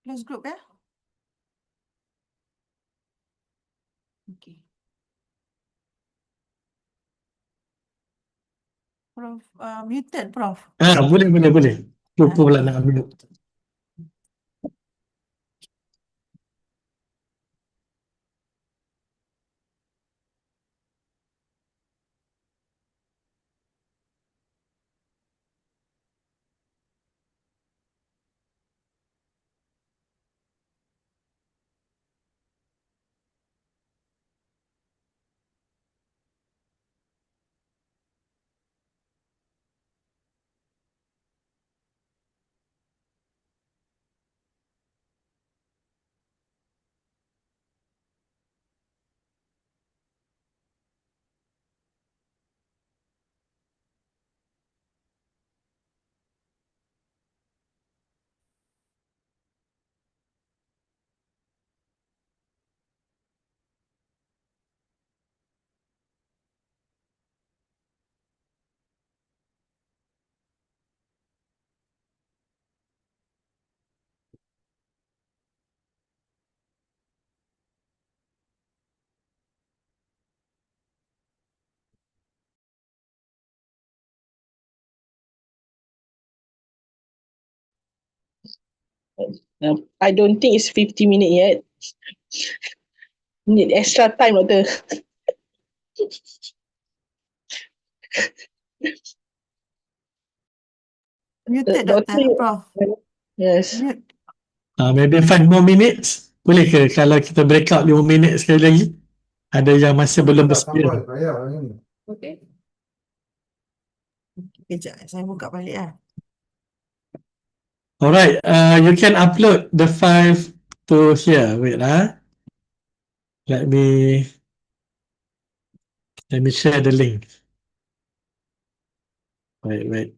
S1: Close group, yeah? Okay. Prof, muted, Prof.
S2: Boleh. Lupa pula nak ambil.
S8: I don't think it's 50 minutes yet. Need extra time, Doctor.
S1: Muted,
S8: Doctor,
S1: Prof.
S8: yes.
S1: Mute.
S2: Maybe 5 more minutes. Boleh ke kalau kita break out 5 minit sekali lagi? Ada yang masih belum bersedia.
S8: Okay.
S1: Kejap, saya buka balik lah.
S2: Alright, you can upload the file to here. Wait Let me share the link. Wait.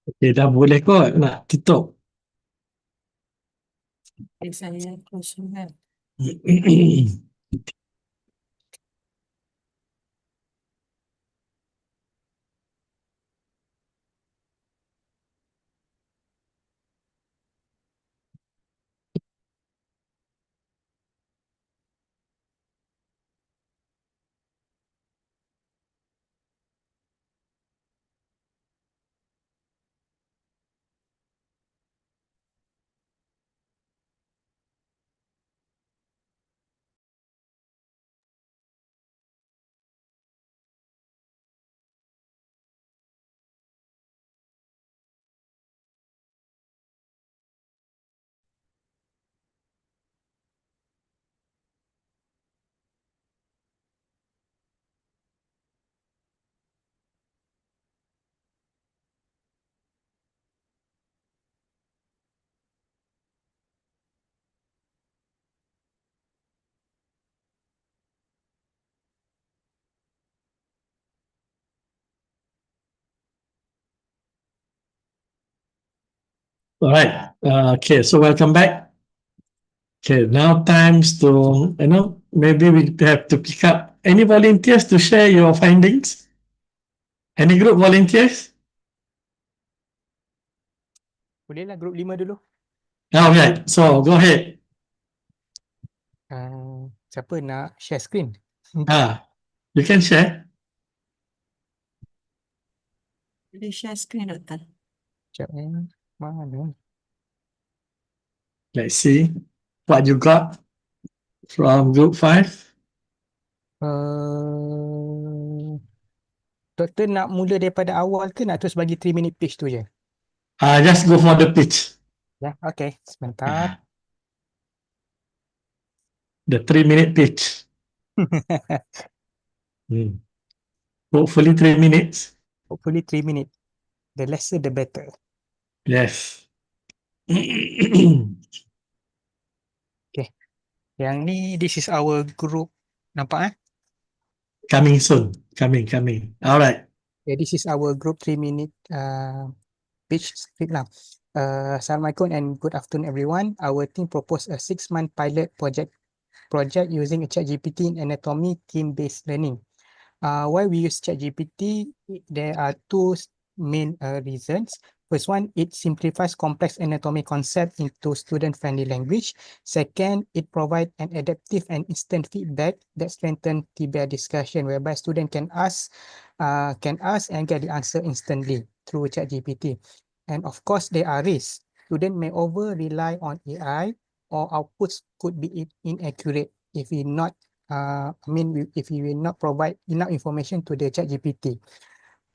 S2: Okay, dah boleh kot nak tutup.
S9: Saya kosongan.
S2: All right. Okay, so welcome back. Okay, now times to, maybe we have to pick up any volunteers to share your findings? Any group volunteers?
S10: Bolehlah grup 5 dulu.
S2: All right, so go ahead.
S10: Siapa nak share screen?
S2: You can share.
S9: Boleh share screen, Doktor.
S10: Sekejap mana?
S2: Let's see what you got from group 5.
S10: Doktor nak mula daripada awal ke nak terus bagi 3-minute pitch tu je?
S2: Just go for the pitch.
S10: Ya, okay. Sebentar.
S2: The 3-minute pitch. Hopefully 3 minutes.
S10: Hopefully 3 minutes. The lesser the better.
S2: Yes.
S10: Okay. Yang ni, this is our group. Nampak
S2: Coming soon. Coming. All right.
S10: Yeah, this is our group 3-minute pitch script lah. Assalamualaikum and good afternoon everyone. Our team proposed a 6-month pilot project using a ChatGPT in anatomy team-based learning. Why we use ChatGPT? There are two main reasons. First one, it simplifies complex anatomy concept into student-friendly language. Second, it provides an adaptive and instant feedback that strengthens TBR discussion, whereby student can ask and get the answer instantly through ChatGPT. And of course, there are risks. Student may over-rely on AI, or outputs could be inaccurate if we not if we will not provide enough information to the ChatGPT.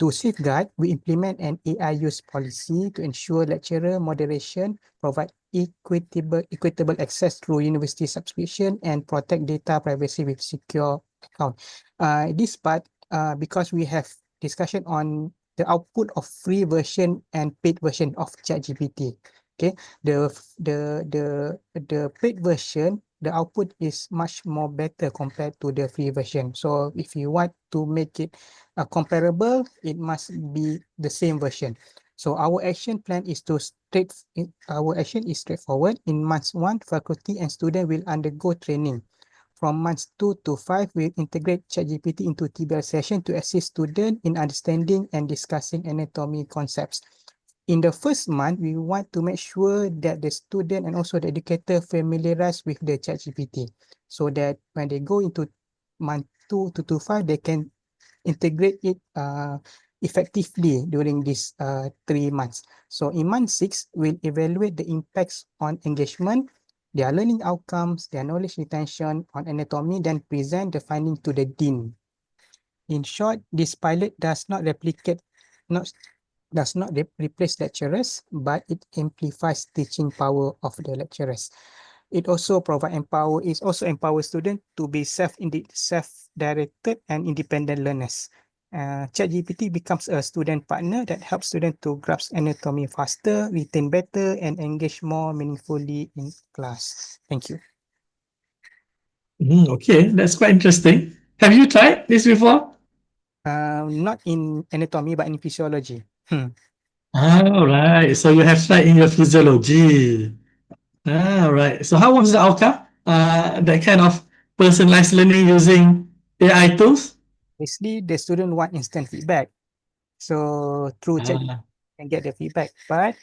S10: To safeguard, we implement an AI use policy to ensure lecturer moderation, provide equitable access through university subscription, and protect data privacy with secure account. This part, because we have discussion on the output of free version and paid version of ChatGPT. Okay, the paid version, the output is much more better compared to the free version. So if you want to make it comparable, it must be the same version. So our action plan is straightforward. In months 1, faculty and student will undergo training. From months 2 to 5, we integrate ChatGPT into TBR session to assist students in understanding and discussing anatomy concepts. In the first month, we want to make sure that the student and also the educator familiarize with the ChatGPT, so that when they go into month 2 to 5, they can integrate it effectively during these 3 months. So in month 6, we'll evaluate the impacts on engagement, their learning outcomes, their knowledge retention on anatomy, then present the finding to the dean. In short, this pilot does not replace lecturers, but it amplifies teaching power of the lecturers. It also empowers students to be self-directed and independent learners. ChatGPT becomes a student partner that helps students to grasp anatomy faster, retain better, and engage more meaningfully in class. Thank you.
S2: Okay, that's quite interesting. Have you tried this before?
S10: Not in anatomy, but in physiology.
S2: All right. So you have tried in your physiology. All right. So how was the outcome? That kind of personalized learning using AI tools?
S10: Basically, the student want instant feedback. So through chat
S2: Ah,
S10: and get the feedback, but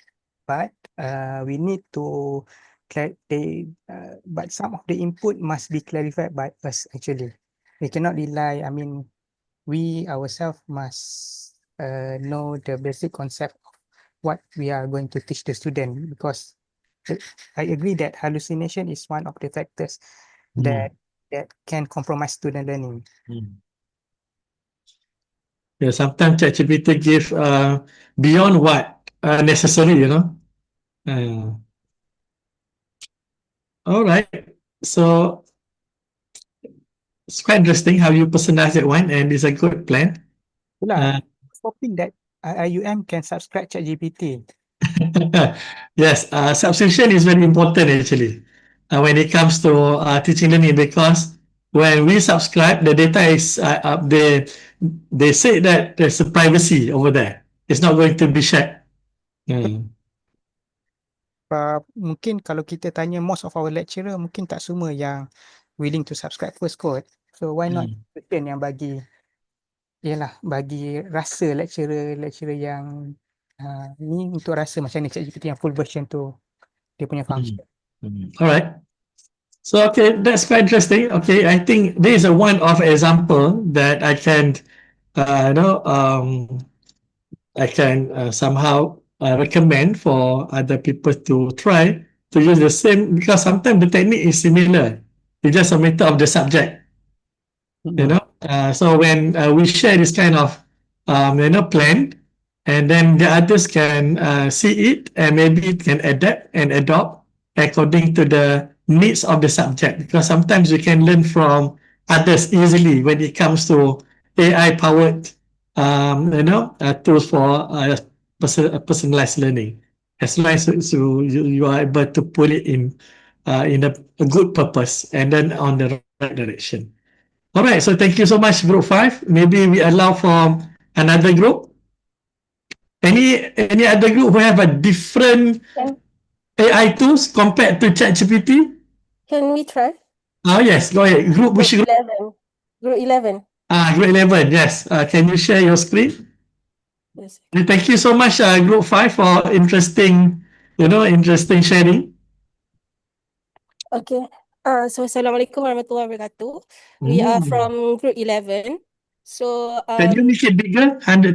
S10: we need to but some of the input must be clarified by us actually. We cannot rely. I mean, we ourselves must know the basic concept of what we are going to teach the student because I agree that hallucination is one of the factors that can compromise student learning.
S2: Yeah, sometimes ChatGPT give beyond what necessary, you know. Uh, all right. So it's quite interesting how you personalize that one, and it's a good plan.
S10: Itulah, hoping that IUM can subscribe ChatGPT.
S2: Yes, subscription is very important actually when it comes to teaching learning because when we subscribe, the data is they say that there's a privacy over there. It's not going to be shared. Hmm.
S10: Mungkin kalau kita tanya most of our lecturer, mungkin tak semua yang willing to subscribe first kot. So why not student yang bagi rasa lecturer yang ni untuk rasa macam ni ChatGPT yang full version tu dia punya function.
S2: All right. So okay, that's quite interesting. Okay, I think this is a one of example that I can, you know, I can somehow recommend for other people to try to use the same because sometimes the technique is similar. It's just a matter of the subject, you know. So when we share this kind of, you know, plan, and then the others can see it and maybe can adapt and adopt according to the needs of the subject. Because sometimes you can learn from others easily when it comes to AI powered, you know, tools for personalized learning. As long as you are able to put it in a good purpose and then on the right direction. All right, so thank you so much, Group 5. Maybe we allow for another group. Any other group who have a different AI tools compared to ChatGPT?
S11: Can we try?
S2: Oh, yes, go ahead. Group, which group?
S11: 11. Group 11.
S2: Group 11, yes. Can you share your screen?
S11: Yes.
S2: And thank you so much, Group 5, for interesting, you know, interesting sharing.
S11: Okay. So Assalamualaikum warahmatullahi wabarakatuh. We are from group 11. So
S2: Can you make it bigger? 125?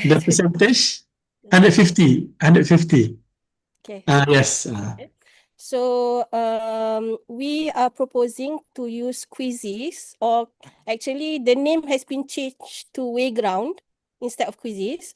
S2: The percentage? 150. 150.
S11: Okay.
S2: Yes.
S11: So we are proposing to use quizzes, or actually the name has been changed to Wayground instead of quizzes.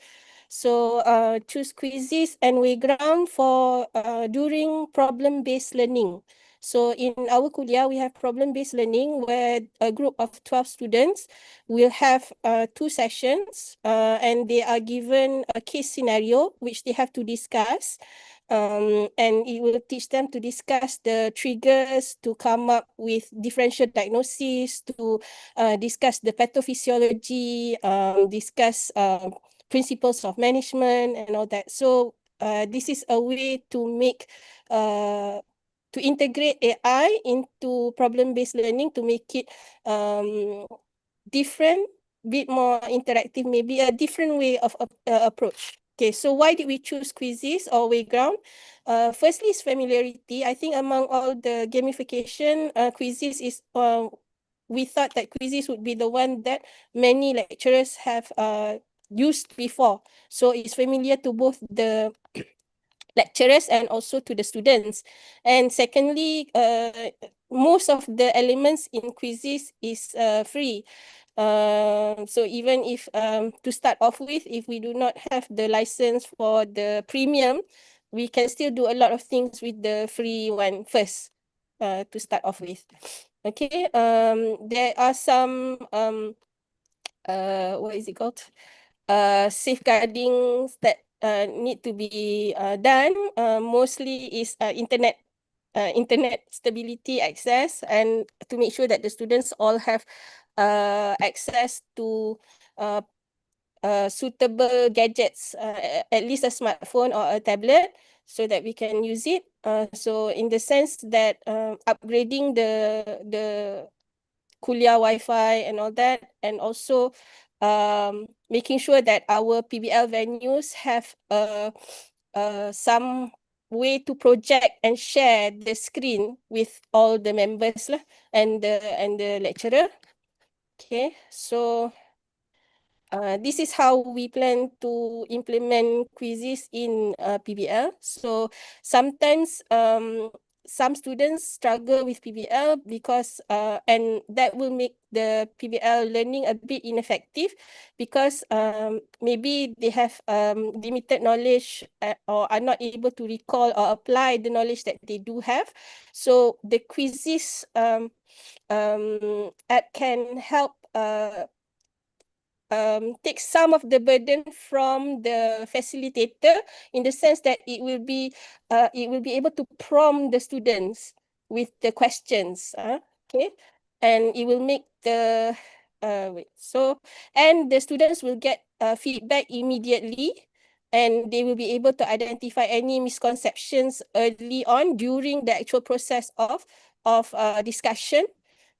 S11: So choose quizzes and Wayground for during problem-based learning. So in our kuliah, we have problem-based learning where a group of 12 students will have 2 sessions and they are given a case scenario which they have to discuss. And it will teach them to discuss the triggers, to come up with differential diagnosis, to discuss the pathophysiology, discuss principles of management and all that. So this is a way to make to integrate AI into problem-based learning to make it different, bit more interactive, maybe a different way of approach. Okay, so why did we choose quizzes or Wayground? Firstly is familiarity. I think among all the gamification, quizzes is we thought that quizzes would be the one that many lecturers have used before. So it's familiar to both the lecturers and also to the students. And secondly, most of the elements in quizzes is free. So even if to start off with, if we do not have the license for the premium, we can still do a lot of things with the free one first to start off with. Okay, there are some what is it called? Safeguardings that need to be done. Mostly is internet stability access, and to make sure that the students all have access to suitable gadgets, at least a smartphone or a tablet, so that we can use it. So in the sense that upgrading the kuliah Wi-Fi and all that, and also making sure that our PBL venues have some way to project and share the screen with all the members lah, and the lecturer. Okay, so this is how we plan to implement quizzes in PBL. So sometimes some students struggle with PBL because and that will make the PBL learning a bit ineffective, because maybe they have limited knowledge or are not able to recall or apply the knowledge that they do have. So the quizzes can help take some of the burden from the facilitator, in the sense that it will be able to prompt the students with the questions, okay, and it will make the and the students will get feedback immediately, and they will be able to identify any misconceptions early on during the actual process of discussion.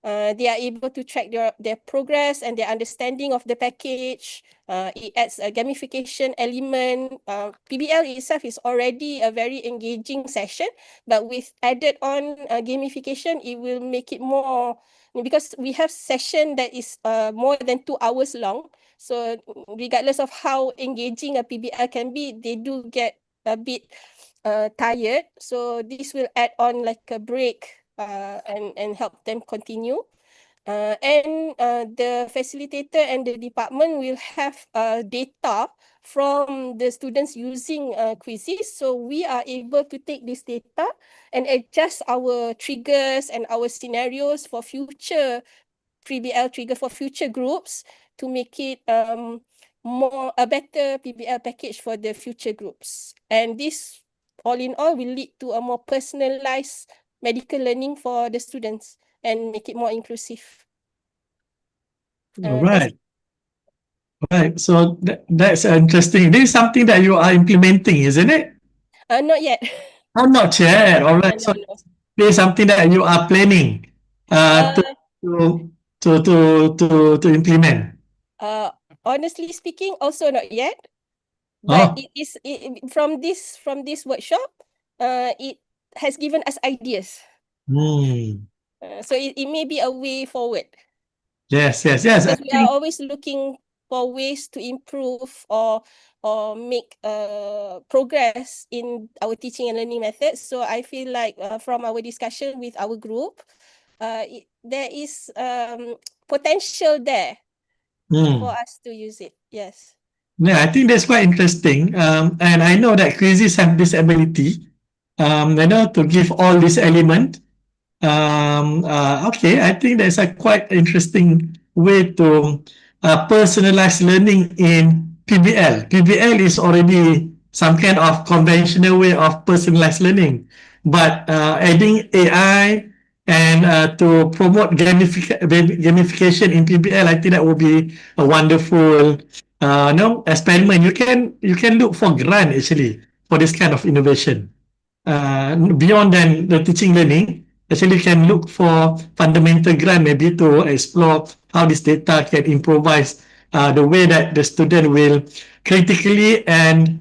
S11: They are able to track their progress and their understanding of the package. It adds a gamification element. PBL itself is already a very engaging session, but with added on gamification, it will make it more, because we have session that is more than 2 hours long. So regardless of how engaging a PBL can be, they do get a bit tired. So this will add on like a break and help them continue. And the facilitator and the department will have data from the students using quizzes. So we are able to take this data and adjust our triggers and our scenarios for future PBL trigger for future groups, to make it a better PBL package for the future groups. And this, all in all, will lead to a more personalized medical learning for the students and make it more inclusive.
S2: All right. Right. So that's interesting. This is something that you are implementing, isn't it?
S11: Not yet.
S2: Oh, not yet. All right. So
S11: No.
S2: this is something that you are planning to implement.
S11: Honestly speaking, also not yet. But from this workshop, it has given us ideas. So it may be a way forward.
S2: Yes.
S11: Because we are always looking for ways to improve or make progress in our teaching and learning methods. So I feel like from our discussion with our group, there is potential there for us to use it. Yes.
S2: Yeah, I think that's quite interesting. And I know that quizzes have this ability, to give all this element. Okay, I think that's a quite interesting way to personalize learning in PBL. PBL is already some kind of conventional way of personalized learning, but adding AI and to promote gamification in PBL, I think that would be a wonderful experiment. You can look for grant actually for this kind of innovation. Beyond than the teaching learning, actually can look for fundamental grant maybe to explore how this data can improvise the way that the student will critically and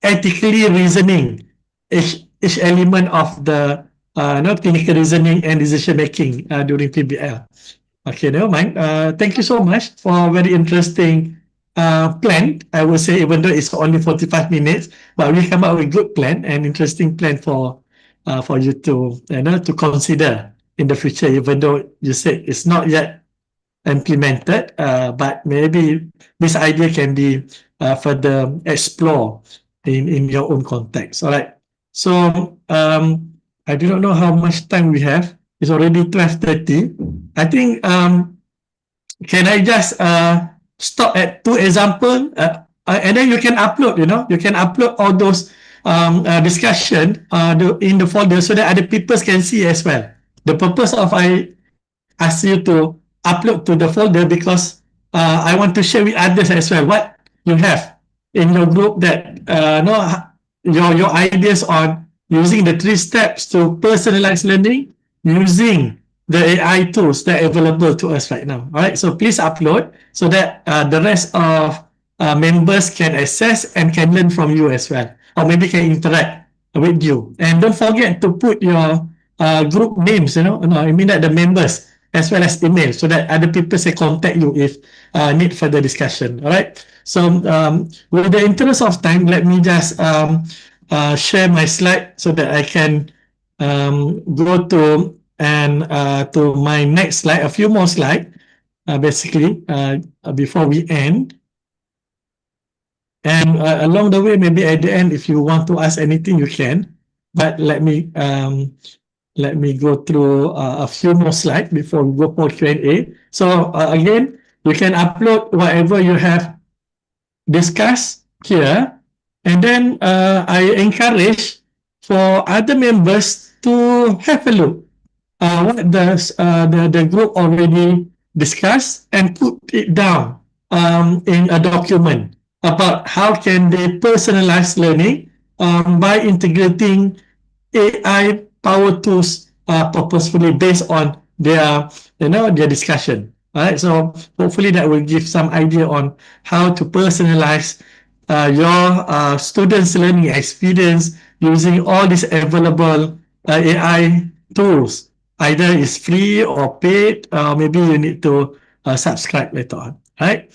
S2: ethically reasoning each element of the clinical reasoning and decision making during PBL. Okay, never mind. Thank you so much for a very interesting plan. I would say, even though it's only 45 minutes, but we come up with good plan and interesting plan for you to consider in the future, even though you said it's not yet implemented, but maybe this idea can be further explored in your own context. All right. So I do not know how much time we have. It's already 12:30. I think can I just stop at 2 example, and then you can upload. You can upload all those discussion in the folder so that other people can see as well. The purpose of I ask you to upload to the folder because I want to share with others as well what you have in your group that your ideas on using the 3 steps to personalize learning using the AI tools that are available to us right now. All right, so please upload so that the rest of members can access and can learn from you as well, or maybe can interact with you. And don't forget to put your group names, I mean that the members as well as email so that other people can contact you if need further discussion. All right. So with the interest of time, let me just share my slide so that I can go to to my next slide, a few more slides, basically, before we end. And along the way, maybe at the end, if you want to ask anything, you can. But let me go through a few more slides before we go for Q&A. So again, you can upload whatever you have discussed here. And then I encourage for other members to have a look what the group already discussed and put it down in a document about how can they personalize learning by integrating AI power tools purposefully based on their discussion. All right, so hopefully that will give some idea on how to personalize your students' learning experience using all these available AI tools. Either it's free or paid, maybe you need to subscribe later on. Right?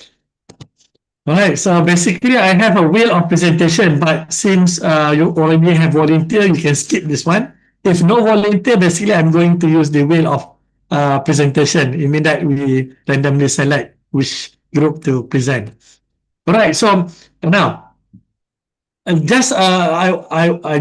S2: All right, so basically I have a wheel of presentation, but since you already have volunteer, you can skip this one. If no volunteer, basically I'm going to use the wheel of presentation. It means that we randomly select which group to present. All right, so now, I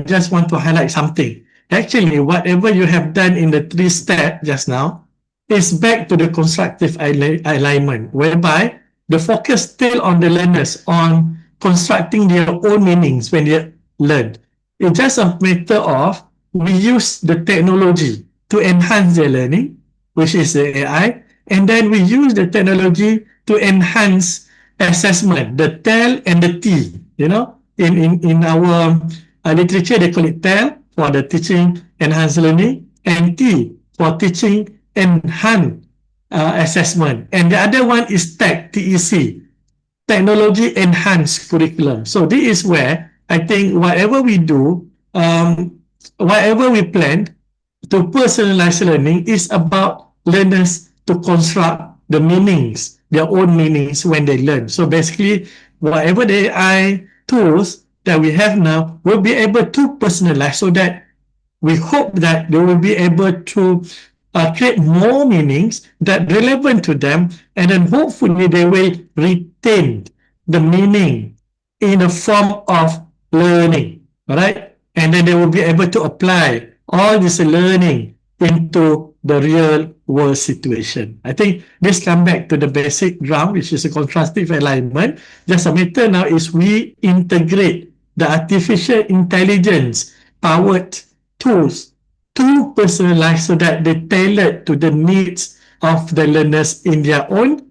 S2: just want to highlight something. Actually, whatever you have done in the 3 steps just now is back to the constructive alignment, whereby the focus still on the learners on constructing their own meanings when they learn. It's just a matter of we use the technology to enhance their learning, which is the AI, and then we use the technology to enhance assessment, the TEL and the T. In our literature, they call it TEL for the teaching enhanced learning and T for teaching enhanced assessment. And the other one is TEC, TEC, technology enhanced curriculum. So this is where I think whatever we do, whatever we plan to personalize learning is about learners to construct the meanings, their own meanings when they learn. So basically, whatever the AI tools that we have now will be able to personalize so that we hope that they will be able to create more meanings that relevant to them, and then hopefully they will retain the meaning in the form of learning, all right? And then they will be able to apply all this learning into the real world situation. I think this comes back to the basic ground, which is a contrastive alignment. Just a matter now is we integrate the artificial intelligence powered tools to personalize so that they tailor to the needs of the learners in their own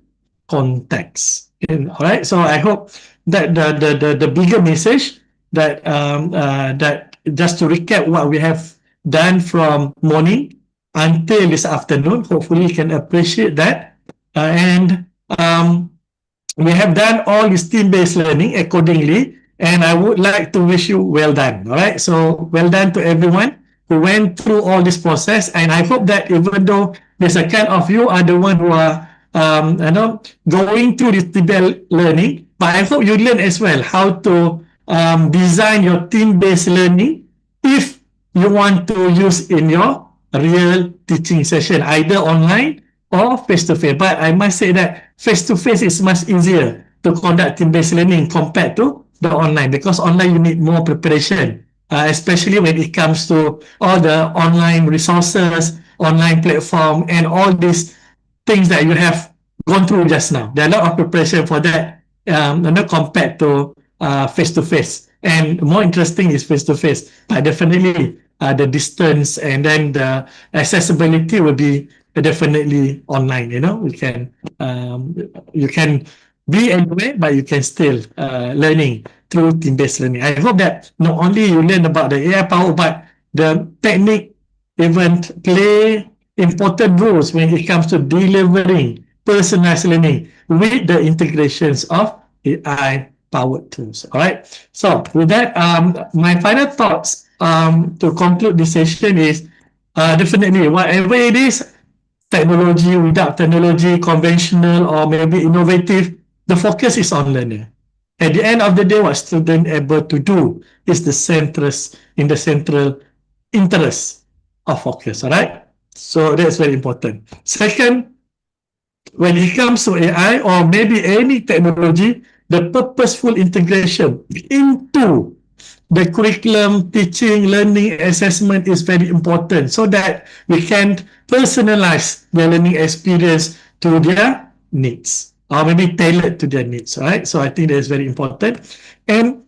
S2: context. All right, so I hope that the bigger message that that just to recap what we have done from morning until this afternoon, hopefully you can appreciate that. And we have done all this team-based learning accordingly, and I would like to wish you well done. All right, so well done to everyone who went through all this process, and I hope that even though there's a kind of you are the one who are going through this team-based learning, but I hope you learn as well how to design your team-based learning if you want to use in your real teaching session, either online or face-to-face. But I must say that face-to-face is much easier to conduct team-based learning compared to the online, because online you need more preparation, especially when it comes to all the online resources, online platform, and all these things that you have gone through just now. There are a lot of preparation for that, compared to face-to-face. And more interesting is face-to-face, but definitely the distance and then the accessibility will be definitely online. You can be anywhere, but you can still learning through team-based learning. I hope that not only you learn about the AI power, but the technique even play important roles when it comes to delivering personalized learning with the integrations of AI powered tools. All right. So with that, my final thoughts to conclude this session is definitely whatever it is, technology, without technology, conventional or maybe innovative, the focus is on learner. At the end of the day, what student able to do is the central interest of focus. All right. So that's very important. Second, when it comes to AI or maybe any technology, the purposeful integration into the curriculum, teaching, learning, assessment is very important so that we can personalize the learning experience to their needs or maybe tailored to their needs, right? So I think that is very important. And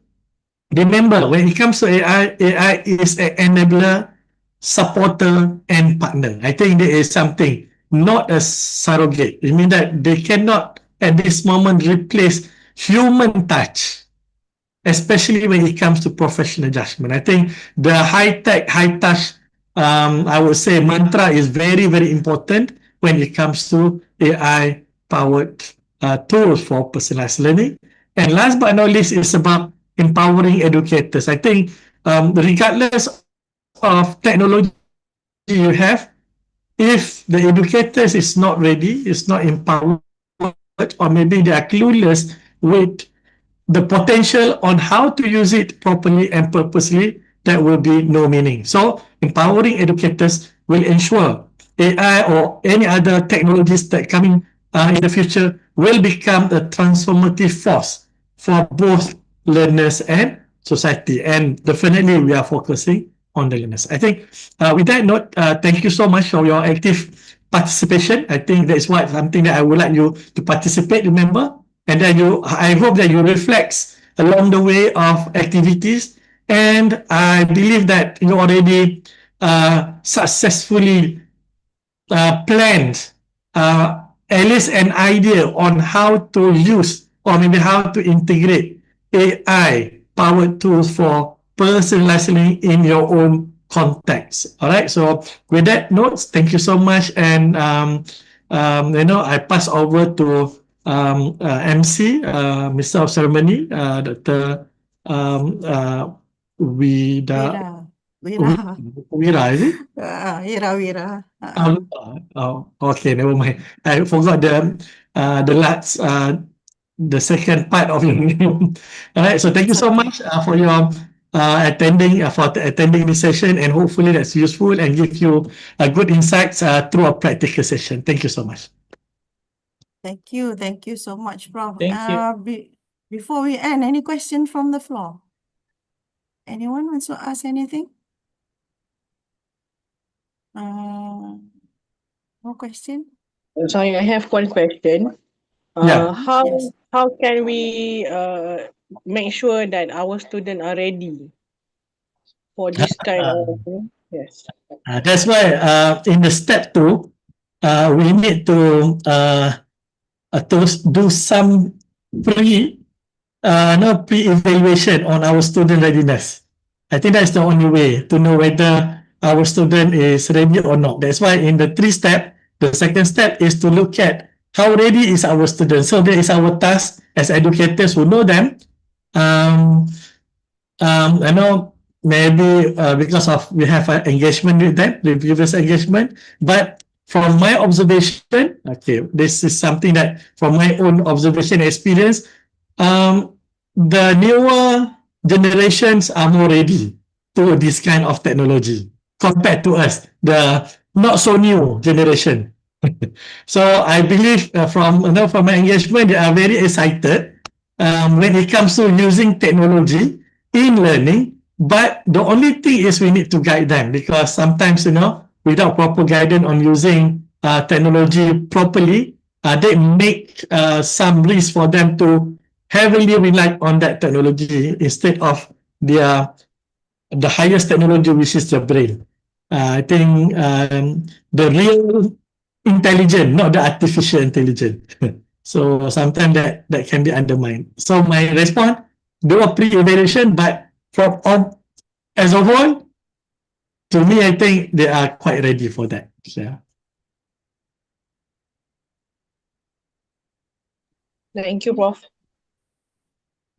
S2: remember, when it comes to AI is an enabler, supporter, and partner. I think there is something, not a surrogate. It means that they cannot, at this moment, replace human touch, especially when it comes to professional judgment. I think the high-tech, high-touch, I would say, mantra is very, very important when it comes to AI-powered tools for personalized learning. And last but not least, it's about empowering educators. I think regardless of technology you have, if the educators is not ready, is not empowered, or maybe they are clueless with the potential on how to use it properly and purposely, that will be no meaning. So empowering educators will ensure AI or any other technologies that coming in the future will become a transformative force for both learners and society. And definitely we are focusing on the learners. I think with that note, thank you so much for your active participation. I think that is something that I would like you to participate, remember, and then I hope that you reflect along the way of activities. And I believe that you already successfully planned at least an idea on how to use or maybe how to integrate AI powered tools for personalized learning in your own context. All right. So with that notes, thank you so much. And I pass over to MC, Mr. of Ceremony, Dr.
S9: Wira.
S2: Wira, is it?
S9: Wira.
S2: Okay, never mind. I forgot the last the second part of your name. All right, so thank you so much for your attending this session, and hopefully that's useful and give you good insights through a practical session. Thank you so much.
S9: Thank you so much, Prof.
S3: Thank you.
S9: Before we end, any question from the floor? Anyone wants to ask anything? No question?
S8: Sorry, I have one question.
S2: Yeah.
S9: Yes.
S8: How can we make sure that our students are ready for this kind of yes.
S2: That's why in the step 2, we need to do some pre-evaluation on our student readiness. I think that's the only way to know whether our student is ready or not. That's why in the 3 step, the second step is to look at how ready is our student. So that is our task as educators who know them. I know maybe because of we have an engagement with them, the previous engagement, but from my observation, okay, this is something that from my own observation experience, the newer generations are more ready to this kind of technology compared to us, the not so new generation. So I believe from my engagement, they are very excited when it comes to using technology in learning. But the only thing is we need to guide them, because sometimes, without proper guidance on using technology properly, they make some risk for them to heavily rely on that technology instead of the highest technology, which is the brain. I think the real intelligent, not the artificial intelligence. So sometimes that can be undermined. So my response, do a pre-evaluation, but from on as a whole, to me, I think they are quite ready for that. Yeah.
S8: Thank you, Prof.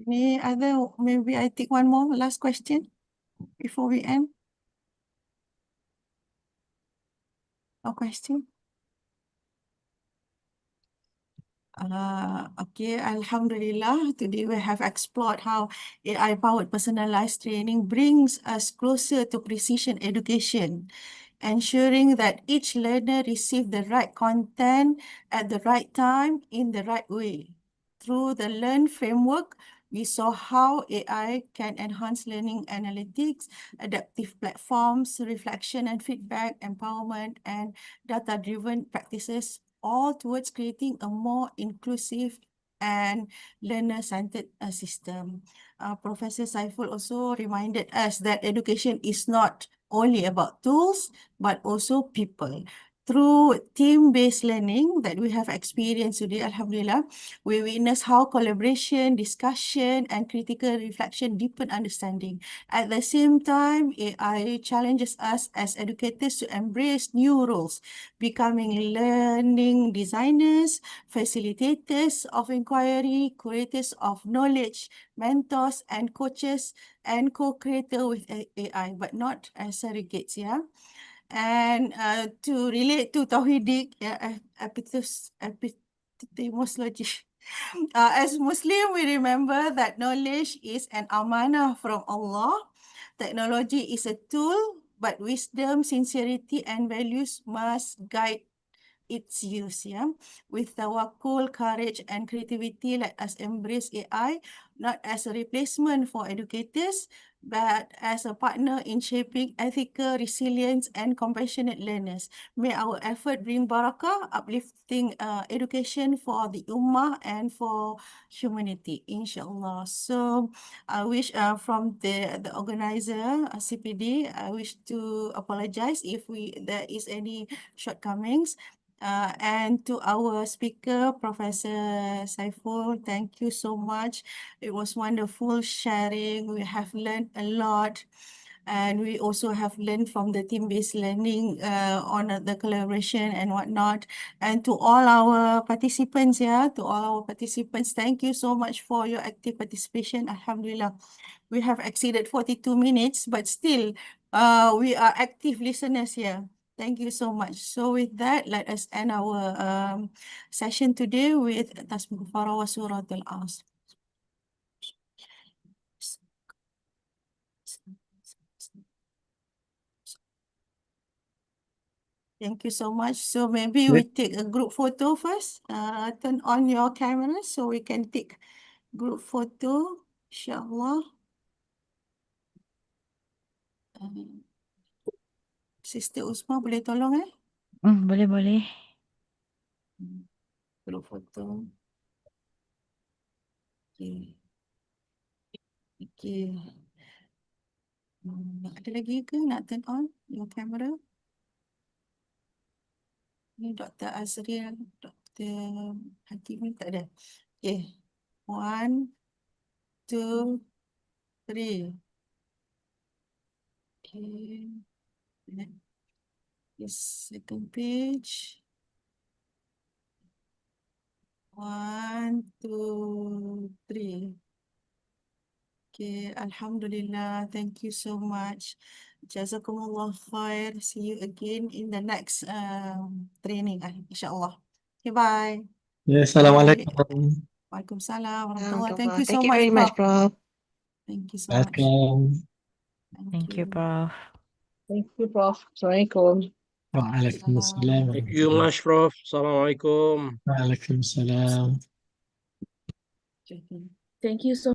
S9: Any other, maybe I take one more last question before we end. No question? Okay, Alhamdulillah, today we have explored how AI-powered personalized training brings us closer to precision education, ensuring that each learner receives the right content at the right time in the right way. Through the Learn framework, we saw how AI can enhance learning analytics, adaptive platforms, reflection and feedback, empowerment, and data-driven practices, all towards creating a more inclusive and learner-centered system. Professor Saiful also reminded us that education is not only about tools, but also people. Through team-based learning that we have experienced today, Alhamdulillah, we witness how collaboration, discussion, and critical reflection deepen understanding. At the same time, AI challenges us as educators to embrace new roles, becoming learning designers, facilitators of inquiry, curators of knowledge, mentors and coaches, and co-creator with AI, but not as surrogates, yeah. And to relate to Tauhidic epistemology, as Muslim, we remember that knowledge is an amanah from Allah. Technology is a tool, but wisdom, sincerity, and values must guide its use, yeah. With tawakkul, courage, and creativity, let us embrace AI not as a replacement for educators, but as a partner in shaping ethical, resilient, and compassionate learners. May our effort bring barakah, uplifting education for the ummah and for humanity, inshallah. So I wish from the organizer, CPD, I wish to apologize if there is any shortcomings. And to our speaker, Professor Saiful, thank you so much. It was wonderful sharing. We have learned a lot. And we also have learned from the team-based learning on the collaboration and whatnot. And to all our participants, thank you so much for your active participation. Alhamdulillah. We have exceeded 42 minutes, but still we are active listeners here. Thank you so much. So with that, let us end our session today with Tasbih Farah wa Suratul Asr. Thank you so much. So maybe we take a group photo first. Turn on your camera so we can take group photo, insyaAllah. Sister Usma boleh tolong
S1: Boleh.
S9: Group photo. Okay. Ada lagi ke nak turn on your camera? Ni Dr. Azriel, Dr. Hakim tak ada. Okay. 1, 2, 3. Okay. This second page. 1, 2, 3. Okay, Alhamdulillah. Thank you so much. Jazakumullah khair. See you again in the next training, insyaAllah. Okay, bye.
S2: Ya, Assalamualaikum.
S9: Waalaikumsalam warahmatullahi. Thank you so
S1: Thank you
S9: much,
S1: very much,
S9: Prof.
S1: Prof.
S9: Thank you so much.
S2: Welcome.
S1: Thank you, Prof.
S8: Thank you, Prof. Assalamualaikum.
S2: Waalaikumsalam.
S12: Thank you much, Prof. Assalamualaikum.
S2: Waalaikumsalam.
S9: Thank you so